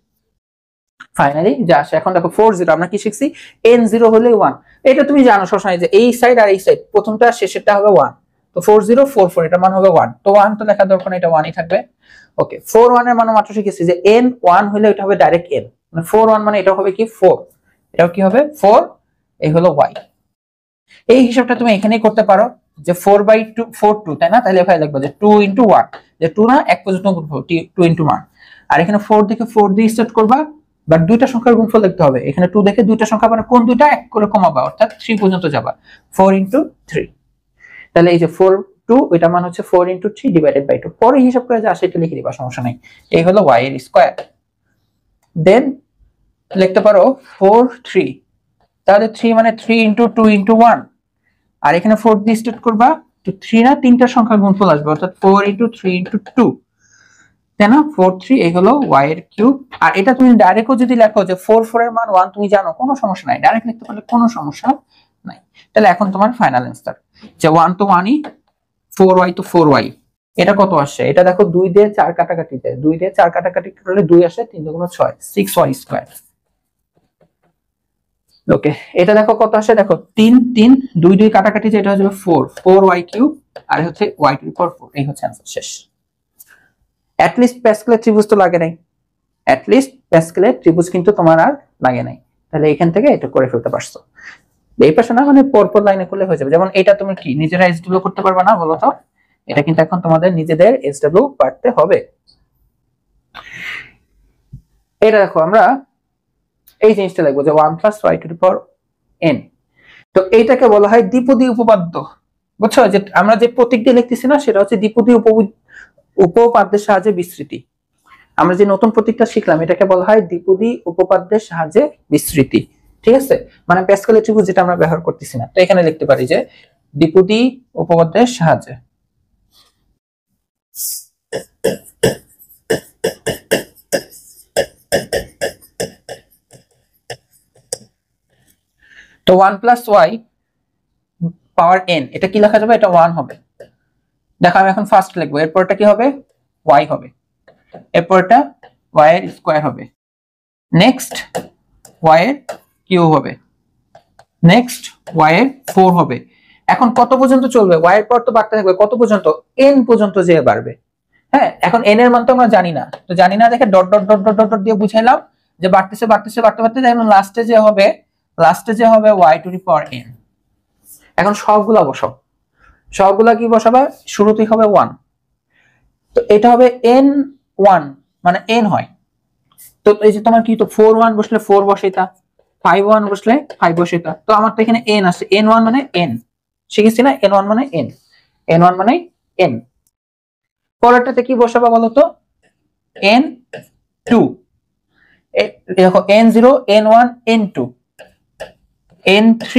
এখন দেখো 4 0, আমরা কি শিখছি, n0 হলে 1, এটা তুমি জানো সবসময়, যে এই সাইড আর এই সাইড প্রথমটা শেষেরটা হবে 1, তো 4044 এটার মান হবে 1, তো 1 তো লেখা দরকার না, এটা 1ই থাকবে। ওকে, 41 এর মান মাত্র শিখেছি যে n 1 হলে এটা হবে ডাইরেক্ট n, মানে 41 মানে এটা হবে কি 4, এটাও কি হবে 4, এই হলো y। এই হিসাবটা তুমি এখানেই করতে পারো যে 4/2 42, তাই না? তাহলে এখানে লিখবো যে 2 * 1, যে 2 না 1 পর্যন্ত গুণফল 2 * 1, আর এখানে 4 দেখে 4 দিয়ে স্টার্ট করবা, বাট দুইটা সংখ্যার গুণফল লিখতে হবে। এখানে 2 দেখে দুইটা সংখ্যা মানে কোন দুইটা এক করে কমাবা, অর্থাৎ 3 পর্যন্ত যাবা, 4 * 3। তাহলে এই যে 4 2 এটা মান হচ্ছে 4 * 3 / 2, পরে হিসাব করে যা আসে এটা লিখে দিবা, সমস্যা নাই। এই হলো y এর স্কয়ার। দেন লিখতে পারো 4 3, তাহলে 3 মানে 3 * 2 * 1, আর এখানে 4 দিয়ে স্টার্ট করবা, তো 3 না তিনটা সংখ্যার গুণফল আসবে, অর্থাৎ 4 * 3 * 2, তাই না? 4 3, এই হলো y এর কিউব। আর এটা তুমি ডাইরেক্টও যদি লেখো যে 4 4 এর মান 1, তুমি জানো কোনো সমস্যা নাই, ডাইরেক্ট লিখতে পারলে কোনো সমস্যা নাই। তাহলে এখন তোমার ফাইনাল অ্যানসার যে 1 তো 1ই, 4y তো 4y, এটা কত আসছে? এটা দেখো 2 দিয়ে 4 কাটাকাটি যায়, 2 দিয়ে 4 কাটাকাটি করলে 2 আসে, 3 × 6 6y²। ওকে, এটা দেখো কত আসে, দেখো 3 3 2 2 কাটাকাটি যায়, এটা হচ্ছে 4y³ আর হচ্ছে y⁴, এই হচ্ছে आंसर। শেষ। অ্যাট লিস্ট প্যাসকেলের ত্রিভুজ তো লাগে নাই, অ্যাট লিস্ট প্যাসকেলের ত্রিভুজ কিন্তু তোমার আর লাগে নাই, তাহলে এখান থেকে এটা করে ফেলতে পারছো। এই পাশে না মানে পরপর লাইনে করলে হয়ে যাবে। যেমন এটা তুমি কি নিজেরা এসডব্লিউ করতে পারবে না বলো তো? এটা কিন্তু এখন তোমাদের নিজেদের এসডব্লিউ পারতে হবে। এটা দেখো আমরা এই জিনিসটা লিখবো যে 1 + y⁴n, তো এইটাকে বলা হয় দ্বিপদী উপপাদ্য, বুঝছো? যে আমরা যে প্রতীক দিয়ে লিখতেছি না, সেটা হচ্ছে দ্বিপদী উপপাদ্যের সাহায্যে বিস্তৃতি। আমরা যে নতুন প্রতীকটা শিখলাম এটাকে বলা হয় দ্বিপদী উপপাদ্যের সাহায্যে বিস্তৃতি, ঠিক আছে? মানে প্যাসকেলের ত্রিভুজ যেটা আমরা ব্যবহার করতেছি না, তো এখানে লিখতে পারি যে দ্বিপদী উপপাদ্যের সাহায্যে। তো 1 + y⁴n, এটা কি লেখা যাবে? এটা 1 হবে। দেখো আমি এখন ফার্স্ট লিখবো, এরপরটা কি হবে? y হবে, এরপরটা y এর স্কয়ার হবে, নেক্সট y এর কিউব হবে, নেক্সট y এর 4 হবে। এখন কত পর্যন্ত চলবে? y এর পর তো বাড়তে থাকবে, কত পর্যন্ত? n পর্যন্ত যে বাড়বে। হ্যাঁ, এখন n এর মান তো আমরা জানি না, তো জানি না দেখে dot dot dot dot dot দিয়ে বুঝাইলাম যে বাড়তেছে বাড়তেছে বাড়তে বাড়তে এখন লাস্টে যে হবে y⁴n। এখন সবগুলা বসাও, সবগুলা কি বসাবা? শুরুতেই হবে 1, তো এটা হবে n1, মানে n হয়। তো এই যে তোমার কি, তো 4 1 বসলে 4 বসাইতা, 5 1 বসলে 5 বসাইতা, তো আমার তো এখানে n আছে, n1 মানে n, শিখেছি না? n1 মানে n, n1 মানে n। পরেরটাতে কি বসাবা বলো তো? n2, দেখো n0 n1 n2 n3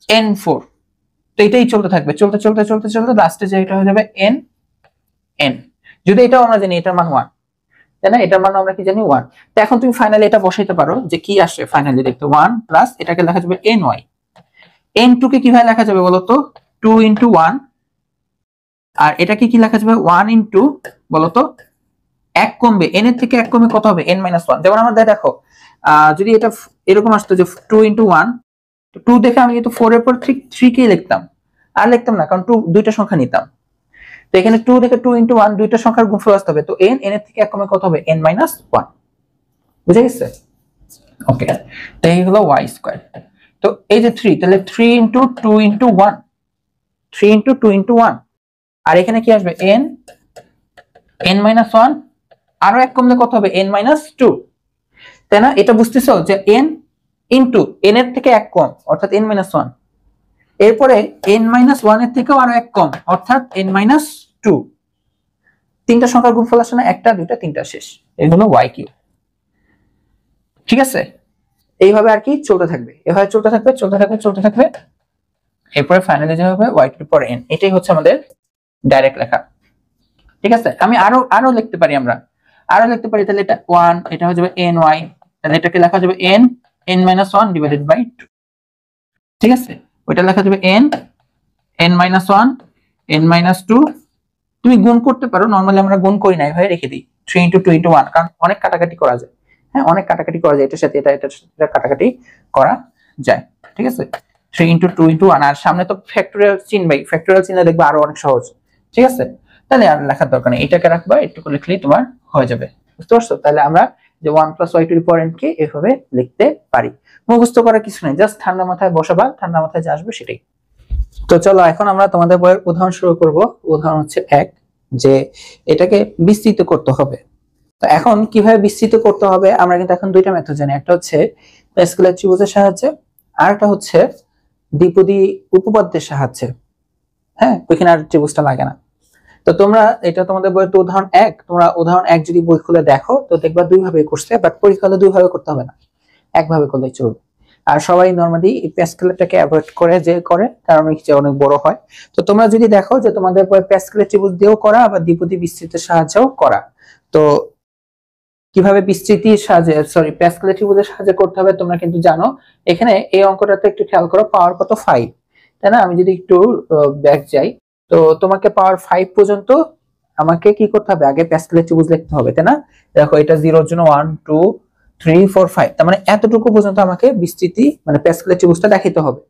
n4, তো এটাই চলতে থাকবে, চলতে চলতে চলতে চলতে লাস্টে যে এটা হয়ে যাবে n। যদি এটাও আমরা জানি এটার মান 1, তাই না? এটার মান আমরা কি জানি 1। তো এখন তুমি ফাইনালি এটা বসাইতে পারো যে কি আসে ফাইনালি দেখতে, 1 প্লাস এটাকে লেখা যাবে ny, n2 কে কিভাবে লেখা যাবে বলো তো? 2 * 1, আর এটাকে কি লেখা যাবে? 1 * বলো তো, 1 কমবে, n এর থেকে 1 কমে কত হবে? n - 1। যেমন আমাদের দেখো যদি এটা এরকম আসতো যে 2 * 1, তো 2 দেখে আমি কিন্তু 4 এর পর 3 কে লিখতাম, আর লিখতাম না, কারণ 2 দুইটা সংখ্যা নিতাম। তো এখানে 2 দেখে 2 * 1 দুইটা সংখ্যার গুণফল আসতে হবে, তো n এর থেকে 1 কমে কত হবে? n - 1। বুঝে গেছে? ওকে, তো এই হলো y²। তো এই যে 3, তাহলে 3 * 2 * 1, 3 * 2 * 1, আর এখানে কি আসবে? n - 1, আরো 1 কমলে কত হবে? n - 2, তাই না? এটা বুঝতেছো যে n ইনটু n এর থেকে 1 কম, অর্থাৎ n - 1, এরপরে n - 1 এর থেকেও আরো 1 কম, অর্থাৎ n - 2। তিনটা সংখ্যার গুণফল আসে না, একটা দুইটা তিনটা, শেষ। এই হলো y3। ঠিক আছে? এইভাবে আর কি চলতে থাকবে, এভাবে চলতে থাকবে চলতে থাকবে চলতে থাকবে, এরপরে ফাইনালি যে হবে y⁴n। এটাই হচ্ছে আমাদের ডাইরেক্ট লেখা। ঠিক আছে? আমি আরো লিখতে পারি, আমরা আরো লিখতে পারি, তাহলে এটা 1, এটা হয়ে যাবে ny, তাহলে এটাকে লেখা যাবে n n - 1 / 2। ঠিক আছে? ওইটা লেখা যাবে n n - 1 n - 2। তুমি গুণ করতে পারো, নরমালি আমরা গুণ করি না, এইভাবে রেখে দিই 3 * 2 * 1, কারণ অনেক কাটাকাটি করা যায়। হ্যাঁ, অনেক কাটাকাটি করা যায়, এটার সাথে এটা এটার সাথে এটা কাটাকাটি করা যায়। ঠিক আছে? 3 ইন্টু 2 ইন্টু 1, আর সামনে তো ফ্যাক্টোরিয়াল চিনবাই, ফ্যাক্টোরিয়াল চিহ্নে দেখবে আরো অনেক সহজ। ঠিক আছে, তাহলে আর লেখার দরকার নেই, এটাকে রাখবা, একটু লিখলেই তোমার হয়ে যাবে। বুঝতে পারছো? তাহলে আমরা যে 1 + y to the power n কে এভাবে লিখতে পারি। মুখস্থ করার কিছু নেই, জাস্ট ঠান্ডা মাথায় বসাবা, ঠান্ডা মাথায় যা আসবে সেটাই। তো চলো এখন আমরা তোমাদের বইয়ের উদাহরণ শুরু করব। উদাহরণ হচ্ছে 1, যে এটাকে বিস্তৃত করতে হবে। তো এখন কিভাবে বিস্তৃত করতে হবে, আমরা কিন্তু এখন দুইটা মেথড জানি, একটা হচ্ছে প্যাসকেলের ত্রিভুজের সাহায্যে, আর একটা হচ্ছে দ্বিপদী উপপাদ্যের সাহায্যে। হ্যাঁ, ওইখানে আর ত্রিভুজটা লাগে না। তো তোমরা এটা তোমাদের বইয়ের তো উদাহরণ 1, তোমরা উদাহরণ 1 যদি বই খুলে দেখো তো দেখবা দুই ভাবে করছে, বাট পরীক্ষা হলে দুই ভাবে করতে হবে না, একভাবে করলেই চলবে। আর সবাই নরমালি প্যাসকেলটাকে অ্যাভয়েড করে যে করে, কারণ এটা অনেক বড় হয়। তো তোমরা যদি দেখো যে তোমাদের বই প্যাসকেলের ত্রিভুজ দিয়েও করা, আবার দ্বিপদী বিস্তৃতির সাহায্যেও করা। তো কিভাবে বিস্তৃতির সাহায্যে, সরি প্যাসকেলের ত্রিভুজের সাহায্যে করতে হবে তোমরা কিন্তু জানো। এখানে এই অঙ্কটাতে একটু খেয়াল করো, পাওয়ার কত 5, তাই না? আমি যদি একটু ব্যাক যাই, তো তোমাকে পাওয়ার 5 পর্যন্ত আমাকে কি করতে হবে, আগে প্যাসকেলের ত্রিভুজ লিখতে হবে, তাই না? দেখো এটা 0 এর জন্য 1 2 3 4 5, তার মানে এতটুকু পর্যন্ত আমাকে বিস্তৃতি মানে প্যাসকেলের ত্রিভুজটা দেখাইতে হবে।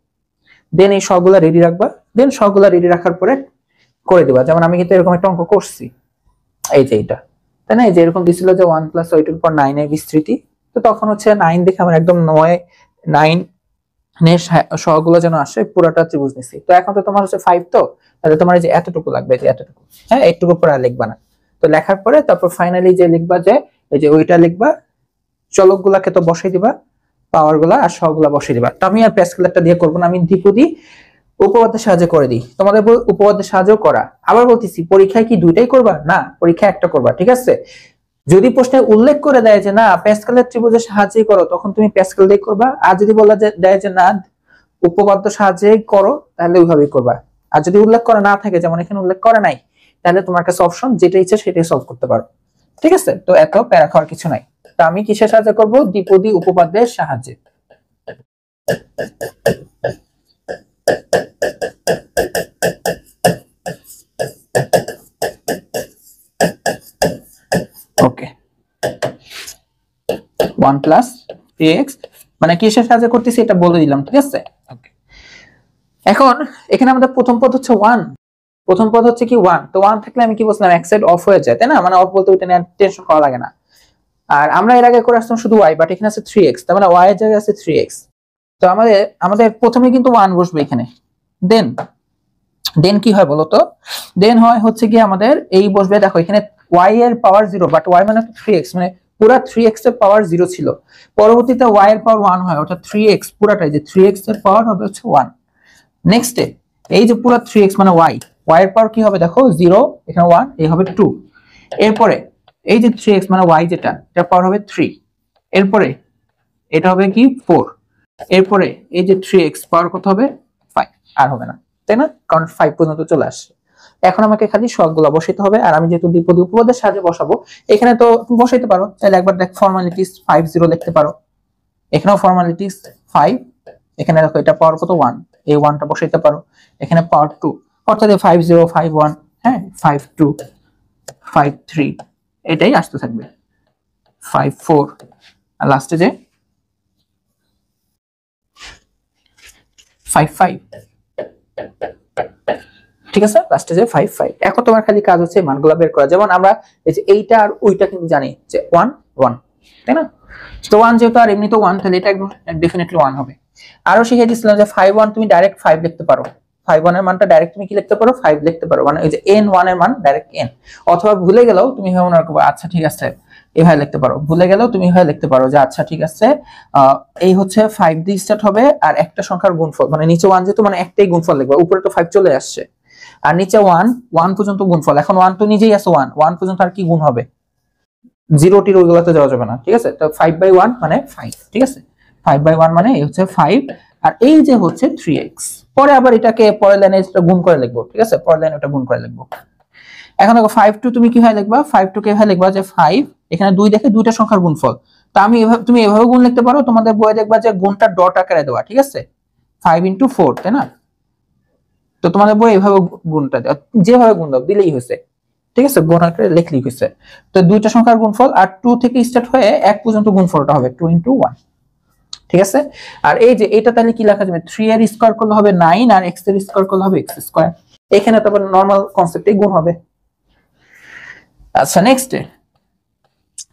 দেন এই সবগুলা রেডি রাখবা, দেন সবগুলা রেডি রাখার পরে করে দিবা। যেমন আমি কিন্তু এরকম একটা অঙ্ক করছি, এই যে এটা, তাই না? এই যে এরকম দিছিল যে 1 + y টু দি পাওয়ার 9 এর বিস্তৃতি। তো তখন হচ্ছে 9 দেখে আমার একদম 9 এর সহগুলো যেন আসে, পুরোটা ত্রিভুজ নিছি। তো এখন তো তোমার হচ্ছে 5, তো তাহলে তোমার এই যে এতটুকু লাগবে, যে এতটুকু, হ্যাঁ একটুকু পরে আর লিখবা না। তো লেখার পরে তারপর ফাইনালি যে লিখবা, যে এই যে ওইটা লিখবা, চলকগুলাকে তো বসাই দিবা, পাওয়ার গুলা আর সহগুলা বসাই দিবা। তো আমি আর প্যাসকেলটা দিয়ে করবো না, আমি দ্বিপদী উপপাদ্যের সাহায্যে করে দিই। তোমাদের উপপাদ্যের সাহায্যেও করা। আবার বলতেছি, পরীক্ষায় কি দুইটাই করবা? না, পরীক্ষায় একটা করবা, ঠিক আছে? যদি প্রশ্নে উল্লেখ করে দেয় যে না প্যাসকেলের ত্রিভুজের সাহায্যে করো, তখন তুমি প্যাসকেল দিয়ে করবা। আর যদি বলা দেয় যে না উপপাদ্য সাহায্যে করো, তাহলে ওইভাবেই করবা। আর যদি উল্লেখ করা না থাকে, যেমন এখানে উল্লেখ করা নাই, তাহলে তোমার কাছে অপশন যেটা ইচ্ছে সেটাই সলভ করতে পারো। ঠিক আছে, তো এত প্যারা খাওয়ার কিছু নাই। তো আমি কিসের সাহায্যে করব? দ্বিপদী উপপাদ্যের সাহায্যে। ওকে, 1 + 3x মানে কিসের সাহায্যে করতেছি এটা বলে দিলাম, ঠিক আছে? ওকে, এখন এখানে আমাদের প্রথম পদ হচ্ছে 1, প্রথম পদ হচ্ছে কি 1। তো 1 থাকলে আমি কি বলছিলাম, এক সাইড অফ হয়ে যায়, তাই না? মানে অফ বলতে ওইটা নিয়ে টেনশন করা লাগে না। আর আমরা এর আগে করে আসলাম শুধু y, বাট এখানে আছে 3x, তার মানে y এর জায়গায় আছে 3x। তো আমাদের প্রথমে কিন্তু 1 বসবে এখানে। দেন কি হয় বলো তো? দেন হয় হচ্ছে কি আমাদের এই বসবে, দেখো এখানে y এর পাওয়ার 0, বাট y মানে তো 3x, মানে পুরা 3x এর পাওয়ার 0 ছিল। পরবর্তীতে y এর পাওয়ার 1 হয়, অর্থাৎ 3x পুরাটাই, যে 3x এর পাওয়ার হবে হচ্ছে 1। নেক্সটে এই যে পুরা 3x মানে y এর পাওয়ার কি হবে দেখো 0, এখানে 1, এই হবে 2। এরপরে এই যে 3x মানে y যেটা, এটার পাওয়ার হবে 3। এরপরে এটা হবে কি 4। এরপরে এই যে 3x পাওয়ার কত হবে 5, আর হবে না, তাই না? কারণ 5 পর্যন্ত চলে আসছে। এখন আমাকে খালি সবগুলা বসাইতে হবে। আর আমি যেহেতু দ্বিপদী উপপাদ্যের সাহায্যে বসাবো, এখানে তো বসাইতে পারো, তাহলে একবার দেখ ফর্মালিটিস 50 লিখতে পারো, এখানেও ফর্মালিটিস 5। এখানে দেখো এটা পাওয়ার কত 1, এই 1টা বসাইতে পারো। এখানে পাওয়ার 2, অর্থাৎ 50 51, হ্যাঁ 52 53, এটাই আসতে থাকবে 54, আর লাস্টে যে 55, ঠিক আছে? লাস্টে যে 55। এখন তোমার খালি কাজ হচ্ছে মানগুলো বের করা। যেমন আমরা এই যে এইটা আর ওইটা কিন্তু জানি যে 1 1, তাই না? তো 1 যেহেতু আর এমনি তো 1, তাহলে এটা একদম ডেফিনেটলি 1 হবে। আরো শিখিয়ে দিয়েছিলাম যে 51 তুমি ডাইরেক্ট 5 লিখতে পারো, 51 এর মানটা ডাইরেক্ট তুমি কি লিখতে পারো 5 লিখতে পারো, মানে ওই যে n1 এর মান ডাইরেক্ট n। অথবা ভুলে গেলেও তুমি এভাবে মনে রাখবে, আচ্ছা ঠিক আছে এভাবে লিখতে পারো। ভুলে গেলেও তুমি এভাবে লিখতে পারো যে আচ্ছা ঠিক আছে এই হচ্ছে 5 দিয়ে স্টার্ট হবে আর একটা সংখ্যার গুণফল, মানে নিচে 1 যেহেতু মানে একটাই গুণফল লিখবে, উপরে তো 5 চলে আসছে, আর নিচে 1 পর্যন্ত গুণফল। এখন 1 তো নিজেই আছে 1 পর্যন্ত আর কি গুণ হবে, 0 টির ওইগুলোতে যাওয়া যাবে না, ঠিক আছে? তো 5/1 মানে 5, ঠিক আছে? 5/1 মানে এই হচ্ছে 5, আর এই যে হচ্ছে 3x। পরে আবার এটাকে পরের লাইনে এটা গুণ করে লিখবো, ঠিক আছে? পরের লাইনে এটা গুণ করে লিখবো। এখন দেখো 52 তুমি কিভাবে লিখবা? 52 কে এভাবে লিখবা যে 5, এখানে 2 দেখে দুইটা সংখ্যার গুণফল। তো আমি এভাবে, তুমি এভাবে গুণ লিখতে পারো, তোমাদের বইয়ে দেখবা যে গুণটা ডট আকারে দেওয়া, ঠিক আছে? 5 × 4, তাই না? তো তোমাদের বই এভাবে গুণটা দেওয়া, যেভাবে গুণ দাও দিলেই হয়েছে, ঠিক আছে? গুণ আকারে লিখলেই হয়েছে। তো দুইটা সংখ্যার গুণফল, আর 2 থেকে স্টার্ট হয়ে 1 পর্যন্ত গুণফলটা হবে 2 × 1। ঠিক আছে। আর এই যে এটা তাহলে কি লেখা যাবে, 3 এর স্কয়ার করলে হবে 9 আর x এর স্কয়ার করলে হবে x স্কয়ার। এখানে তো নরমাল কনসেপ্টে গুণ হবে। আচ্ছা নেক্সট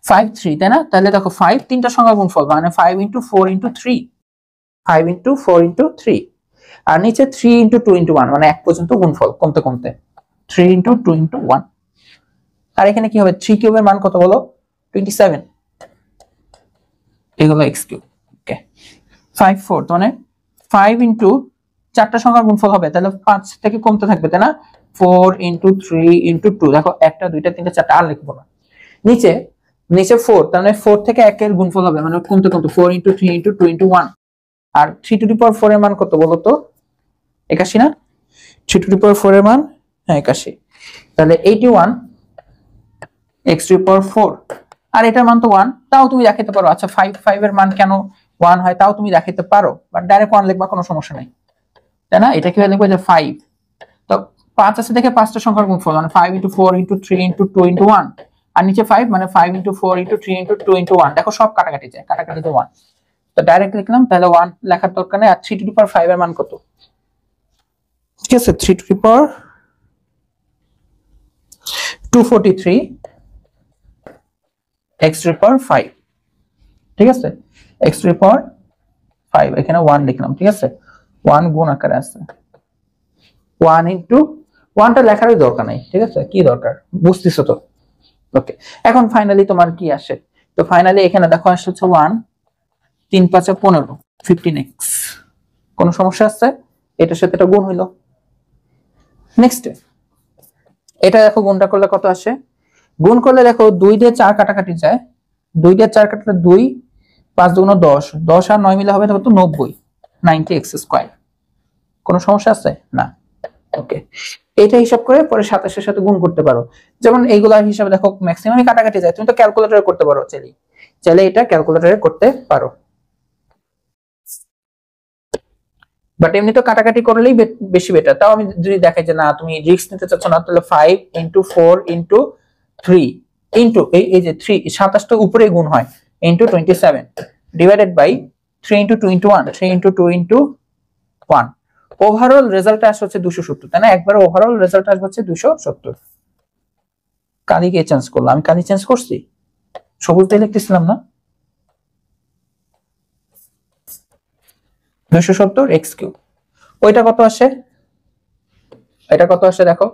5 3 তাই না, তাহলে দেখো 5 তিনটা সংখ্যা গুণফল মানে 5 * 4 * 3, 5 * 4 * 3 আর নিচে 3 * 2 * 1 মানে 1 পর্যন্ত গুণফল কমতে কমতে 3 * 2 * 1। আর এখানে কি হবে, 3 কিউবের মান কত বলো, 27, এগুলো x কিউব। ওকে 5 4 মানে 5 * চারটা সংখ্যার গুণফল হবে, তাহলে 5 থেকে কমতে থাকবে তাই না, 4 * 3 * 2, দেখো একটা দুইটা তিনটা চারটা আর লিখবো না। নিচে 4 তার মানে 4 থেকে 1 এর গুণফল হবে মানে কমতে কমতে 4 * 3 * 2 * 1। আর 3 টু দি পাওয়ার 4 এর মান কত বলো তো, 81 না, 3 টু দি পাওয়ার 4 এর মান হ্যাঁ 81, তাহলে 81 x টু দি পাওয়ার 4। আর এটার মান তো 1, তাও তুমি দেখাতে পারো। আচ্ছা 5 এর মান কেন 1 হয় তাও তুমি দেখাতে পারো, বাট ডাইরেক্ট 1 লিখবা কোনো সমস্যা নাই তাই না। এটা কি হয় লিখবো যে 5, তো 5 আছে দেখে পাঁচটা সংখ্যার গুণফল মানে 5 * 4 * 3 * 2 * 1 আর নিচে 5 মানে 5 * 4 * 3 * 2 * 1, দেখো সব কাটাকাটি যায়, কাটাকাটিতে 1, তো ডাইরেক্ট লিখলাম, তাহলে 1 লেখার দরকার নেই। আর 3 টু দি পাওয়ার 5 এর মান কত, ঠিক আছে 3 to the power 243 x to the power 5, ঠিক আছে x টু দি পাওয়ার 5, এখানে 1 লিখলাম, ঠিক আছে 1 গুণ আকারে আছে 1 * 1টা লেখারই দরকার নাই, ঠিক আছে কি দরকার বুঝতেছো তো। ওকে এখন ফাইনালি তোমার কি আসে, তো ফাইনালি এখানে দেখো আসছে 1 3 5 15 15x, কোন সমস্যা আছে, এটার সাথে এটা গুণ হইলো। নেক্সট এটা দেখো গুণটা করলে কত আসে, গুণ করলে দেখো 2 দিয়ে 4 কাটাকাটি যায়, 2 দিয়ে 4 কাটলে 2, 5 × 2 = 10, 10 আর 9 মিলে হবে তো 90, 90x², কোন সমস্যা আছে না। ওকে এটা হিসাব করে পরে 27 এর সাথে গুণ করতে পারো, যেমন এইগুলা হিসাবে দেখো ম্যাক্সিমামই কাটাকাটি যায়, তুমি তো ক্যালকুলেটরে করতে পারো, চাইলে এটা ক্যালকুলেটরে করতে পারো, বাট এমনি তো কাটাকাটি করলেই বেশি বেটার। তাও আমি যদি দেখাই যে না তুমি রিস্ক নিতে চাচ্ছ না, তাহলে 5 * 4 * 3 ইনটু এই যে 3 27টা উপরে গুণ হয় into 27 divided by 3 * 2 * 1, 3 * 2 * 1, overall result আসছে হচ্ছে 270 তাই না, একবার ওভারঅল রেজাল্ট আসবে হচ্ছে 270। কালি কে চেঞ্জ করলাম, আমি কালি চেঞ্জ করছি, সবুজ দিয়ে লিখতেছিলাম না, 270x3। ওইটা কত আসে, এটা কত আসে দেখো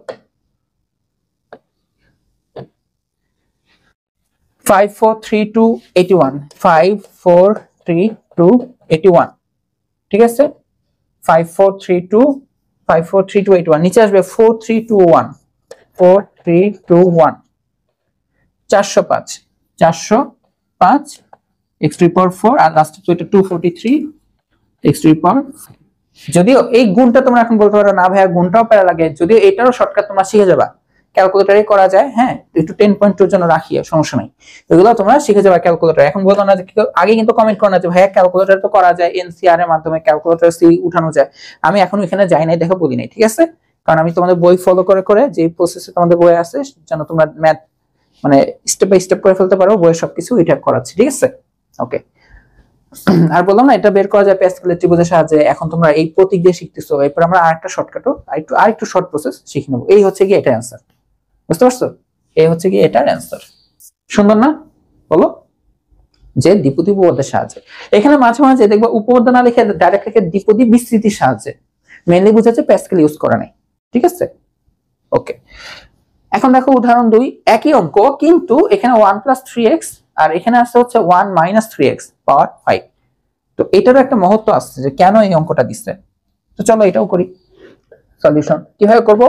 543281, 543281, ঠিক আছে 543281, নিচে আসবে 4321, 4321, 405 x টু দি পাওয়ার 4 আর লাস্টে তো এটা 243 x টু দি পাওয়ার। যদিও এই গুণটা তোমরা এখন বলতে পারো না ভাইয়া গুণটাও প্যারা লাগে, যদিও এটারও শর্টকাট তোমরা শিখে যাবা, ক্যালকুলেটরে করা যায়, হ্যাঁ একটু 10.2 এর জন্য রাখি, সমস্যা নাই, এগুলো তোমরা শিখে যাবা ক্যালকুলেটর। এখন বলতো না যে আগে কিন্তু কমেন্ট করো না যে ভাইয়া ক্যালকুলেটর তো করা যায়, এনসিআর এর মাধ্যমে ক্যালকুলেটর সি উঠানো যায়, আমি এখন এখানে যাই নাই দেখে বলি নাই, ঠিক আছে, কারণ আমি তোমাদের বই ফলো করে করে যে প্রসেসে তোমাদের বই আছে যেন তোমরা ম্যাথ মানে স্টেপ বাই স্টেপ করে ফেলতে পারো, বইয়ের সবকিছু এটা করাচ্ছি, ঠিক আছে। ওকে আর বললাম না এটা বের করা যায় প্যাসকেলের ত্রিভুজের সাহায্যে। এখন তোমরা এই প্রতীক দিয়ে শিখতেছো, এরপর আমরা আরেকটা শর্টকাটও আরেকটু শর্ট প্রসেস শিখে নেবো। এই হচ্ছে কি এটা অ্যান্সার, বুঝতে পারছো, এই হচ্ছে কি এটার অ্যান্সার, সুন্দর না বলো, যে দ্বিপদী উপপাদ্যের সাহায্যে। এখানে মাঝে মাঝে দেখবা উপপাদ্য না লিখে ডাইরেক্ট লিখে দ্বিপদী বিস্তৃতির সাহায্যে, মেইনলি বোঝাচ্ছে প্যাসকেল ইউজ করা নাই, ঠিক আছে। ওকে এখন দেখো উদাহরণ 2, একই অঙ্ক কিন্তু এখানে 1 + 3x আর এখানে আসছে হচ্ছে 1 - 3x পাওয়ার 5, তো এটারও একটা মহত্ব আছে যে কেন এই অঙ্কটা দিচ্ছে, তো চলো এটাও করি। সলিউশন কিভাবে করব,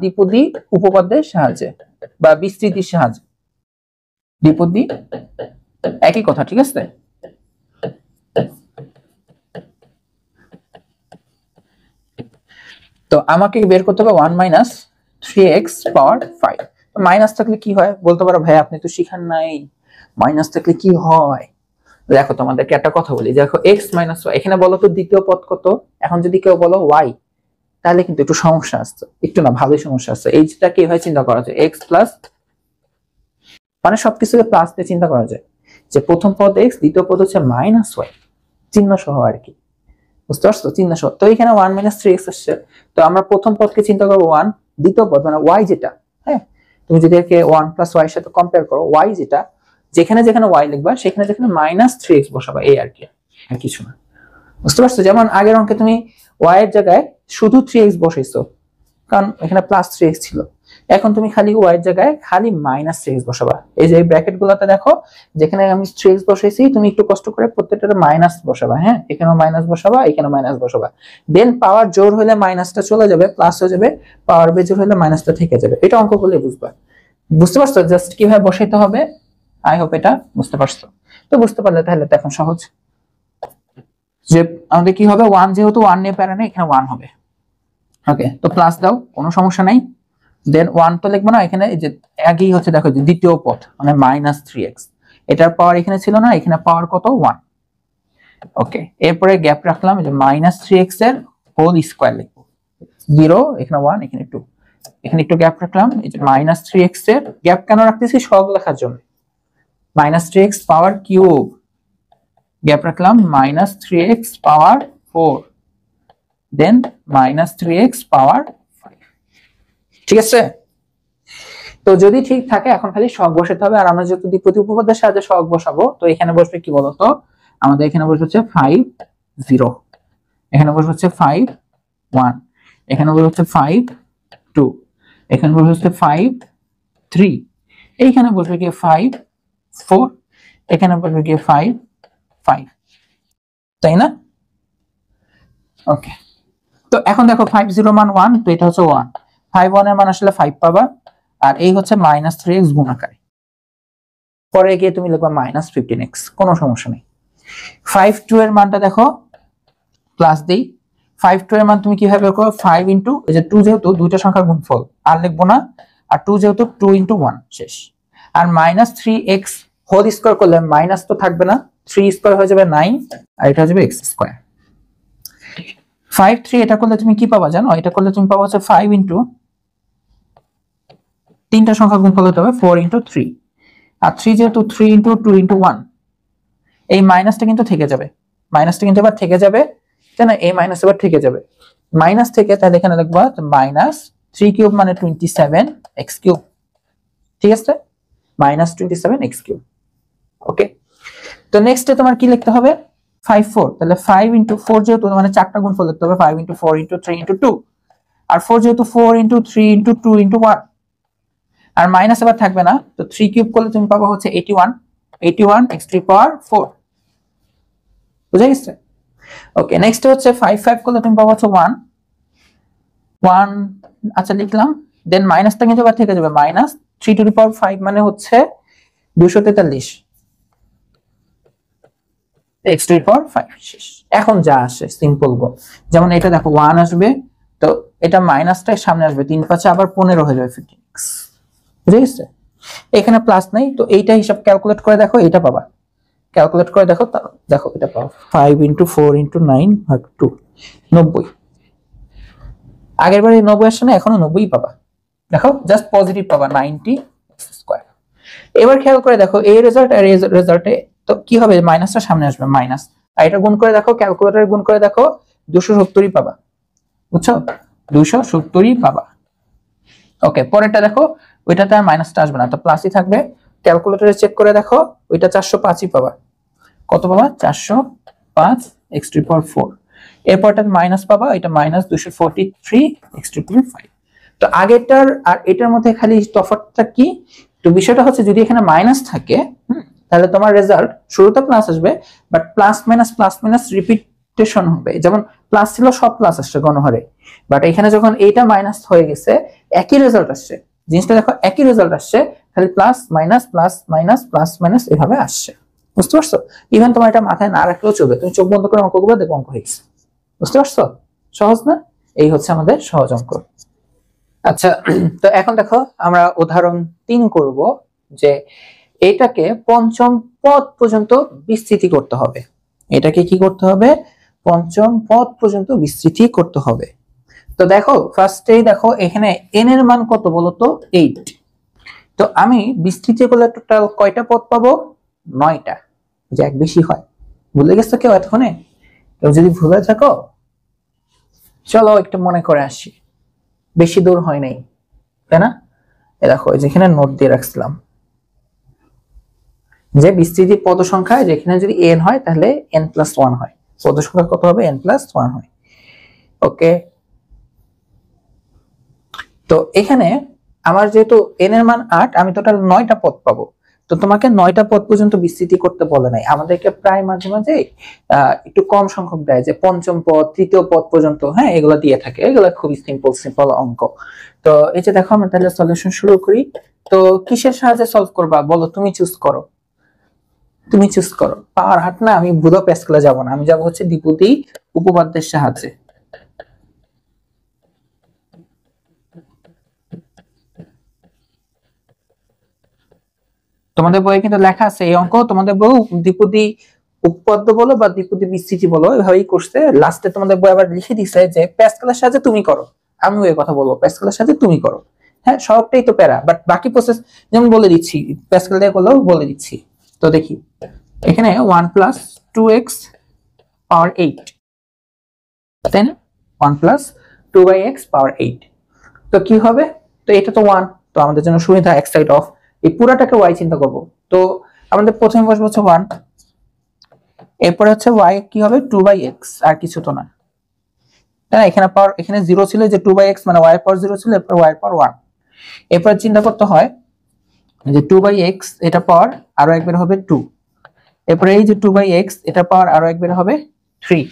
দ্বিপদী উপপাদ্যের সাহায্যে বা বিস্তৃতির সাহায্যে, দ্বিপদী একই কথা, ঠিক আছে। তো আমাকে বের করতে হবে 1 - 3x পাওয়ার 5, মাইনাস থাকলে কি হয় বলতে পারো ভাই আপনি তো শিখান নাই মাইনাস থাকলে কি হয়। দেখো তোমাদেরকে একটা কথা বলি, দেখো x - y, এখানে বলো তো দ্বিতীয় পদ কত, এখন যদি কেউ বলো y তাহলে কিন্তু একটু সমস্যা আসছে, একটু না ভালোই সমস্যা আসছে। এইটা কি হয় চিন্তা করা যায়, x প্লাস মানে সবকিছুকে প্লাস দিয়ে চিন্তা করা যায়, যে প্রথম পদ x দ্বিতীয় পদ হচ্ছে -y, চিহ্ন সহ আর কি, বুঝতে পারছো, চিহ্ন সহ। তো এখানে 1 - 3x আসছে, তো আমরা প্রথম পদকে চিন্তা করবো 1, দ্বিতীয় পদ মানে y যেটা, হ্যাঁ তুমি যদি একে 1 + y এর সাথে কম্পেয়ার করো, y যেটা যেখানে যেখানে y লিখবা সেখানে যেখানে -3x বসাবা, এই আর কি, আর কিছু না, বুঝতে পারছো। যেমন আগের অঙ্কে তুমি y এর জায়গায় শুধু 3x বসাইছো, কারণ এখানে +3x ছিল। এখন তুমি খালি y এর জায়গায় খালি -3x বসাবা। এই যে ব্র্যাকেট গুলোতে দেখো, যেখানে আমি 3x বসাইছি তুমি একটু কষ্ট করে প্রত্যেকটাতে মাইনাস বসাবা, হ্যাঁ এখানেও মাইনাস বসাবা, এখানেও মাইনাস বসাবা। দেন পাওয়ার জোর হলে মাইনাসটা চলে যাবে, প্লাস হয়ে যাবে, পাওয়ার বেজোর হলে মাইনাসটা থেকে যাবে। এটা অঙ্ক করলে বুঝবা, বুঝতে পারছো জাস্ট কিভাবে বসাইতে হবে। আই হোপ এটা বুঝতে পারছো। তো বুঝতে পারলে তাহলে তো এখন সহজ, যে আমাদের কি হবে, 1 যেহেতু 1 নিয়ে প্যারা নেই, এখানে 1 হবে। ওকে, তো প্লাস দাও, কোনো সমস্যা নাই। দেন 1 তো লিখবো না, এখানে এই যে আগেই হচ্ছে দেখো যে দ্বিতীয় পদ মানে -3x, এটার পাওয়ার এখানে ছিল না, এখানে পাওয়ার কত 1। ওকে, এরপরে গ্যাপ রাখলাম, এই যে -3x এর হোল স্কয়ার লিখবো, 0 এখানে 1 এখানে 2, এখানে একটু গ্যাপ রাখলাম। এই যে -3x এর গ্যাপ কেন রাখতেছি, সহগ লেখার জন্য। -3x পাওয়ার কিউব, গ্যাপ রাখলাম -3x পাওয়ার 4, দেন -3x পাওয়ার 5, ঠিক আছে। তো যদি ঠিক থাকে এখন খালি সহগ বসাতে হবে। আর আমরা যেহেতু দ্বিপদী উপপাদ্যের সাহায্যে সহগ বসাবো, তো এখানে বসবে কি বলতো, আমাদের এখানে বসবে হচ্ছে 5 0, এখানে বসবে হচ্ছে 5 1, এখানে বসবে হচ্ছে 5 2, এখানে বসবে হচ্ছে 5 3, এইখানে বসবে কি 5 4, এখানে বসবে কি 5 5, তাই না? ওকে, তো এখন দেখো 5 0 মান 1, তো এটা হচ্ছে 1, 5 1 এর মান আসলে 5 পাবা, আর এই হচ্ছে -3x গুণ আকারে। পরে গিয়ে তুমি লিখবা -15x, কোনো সমস্যা নেই। 5 2 এর মানটা দেখো, প্লাস দেই। 5 2 এর মান তুমি কিভাবে বের করো, 5 ইনটু এই যে 2 যেহেতু দুইটা সংখ্যার গুণফল, আর লিখবো না, আর 2 যেহেতু 2 ইনটু 1 শেষ। আর -3x হোল স্কয়ার করলে মাইনাস তো থাকবে না, 3 স্কয়ার হয়ে যাবে 9, আর এটা হয়ে যাবে x স্কয়ার। 5 3 এটা করলে তুমি কি পাবা জানো, এটা করলে তুমি পাবা হচ্ছে 5 ইনটু তিনটা সংখ্যা গুণফল হতে হবে 4 ইনটু 3, আর 3 যেহেতু 3 ইনটু 2 ইনটু 1, এই মাইনাসটা কিন্তু থেকে যাবে, মাইনাসটা কিন্তু এবার থেকে যাবে, তাই না? এই মাইনাস এবার থেকে যাবে, মাইনাস থেকে, তাহলে এখানে লিখবা -3 কিউব মানে 27 x কিউব, ঠিক আছে, -27 x কিউব। ওকে, তো নেক্সটে তোমার কি লিখতে হবে, 5 4, তাহলে 5 ইনটু 4 যেহেতু মানে চারটা গুণফল লিখতে হবে, 5 ইনটু 4 ইনটু 3 ইনটু 2, আর 4 যেহেতু 4 ইনটু 3 ইনটু 2 ইনটু 1, আর মাইনাস আবার থাকবে না, তো 3 কিউব করলে তুমি পাবা হচ্ছে 81 x3 পাওয়ার 4, বুঝা গেছে? ওকে, নেক্সট হচ্ছে 5 5 করলে তুমি পাবা হচ্ছে 1 1, আচ্ছা লিখলাম। দেন মাইনাসটা কিন্তু আবার থেকে যাবে, -3 টু দি পাওয়ার 5 মানে হচ্ছে 243 x টু দি পাওয়ার 5 শেষ। এখন যা আসে সিম্পল গো, যেমন এটা দেখো 1 আসবে, তো এটা মাইনাসটাই সামনে আসবে, 3 5 আবার 15 হয়ে যাবে 15x, বুঝা গেছে? এখানে প্লাস নাই, তো এইটা হিসাব ক্যালকুলেট করে দেখো, এটা পাবা, ক্যালকুলেট করে দেখো, দেখো এটা পাবো 5 ইনটু 4 ইনটু 9 ভাগ 2, 90। আগের বারে 90 আসছে না, এখনো 90ই পাবা, দেখো জাস্ট পজিটিভ পাবা 90 স্কয়ার। এবার খেয়াল করে দেখো এই রেজাল্ট আর এই রেজাল্টে তো কি হবে, মাইনাসটা সামনে আসবে মাইনাস, আর এটা গুণ করে দেখো, ক্যালকুলেটরে গুণ করে দেখো 270ই পাবা, বুঝছো, 270ই পাবা। ওকে, পরেরটা দেখো, ওইটাতে আর মাইনাসটা আসবে না, তো প্লাসই থাকবে। ক্যালকুলেটরে চেক করে দেখো, ওইটা 405ই পাবা, কত পাবা 405 x টু দি পাওয়ার 4। এরপরটা মাইনাস পাবা, এটা -243 x টু দি পাওয়ার 5। তো আগেরটার আর এটার মধ্যে খালি তফাৎটা কি, তো বিষয়টা হচ্ছে যদি এখানে মাইনাস থাকে তাহলে তোমার রেজাল্ট শুরুতে প্লাস আসবে, বাট প্লাস মাইনাস রিপিটেশন হবে, যেমন প্লাস ছিল সব প্লাস আসছে গণহারে, বাট এখানে যখন এইটা মাইনাস হয়ে গেছে একই রেজাল্ট আসছে, জিনিসটা দেখো একই রেজাল্ট আসছে, খালি প্লাস মাইনাস এভাবে আসছে, বুঝতে পারছো? ইভেন তোমার এটা মাথায় না রাখলেও চলবে, তুমি চোখ বন্ধ করে অঙ্কগুলো দেখো, অঙ্ক হয়েছে, বুঝতে পারছো? সহজ না? এই হচ্ছে আমাদের সহজ অঙ্ক। আচ্ছা, তো এখন দেখো আমরা উদাহরণ 3 করব, যে এটাকে পঞ্চম পদ পর্যন্ত বিস্তৃতি করতে হবে। এটাকে কি করতে হবে, পঞ্চম পদ পর্যন্ত বিস্তৃতি করতে হবে। তো দেখো ফার্স্টেই দেখো এখানে n এর মান কত বলতো 8, তো আমি বিস্তৃতি করলে টোটাল কয়টা পদ পাবো, 9টা, যে এক বেশি হয়, ভুলে গেছো কেউ এতক্ষণে? কেউ যদি ভুলে থাকো চলো একটু মনে করে আসি, বেশি দূর হয় নাই, তাই না? এ দেখো যেখানে নোট দিয়ে রাখছিলাম যে বিস্তৃতি পদ সংখ্যা যেখানে যদি n হয় তাহলে n+1 হয়, পদ সংখ্যা কত হবে? n+1 হয়। ওকে, তো এখানে আমার যেহেতু n এর মান 8, আমি টোটাল 9টা পদ পাবো। তো তোমাকে 9টা পদ পর্যন্ত বিস্তৃতি করতে বলে নাই, আমাদেরকে প্রায় মাঝে মাঝে একটু কম সংখ্যক দেয়, যে পঞ্চম পদ, তৃতীয় পদ পর্যন্ত, হ্যাঁ এগুলো দিয়ে থাকে। এগুলো খুবই সিম্পল সিম্পল অঙ্ক। তো এই যে দেখো আমরা তাহলে সলিউশন শুরু করি। তো কিসের সাহায্যে সলভ করবা বলো? তুমি চুজ করো, তুমি চুজ করো। পাওয়ার হাট না, আমি বুধো প্যাসকেলে যাব না, আমি যাব হচ্ছে দ্বিপদী উপপাদ্যের সাহায্যে। তোমাদের বইয়ে কিন্তু লেখা আছে এই অঙ্ক, তোমাদের বই দ্বিপদী উপপাদ্য বলো বা দ্বিপদী বিস্তৃতি বলো এভাবেই করছে। লাস্টে তোমাদের বই আবার লিখে দিছে যে প্যাসকেলের সাহায্যে তুমি করো। আমিও এই কথা বলবো, প্যাসকেলের সাহায্যে তুমি করো। হ্যাঁ সবটাই তো প্যারা, বাট বাকি প্রসেস যেমন বলে দিচ্ছি, প্যাসকেল দিয়ে করলেও বলে দিচ্ছি। তো দেখি এখানে 1 + 2x পাওয়ার 8, তাই না? 1 + 2x পাওয়ার 8, তো কি হবে? তো এটা তো 1, তো আমাদের জন্য সুবিধা এক সাইড অফ, এই পুরাটাকে y চিন্তা করব। তো আমাদের প্রথমে বসবে হচ্ছে 1, এরপর হচ্ছে y কি হবে? 2/x, আর কিছু তো না, তাই না? এখানে পাওয়ার, এখানে 0 ছিল, যে 2/x মানে y এর পাওয়ার 0 ছিল, এরপর y এর পাওয়ার 1। এরপর চিন্তা করতে হয় যে 2/x এটা পাওয়ার আরো একবার হবে 2, এরপরে এই যে 2/x এটা পাওয়ার আরো একবার হবে 3।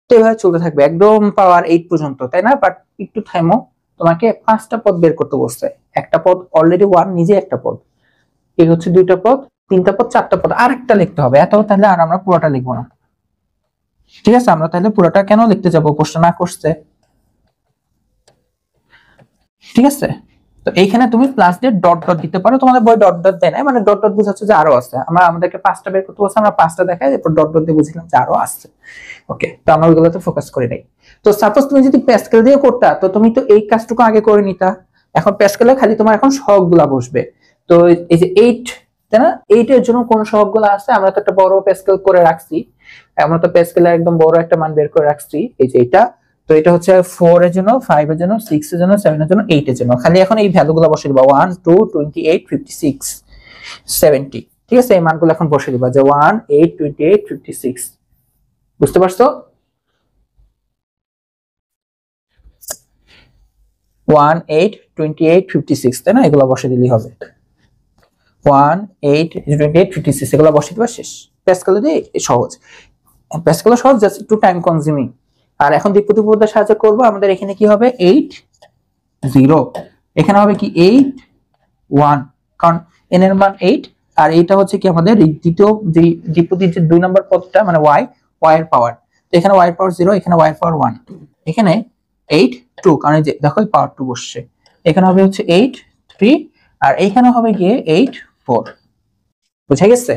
তো এইভাবে চলতে থাকবে একদম পাওয়ার 8 পর্যন্ত, তাই না? বাট একটু থামো, তোমাকে 5টা পদ বের করতে বলছে। একটা পদ অলরেডি 1 নিজে একটা পদ, এই হচ্ছে 2টা পদ, 3টা পদ, 4টা পদ, আরেকটা লিখতে হবে। এত তাহলে আর আমরা পুরোটা লিখবো না, ঠিক আছে? আমরা তাহলে পুরোটা কেন লিখতে যাব? প্রশ্ন না করছে, ঠিক আছে? তো এইখানে তুমি প্লাস দিয়ে ডট ডট দিতে পারো, তোমাদের বই ডট ডট দেয় না, মানে ডট ডট বুঝাচ্ছে যে আরো আছে। আমরা আমাদেরকে 5টা বের করতে বলছে, আমরা 5টা দেখাই, এরপর ডট ডট দিয়ে বুঝলাম যে আরো আছে। ওকে, তো আমরা ওইগুলোতে ফোকাস করি নাই। তো সাপোজ তুমি যদি প্যাসকেল দিয়ে করতা, তো তুমি তো এই কাজটুকু আগে করে নিতা। এখন প্যাসকেলে খালি তোমার এখন সহগগুলা বসবে। তো এই যে 8, তাই না? 8 এর জন্য কোন সহগগুলো আছে? আমরা তো একটা বড় প্যাসকেল করে রাখছি, আমরা তো প্যাসকেলে একদম বড় একটা মান বের করে রাখছি, এই যে এটা। তো এটা হচ্ছে 4 এর জন্য, 5 এর জন্য, 6 এর জন্য, 7 এর জন্য, 8 এর জন্য। খালি এখন এই ভ্যালুগুলো বসিয়ে দিবা, 1 2 28 56 70, ঠিক আছে? এই মানগুলো এখন বসিয়ে দিবা, যে 1 8 28 56। বুঝতে পারছো? 1 8 28 56, তাই না? এগুলো বসিয়ে দিলেই হবে। 1 8 28 56 এগুলো বসিয়ে দিবা, শেষ। প্যাসকেলে দিয়ে সহজ, প্যাসকেলে সহজ, জাস্ট একটু টাইম কনজিউমিং। আর এখন দ্বিপদী উপপাদ্যের সাহায্যে করব। আমাদের এখানে কি হবে? 8 0, এখানে হবে কি 8 1, কারণ n এর মান 8, আর এইটা হচ্ছে কি আমাদের দ্বিতীয় যে দ্বিপদীর যে 2 নম্বর পদটা, মানে y এর পাওয়ার। তো এখানে y এর পাওয়ার 0, এখানে y এর পাওয়ার 1, এখানে 8 2, কারণ এই যে দেখো পাওয়ার 2 বসছে। এখানে হবে হচ্ছে 8 3, আর এইখানে হবে গিয়ে 8 4। বুঝা গেছে?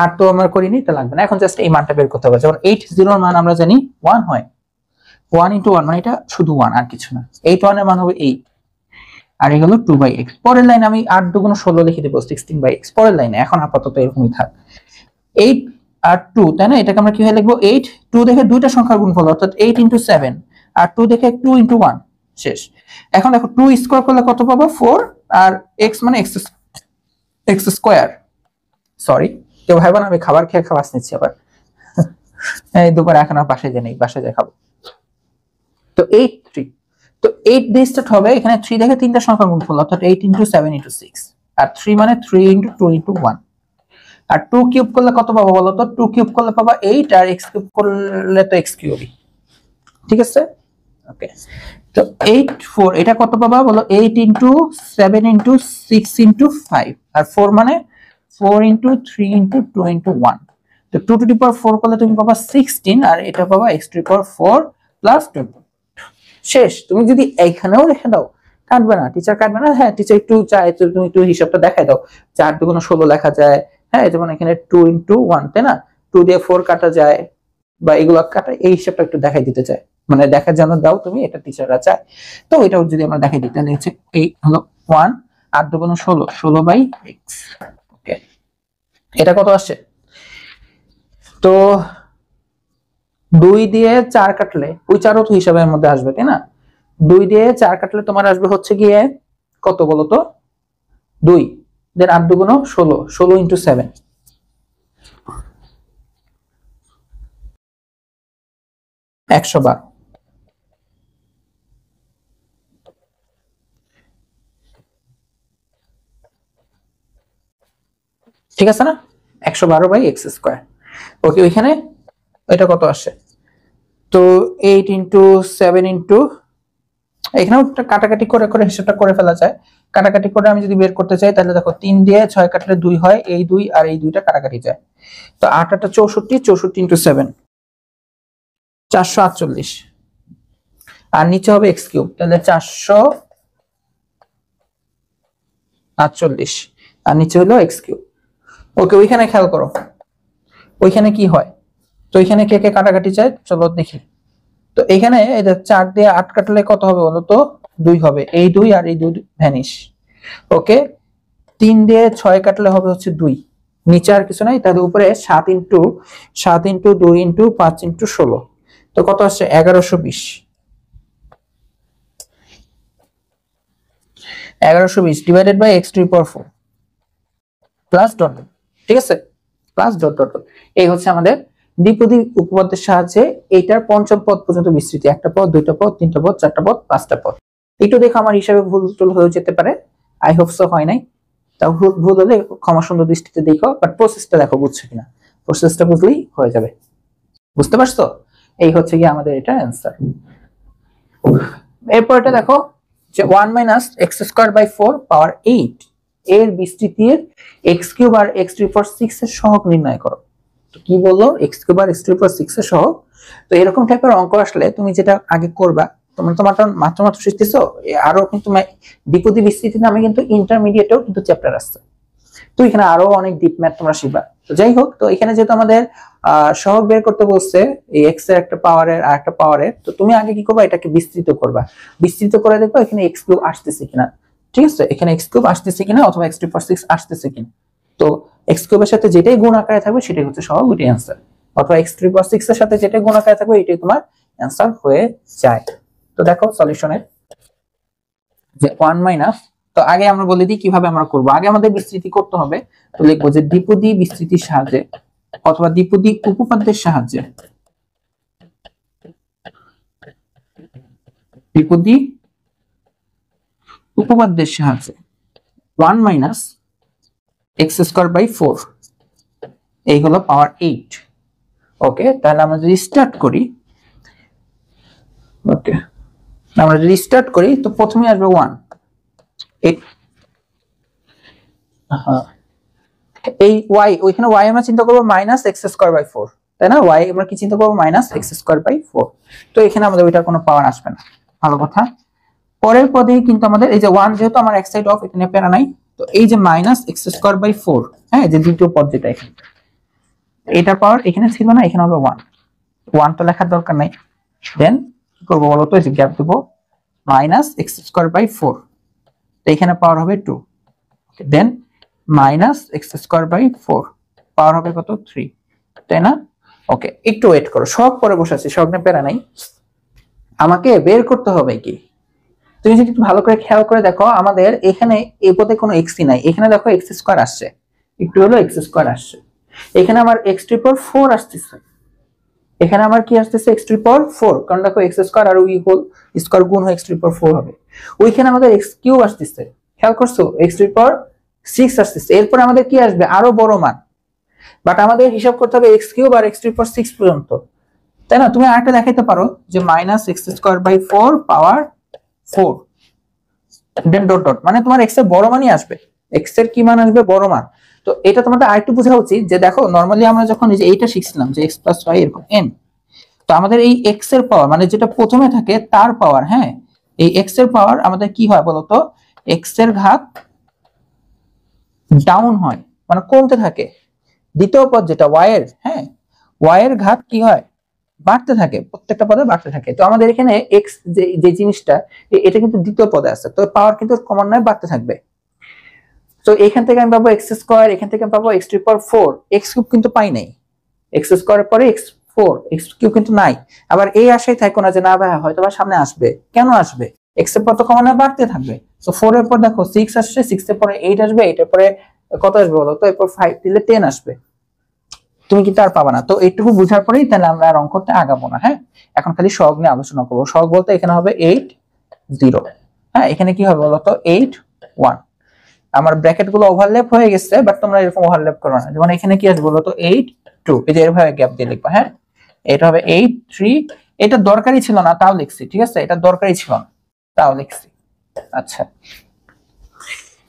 আর তো আমরা করিনি, তা লাগবে না। এখন জাস্ট এই মানটা বের করতে হবে। যেমন 8 0 এর মান আমরা জানি 1 হয়, 1 × 1 মানে এটা শুধু 1 আর কিছু না। 8 1 এর মান হবে 8, আর এই হলো 2/x। পরের লাইনে আমি 8 2 × 16 লিখে দেব, 16/x পরের লাইনে। এখন আপাতত এরকমই থাক, 8 আর 2, তাই না? এটাকে আমরা কিভাবে লিখবো? 8 2 দেখে দুইটা সংখ্যার গুণফল, অর্থাৎ 8 × 7, আর 2 দেখে 2 × 1, শেষ। এখন দেখো 2 স্কয়ার করলে কত পাবো? 4, আর x মানে x স্কয়ার। সরি, কেউ ভাইবা না আমি খাবার খেয়ে ক্লাস নিচ্ছি আবার। এই দুপুরে এখন আর বাসায় যাই, বাসায় যাই খাবো। তো 8 3, তো 8 দিয়ে স্টার্ট হবে। এখানে 3 দেখে তিনটা সংখ্যার গুণফল, অর্থাৎ 8 × 7 × 6, আর 3 মানে 3 × 2 × 1, আর 2 কিউব করলে কত পাবো বলো তো? 2 কিউব করলে পাবা 8, আর x কিউব করলে তো x কিউবই, ঠিক আছে? ওকে, তো 8 4, এটা কত পাবা বলো? 8 × 7 × 6 × 5, আর 4 মানে 4 × 3 × 2 × 1। তো 2 টু দি পাওয়ার 4 করলে তুমি পাবা 16, আর এটা পাবা x to the power 4 plus 2। শেষ। তুমি যদি এইখানেও রেখে দাও, কাটবে না, টিচার কাটবে না। হ্যাঁ টিচার একটু চাই তো তুমি একটু হিসাবটা দেখাই দাও, 4 2 × 16 লেখা যায়। হ্যাঁ যেমন এখানে 2 × 1, তাই না? 2 দিয়ে 4 কাটা যায়, বা এগুলো কাটা, এই হিসাবটা একটু দেখাই দিতে চাই, মানে দেখার জন্য দাও তুমি, এটা টিচাররা চায়। তো এটাও যদি আমরা দেখাই দিই, তাহলে হচ্ছে এই হলো 1 8 2 × 16 16/x। ওকে, এটা কত আসছে? তো 2 দিয়ে 4 কাটলে ওই 4ও তো হিসাবের মধ্যে আসবে, তাই না? 2 দিয়ে 4 কাটলে তোমার আসবে হচ্ছে গিয়ে কত বলো তো? 2, দেন 8 2 16, 16 ইনটু 7, 112। ঠিক আছে না? 112/x²। ওকে, ওইখানে এটা কত আসে? তো 8 ইনটু 7 ইনটু, এখানেও কাটাকাটি করে করে হিসাবটা করে ফেলা যায়। কাটাকাটি করে আমি যদি বের করতে চাই তাহলে দেখো 3 দিয়ে 6 কাটলে 2 হয়, এই 2 আর এই 2টা কাটাকাটি যায়। তো 8 8 64, 64 ইনটু 7, 448। আর নিচে হবে x কিউব, তাহলে 448 আর নিচে হলো x কিউব। ওকে, ওইখানে খেয়াল করো ওইখানে কি হয়। তো এখানে কে কে কাটাকাটি যায় চলো দেখি। তো এখানে এই যে 4 দিয়ে 8 কাটলে কত হবে বলো তো? 2 হবে, এই 2 আর এই 2 ভ্যানিশ। ওকে, 3 দিয়ে 6 কাটলে হবে হচ্ছে 2, নিচে আর কিছু নাই, তার উপরে 7 ইনটু 2 ইনটু 5 ইনটু 16, তো কত আসছে? 1120। 1120 divided by x⁴ plus dot, ঠিক আছে? Plus dot dot dot. এই হচ্ছে আমাদের দ্বিপদী উপপাদ্যের সাহায্যে এইটার পঞ্চম পদ পর্যন্ত বিস্তৃতি। একটা পদ, দুইটা পদ, তিনটা পদ, চারটা পদ, পাঁচটা পদ। একটু দেখো আমার হিসাবে ভুল টুল হয়ে যেতে পারে, আই হোপ সো হয় নাই। তাও ভুল হলে ক্ষমা সুন্দর দৃষ্টিতে দেখো, বাট প্রসেসটা দেখো বুঝছো কিনা। প্রসেসটা বুঝলেই হয়ে যাবে। বুঝতে পারছো? এই হচ্ছে কি আমাদের এটা অ্যান্সার। এরপর এটা দেখো যে 1 - x²/4 পাওয়ার 8 এর বিস্তৃতির x³ আর x⁴ 6 এর সহগ নির্ণয় করো। তো কি বললো? x³ আর x⁴ 6 এর সহগ। তো এরকম টাইপের অঙ্ক আসলে তুমি যেটা আগে করবা, তোমার মাত্র শিখতেছো, আরো কিন্তু দ্বিপদী বিস্তৃতি নামে কিন্তু ইন্টারমিডিয়েটেও কিন্তু চ্যাপ্টার আছে। তো এখানে আরো অনেক ডিপ ম্যাথ তোমরা শিখবা। তো যাই হোক, তো এখানে যেহেতু আমাদের সহগ বের করতে বলছে এই x এর একটা পাওয়ারের আর একটা পাওয়ারের, তো তুমি আগে কি করবা? এটাকে বিস্তৃত করবা। বিস্তৃত করে দেখবা এখানে x³ আসতেছে কিনা। ঠিক আছে, এখানে x³ আসতেছে কিনা অথবা x⁴ 6 আসতেছে কিনা। তো x³ এর সাথে যেটাই গুণ আকারে থাকবে সেটাই হচ্ছে সহগ, ওইটাই অ্যান্সার। অথবা x⁴ 6 এর সাথে যেটাই গুণ আকারে থাকবে এটাই তোমার অ্যান্সার হয়ে যায়। তো দেখো সলিউশনের যে 1 - তো আগে আমরা বলে দিই কিভাবে আমরা করব। আগে আমাদের বিস্তৃতি করতে হবে। তো লিখবো যে দ্বিপদী বিস্তৃতির সাহায্যে অথবা দ্বিপদী উপপাদ্যের সাহায্যে, দ্বিপদী উপপাদ্যের সাহায্যে 1 - x²/4 এই হলো পাওয়ার 8। ওকে, তাহলে আমরা যদি স্টার্ট করি, ওকে আমরা যদি স্টার্ট করি তো প্রথমে আসবে 1। এই y, ওইখানে y আমরা চিন্তা করব -x²/4, তাই না? y আমরা কি চিন্তা করব? -x²/4। তো এখানে আমাদের ওইটার কোনো পাওয়ার আসবে না। ভালো কথা। পরের পদেই কিন্তু আমাদের এই যে 1 যেহেতু আমার এক সাইড অফ, এখানে প্যারা নাই। তো এই যে -x²/4, হ্যাঁ, যে দ্বিতীয় পদ যেটা এখানে, এটার পাওয়ার এখানে ছিল না, এখানে হবে 1। 1 তো লেখার দরকার নাই। দেন কি করব বলো তো? এই যে গ্যাপ দেব, -x²/4, তো এখানে পাওয়ার হবে 2। দেন -x²/4 পাওয়ার হবে কত? 3, তাই না? ওকে, একটু ওয়েট করো, সব পরে বসাচ্ছি, সব নিয়ে প্যারা নাই। আমাকে বের করতে হবে কি, তুমি যদি একটু ভালো করে খেয়াল করে দেখো, আমাদের এখানে এই পদে কোনো x-ই নাই। এখানে দেখো x² আসছে, একটু হলো x² আসছে। এখানে আমার x⁴ 4 আসতেছে, এখানে আমার কি আসতেছে? x⁴ 4, কারণ দেখো x² আর ওই হোল স্কয়ার গুণ হয়ে x⁴ 4 হবে। ওইখানে আমাদের x³ আসতেছে, খেয়াল করছো? x⁴ 6 আসতেছে। এরপর আমাদের কি আসবে? আরো বড় মান, বাট আমাদের হিসাব করতে হবে x³ আর x⁴ 6 পর্যন্ত, তাই না? তুমি আরেকটা দেখাইতে পারো যে -x²/4 পাওয়ার 4, দেন ডট ডট, মানে তোমার x এর বড় মানই আসবে। x এর কি মান আসবে? বড় মান। তো এটা তোমাদের আরেকটু বোঝা উচিত যে দেখো নরমালি আমরা যখন এই যে এইটা শিখছিলাম যে x + y এরকম n, তো আমাদের এই x এর পাওয়ার মানে যেটা প্রথমে থাকে তার পাওয়ার, হ্যাঁ, এই x এর পাওয়ার আমাদের কি হয় বলতো? x এর ঘাত ডাউন হয়, মানে কমতে থাকে। দ্বিতীয় পদ যেটা y এর, হ্যাঁ, y এর ঘাত কি হয়? বাড়তে থাকে, প্রত্যেকটা পদে বাড়তে থাকে। তো আমাদের এখানে x যে জিনিসটা, এটা কিন্তু দ্বিতীয় পদে আছে, তো পাওয়ার কিন্তু ক্রমান্বয়ে বাড়তে থাকবে। তো এখান থেকে আমি পাবো x², এখান থেকে আমি পাবো x⁴ 4, x³ কিন্তু পাই নাই, এক্স স্কোয়ারের পরে এক্স ফোর, এক্স কিউ কিন্তু নাই। আবার এই আশায় থাকো না যে না ভাই হয়তো বা সামনে আসবে, কেন আসবে, এক্স এর পর তো কমন বাড়তে থাকবে। তো 4 এর পর দেখো 6 আসছে, 6 এর পরে 8 আসবে, 8 এর পরে কত আসবে বলো তো, এরপর 5 দিলে 10 আসবে, তুমি কিন্তু আর পাবা না। তো এইটুকু বুঝার পরেই তাহলে আমরা আর অঙ্কতে আগাবো না। হ্যাঁ, এখন খালি সহগ নিয়ে আলোচনা করবো। সহগ বলতে এখানে হবে 8 0, হ্যাঁ এখানে কি হবে বলতো 8 1। আমার ব্র্যাকেট গুলো ওভারল্যাপ হয়ে গেছে, বাট তোমরা এরকম ওভারল্যাপ করো না। যেমন এখানে কি আসবে বলতো 8 2, এই যে এভাবে গ্যাপ দিয়ে লিখবা। হ্যাঁ, এটা হবে 8 3, এটা দরকারই ছিল না তাও লিখছি, ঠিক আছে, এটা দরকারই ছিল না তাও লিখছি। আচ্ছা,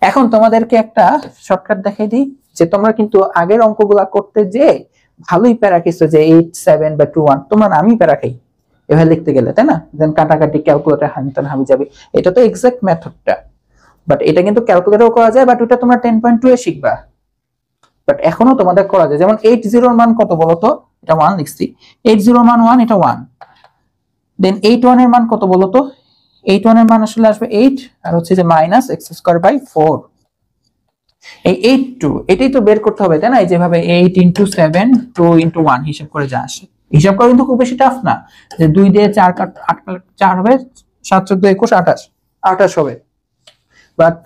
এখন তোমাদেরকে একটা শর্টকাট দেখাই দিই, যে তোমরা কিন্তু আগের অঙ্কগুলা করতে যে ভালোই প্যারা খেয়েছো, যে 8 7 বা 2 1, তোমরা আমি প্যারা খাই এভাবে লিখতে গেলে, তাই না? দেন কাটাকাটি ক্যালকুলেটর হানতেন হাবি যাবে, এটা তো এক্সাক্ট মেথডটা। বাট এটা কিন্তু ক্যালকুলেটরও করা যায়, বাট ওটা তোমরা 10.2 এ শিখবা। বাট এখনো তোমাদের করা যায়। যেমন 8 0 এর মান কত বলো তো, এটা 1 লিখছি, 8 0 এর মান 1, এটা 1। দেন 8 1 এর মান কত বলো তো, 8 1 এর মান আসলে আসবে 8, আর হচ্ছে যে মাইনাস এক্স স্কয়ার বাই 4। এই 8 2 এটাই তো বের করতে হবে, তাই না? এই যেভাবে 8 * 7 2 * 1 হিসাব করে যা আসে, হিসাব করা কিন্তু খুব বেশি টাফ না। যে 2 দিয়ে 4 কাট 8 4 হবে, 7 14 21 28 28 হবে। বাট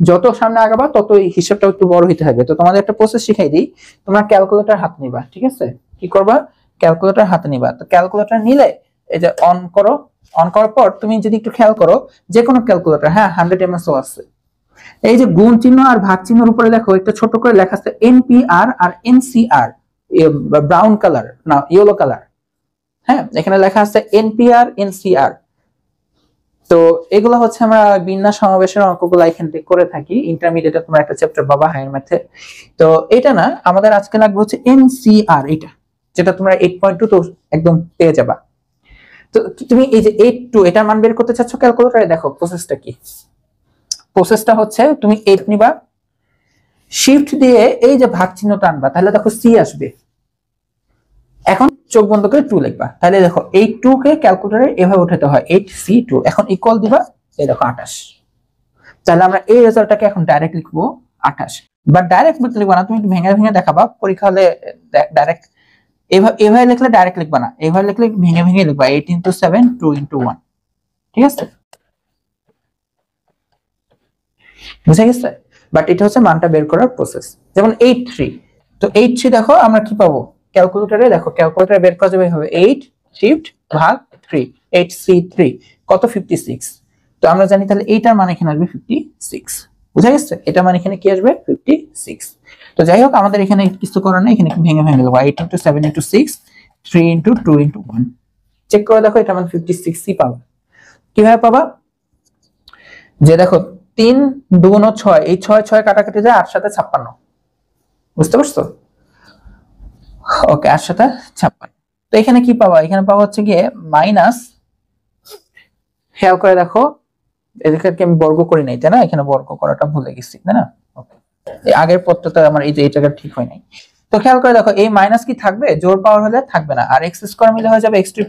যত সামনে আগাবা তত এই হিসাবটা একটু বড় হতে থাকবে। তো তোমাদের একটা প্রসেস শিখাই দিই, তোমরা ক্যালকুলেটর হাত নিবা, ঠিক আছে? কি করবা, ক্যালকুলেটর হাতে নিবা। তো ক্যালকুলেটর নিলে এই যে অন করো, অন করার পর তুমি যদি একটু খেয়াল করো, যে কোনো ক্যালকুলেটর, হ্যাঁ 100 ms ও আছে, এই যে গুণ চিহ্ন আর ভাগ চিহ্নের উপরে দেখো একটা ছোট করে লেখা আছে এনপিআর আর এনসিআর, ব্রাউন কালার না ইয়েলো কালার। হ্যাঁ, এখানে লেখা আছে এনপিআর এনসিআর। তো এগুলো হচ্ছে আমরা বিন্যাস সমাবেশের অঙ্কগুলো এখান থেকে করে থাকি। ইন্টারমিডিয়েটে তোমরা একটা চ্যাপ্টার পাবা হায়ার ম্যাথে। তো এটা না, আমাদের আজকে লাগবে হচ্ছে এনসিআর, এটা যেটা তোমরা 8.2 তো একদম পেয়ে যাবা। তো তুমি এই যে 8 2 এটার মান বের করতে চাচ্ছ ক্যালকুলেটরে, দেখো প্রসেসটা কি। প্রসেসটা হচ্ছে তুমি 8 নিবা, শিফট দিয়ে এই যে ভাগ চিহ্নটা আনবা, তাহলে দেখো সি আসবে। এখন চোখ বন্ধ করে 2 লিখবা, তাহলে দেখো এই 2 কে ক্যালকুলেটরে এভাবে উঠাতে হয় 8c2, এখন ইকুয়াল দিবা, এই দেখো 28। তাহলে আমরা এই রেজাল্টটাকে এখন ডাইরেক্ট লিখবো 28। বাট ডাইরেক্ট লিখবা না, তুমি একটু ভেঙে ভেঙে দেখাবা, পরীক্ষা হলে ডাইরেক্ট এভাবে লিখলে ডাইরেক্ট লিখবা না, এভাবে লিখলে ভেঙে ভেঙে লিখবা 8 * 7 2 * 1, ঠিক আছে? বুঝা গেছে? বাট এটা হচ্ছে মানটা বের করার প্রসেস। যেমন 8 3, তো 8 3 দেখো আমরা কি পাবো ক্যালকুলেটরে, দেখো ক্যালকুলেটরে বের করা যাবে হবে 8 শিফট ভাগ 3, 8c3 কত 56। তো আমরা জানি তাহলে এইটার মান এখানে আসবে 56। বুঝা গেছে? এটা মানে এখানে কি আসবে 56। তো যাই হোক, আমাদের এখানে কিছু করার নেই, এখানে ভেঙে ভেঙে দেবো 8 * 7 * 6 3 * 2 * 1। চেক করে দেখো এটা মান 56ই পাবা। কিভাবে পাবা, যে দেখো 3 2 6, এই 6 6 কাটাকাটি যায় 8 7 56, বুঝতে পারছো? ওকে, 8 7 56। তো এখানে কি পাবা, এখানে পাওয়া হচ্ছে গিয়ে মাইনাস, খেয়াল করে দেখো এদিকে আমি বর্গ করি নাই, তাই না? এখানে বর্গ করাটা ভুলে গেছি, তাই না? ওকে, এই আগের পদটা আমার এই যে এই জায়গা ঠিক হয় নাই। তো খেয়াল করে দেখো এই মাইনাস কি থাকবে, জোর পাওয়ার হলে থাকবে না, আর x স্কয়ার মিলে হয়ে যাবে x⁴,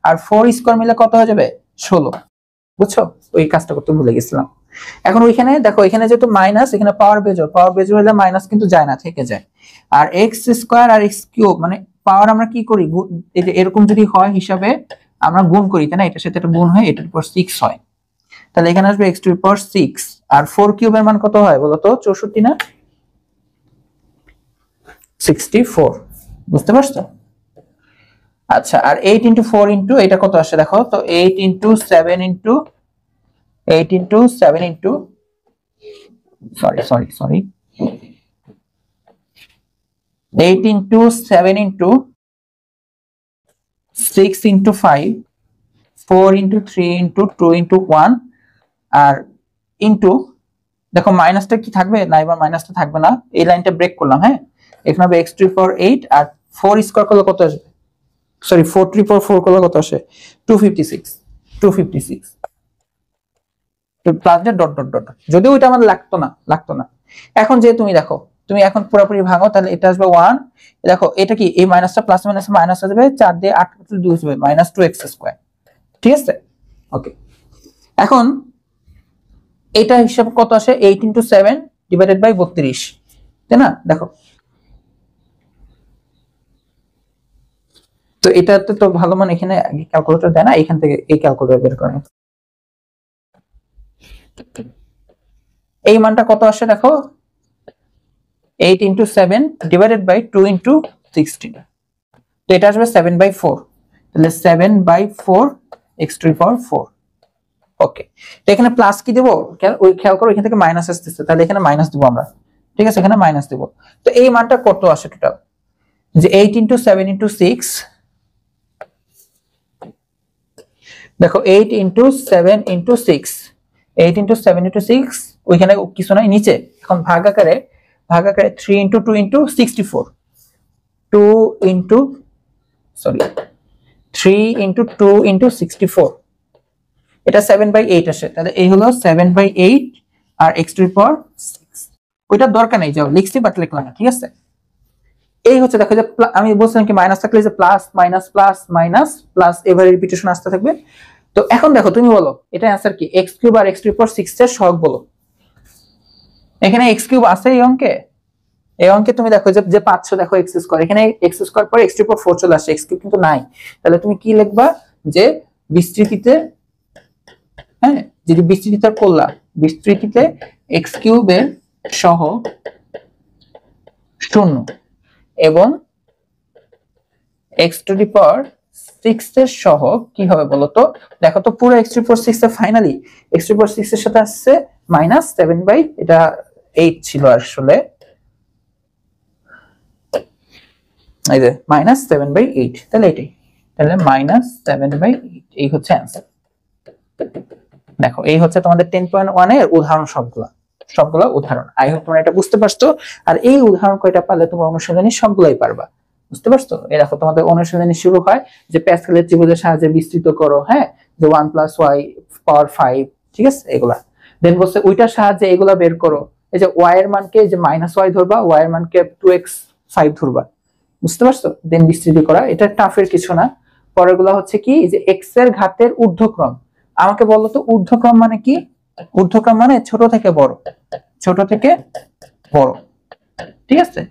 আর 4 স্কয়ার মিলে কত হয়ে যাবে 16। বুঝছো? ওই কাজটা করতে ভুলে গেছিলাম। এখন ওইখানে দেখো, এখানে যেহেতু মাইনাস, এখানে পাওয়ার বেজোর হলে মাইনাস কিন্তু যায় না, থেকে যায়। আর x² আর x³ মানে পাওয়ার আমরা কি করি, এই যে এরকম যদি হয় হিসাবে আমরা গুণ করি, তাই না? এটার সাথে একটা গুণ হয়, এটার উপর 6 হয়, তাহলে এখানে আসবে x⁴, আর 4³ এর মান কত হয় বলো তো, 64 না 64, বুঝতে পারছো? আচ্ছা, আর 8 * 4 এটা কত আসে দেখো তো, 8 * 7 * 7 সরি 8 * 7 * 6 * 5 4 * 3 * 2 * 1, আর ইনটু দেখো মাইনাসটা কি থাকবে না, এবার মাইনাসটা থাকবে না, এই লাইনটা ব্রেক করলাম। হ্যাঁ, এখানে হবে x⁴, আর 4 স্কয়ার করলে কত আসবে, সরি 4 করলে কত আসে 256 তো প্লাস দিয়ে ডট ডট ডট, যদিও ওইটা আমাদের লাগতো না। এখন যে তুমি দেখো, তুমি এখন পুরোপুরি ভাঙো, তাহলে এটা আসবে 1, দেখো এটা কি, এই মাইনাসটা প্লাস মাইনাস আসবে, 4 দিয়ে 8 কাটলে 2 আসবে -2x², ঠিক আছে? ওকে, এখন এটা হিসাব কত আসে 8 * 7 / 32, তাই না? দেখো তো এটাতে তো ভালো মান এখানে ক্যালকুলেটর দেয় না, এখান থেকে এই ক্যালকুলেটর বের করেন। এই মানটা কত আসে দেখো, 8 into 7 divided by 2 into 16, তো এটা আসবে 7/4, তাহলে 7/4 x to the power 4। ওকে, তো এখানে প্লাস কি দেব, ওই খেয়াল করো এখান থেকে মাইনাস আসতেছে, তাহলে এখানে মাইনাস দেব আমরা, ঠিক আছে, এখানে মাইনাস দেব। তো এই মানটা কত আসে টোটাল, যে 8 into 7 into 6, দেখো 8 into 7 into 6, 8 into 7 into 6, ওইখানে কিছু নাই নিচে, এখন ভাগ আকারে 3 into 2 into 64, 2 into sorry 3 into 2 into 64, এটা 7/8 আসে, তাহলে এই হলো 7/8 আর x to the power 6। ওইটা দরকার নেই, যাও লিখছি বাট লিখলাম না, ঠিক আছে। এই হচ্ছে দেখো যে আমি বলছিলাম কি মাইনাস থাকলে যে plus minus plus minus plus এভাবে রিপিটেশন আসতে থাকবে। তো এখন দেখো তুমি বলো এটা অ্যানসার কি, x কিউব আর x to the power 6 এর সহগ বলো। এখানে x কিউব আছে এই অঙ্কে, এই অঙ্কে তুমি দেখো যে 500 দেখো x স্কয়ার, এখানে x স্কয়ার পরে x to the power 4 চলে আসে, x কিউব কিন্তু নাই, তাহলে তুমি কি লিখবা যে বিস্তৃতিতে, হ্যাঁ যদি বিস্তৃতিটা করলা, বিস্তৃতিতে x কিউবের সহগ 0 এবং x to the power 6 এর সহগ কি হবে বলো তো। দেখো তো পুরো x to the power 6 এর finally x to the power 6 এর সাথে আসছে -7 এটা 8 ছিল আসলে, এই যে -7/8, তাহলে এটাই, তাহলে -7/8 এই হচ্ছে आंसर। দেখো এই হচ্ছে তোমাদের 10.1 এর উদাহরণ সবগুলা উদাহরণ। আই হোপ তোমরা এটা বুঝতে পারছো, আর এই উদাহরণ কয়টা পারলে তোমরা অনুশীলনী সবগুলাই পারবা, বুঝতে পারছো। এই দেখো তোমাদের অনুশীলনী শুরু হয় যে প্যাসকেলের ত্রিভুজের সাহায্যে বিস্তৃত করো, হ্যাঁ যে 1 + y পাওয়ার 5, ঠিক আছে এগুলা। দেন বলছে ওইটার সাহায্যে এগুলা বের করো, এই যে y এর মানকে যে -y ধরবা, y এর মানকে 2x 5 ধরবা, বুঝতে পারছো। দেন বিস্তৃতি করা, এটা টাফের কিছু না। পরেরগুলো হচ্ছে কি যে x এর ঘাতের ঊর্ধ্বক্রম। আমাকে বলো তো ঊর্ধ্বক্রম মানে কি, ঊর্ধ্বক্রম মানে ছোট থেকে বড়, ছোট থেকে বড়, ঠিক আছে।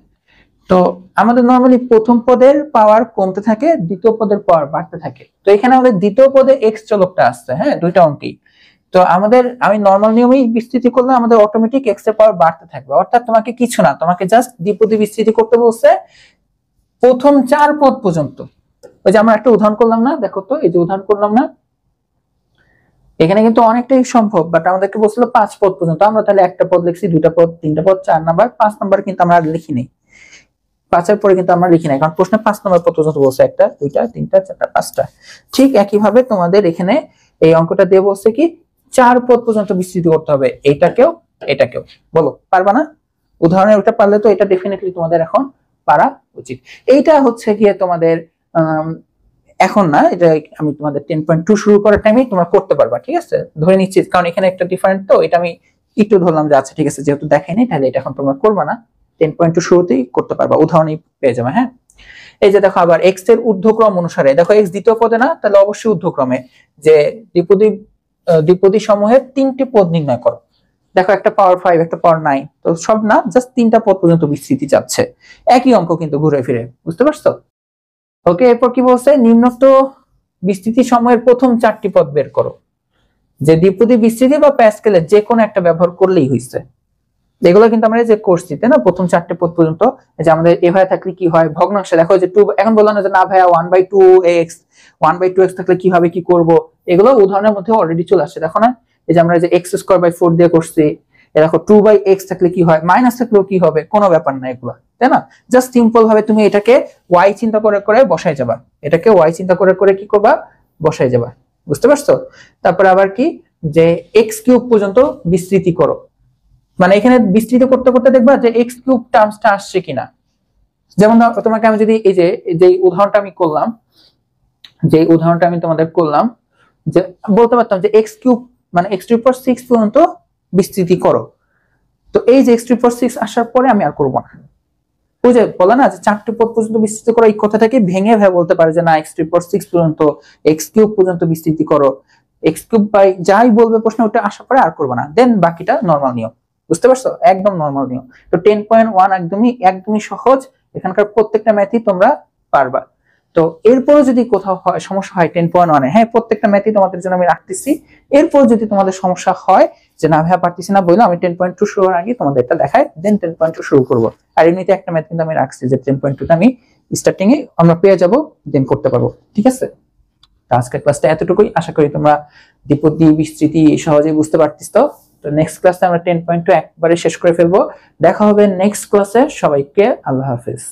তো আমাদের নরমালি প্রথম পদের পাওয়ার কমতে থাকে, দ্বিতীয় পদের পাওয়ার বাড়তে থাকে। তো এখানে আমাদের দ্বিতীয় পদে x চলকটা আসছে, হ্যাঁ দুইটা অঙ্কেই। তো আমাদের আমি নরমাল নিয়মেই বিস্তৃতি করলে আমাদের অটোমেটিক x এর পাওয়ার বাড়তে থাকবে, অর্থাৎ তোমাকে কিছু না, তোমাকে জাস্ট দ্বিপদী বিস্তৃতি করতে বলছে প্রথম 4 পদ পর্যন্ত। ওই যে আমরা একটা উদাহরণ করলাম না, দেখো তো এই যে উদাহরণ করলাম না, এখানে কিন্তু অনেকটাই সম্ভব, বাট আমাদেরকে বলছিল 5 পদ পর্যন্ত। আমরা তাহলে একটা পদ লিখছি, দুইটা পদ, তিনটা পদ, 4 নাম্বার, 5 নাম্বার কিন্তু আমরা লিখি নাই, 5 এর পরে কিন্তু আমরা লিখি নাই, কারণ প্রশ্নে 5 নাম্বার পদ পর্যন্ত বলছে, একটা দুইটা তিনটা চারটা পাঁচটা। ঠিক একই ভাবে তোমাদের এখানে এই অঙ্কটা দিয়ে বলছে কি 4 পদ পর্যন্ত বিস্তৃত করতে হবে, এটাকেও এটাকেও। বলো পারবা না? উদাহরণে ওটা পারলে তো এটা ডেফিনেটলি তোমাদের এখন পারা উচিত। এইটা হচ্ছে গিয়ে তোমাদের এখন না, এটা আমি তোমাদের 10.2 শুরু করার টাইমে তোমরা করতে পারবা, ঠিক আছে ধরে নিচ্ছি, কারণ এখানে একটা ডিফারেন্ট, তো এটা আমি একটু ধরলাম যে আচ্ছা ঠিক আছে, যেহেতু দেখাইনি তাহলে এটা এখন তোমরা করবা না, 10.2 শুরুতেই করতে পারবা, উদাহরণই পেয়ে যাবে। হ্যাঁ এই যে দেখো আবার x এর ঊর্ধ্বক্রম অনুসারে, দেখো x দ্বিতীয় পদে না, তাহলে অবশ্যই ঊর্ধ্বক্রমে, যে দ্বিপদী সমূহের 3টি পদ নির্ণয় করো। দেখো একটা পাওয়ার 5, একটা পাওয়ার 9, তো সব না, জাস্ট 3টা পদ পর্যন্ত বিস্তৃতি যাচ্ছে, একই অঙ্ক কিন্তু ঘুরে ফিরে, বুঝতে পারছো। ওকে, এরপর কি বলছে, নিম্নোক্ত বিস্তৃতি সময়ের প্রথম 4টি পদ বের করো। যে দ্বিপদী বিস্তৃতি বা প্যাসকেলের যে কোনো একটা ব্যবহার করলেই হইছে, এগুলো কিন্তু আমরা যে করছি তাই না, প্রথম 4টে পদ পর্যন্ত। যে আমাদের এভাবে থাকলে কি হয়, ভগ্নাংশে দেখো যে 2, এখন বললাম না যে না ভাইয়া 1/2x 1/2x থাকলে কিভাবে কি করব, এগুলো উদাহরণের মধ্যে অলরেডি চলে আসছে, দেখো না। এই যে আমরা যে x²/4 দিয়ে করছি, দেখো 2/x থাকলে কি হয়, মাইনাস থাকলেও কি হবে, কোনো ব্যাপার না এগুলো, তাই না। জাস্ট সিম্পল ভাবে তুমি এটাকে y চিন্তা করে করে বসাই যাবা, এটাকে y চিন্তা করে করে কি করবা, বসাই যাবা, বুঝতে পারছো। তারপর আবার কি যে x³ পর্যন্ত বিস্তৃতি করো, মানে এখানে বিস্তৃত করতে করতে দেখবা যে x³ টার্মসটা আসছে কিনা। যেমন তোমাকে আমি যদি এই যে উদাহরণটা আমি করলাম, যে উদাহরণটা আমি তোমাদের করলাম, যে বলতে পারতাম যে x³ মানে x³ 6 পর্যন্ত বিস্তৃতি করো, তো এই যে x³ 6 আসার পরে আমি আর করব না। ওই যে বলা না যে 4টে পদ পর্যন্ত বিস্তৃত করো, এই কথাটাকে ভেঙে ভেঙে বলতে পারে যে না x³ 6 পর্যন্ত, x³ পর্যন্ত বিস্তৃতি করো, x³ বাই যাই বলবে প্রশ্ন ওটা আসার পরে আর করব না, দেন বাকিটা নরমাল নিয়ম, বুঝতে পারছো, একদম নরমাল নিয়ম। তো 10.1 একদমই সহজ, এখানকার প্রত্যেকটা ম্যাথই তোমরা পারবা। তো এরপরে যদি কোথাও হয় সমস্যা হয় 10.1 হ্যাঁ প্রত্যেকটা ম্যাথই তোমাদের জন্য আমি রাখতেছি, এরপর যদি তোমাদের সমস্যা হয় যে না ভাইয়া পারতেছি না বললে আমি 10.2 শুরু হওয়ার আগে তোমাদের এটা দেখাই দেন 10.2 শুরু করব। আর এমনিতে একটা ম্যাথ কিন্তু আমি রাখছি যে 10.2টা আমি স্টার্টিং এ আমরা পেয়ে যাব দেন করতে পারবো, ঠিক আছে। তো আজকের ক্লাসটা এতটুকুই, আশা করি তোমরা দ্বিপদী বিস্তৃতি সহজেই বুঝতে পারতেছো। তো নেক্সট ক্লাসে আমরা 10.2 একবারে শেষ করে ফেলবো। দেখা হবে নেক্সট ক্লাসে, সবাইকে আল্লাহ হাফেজ।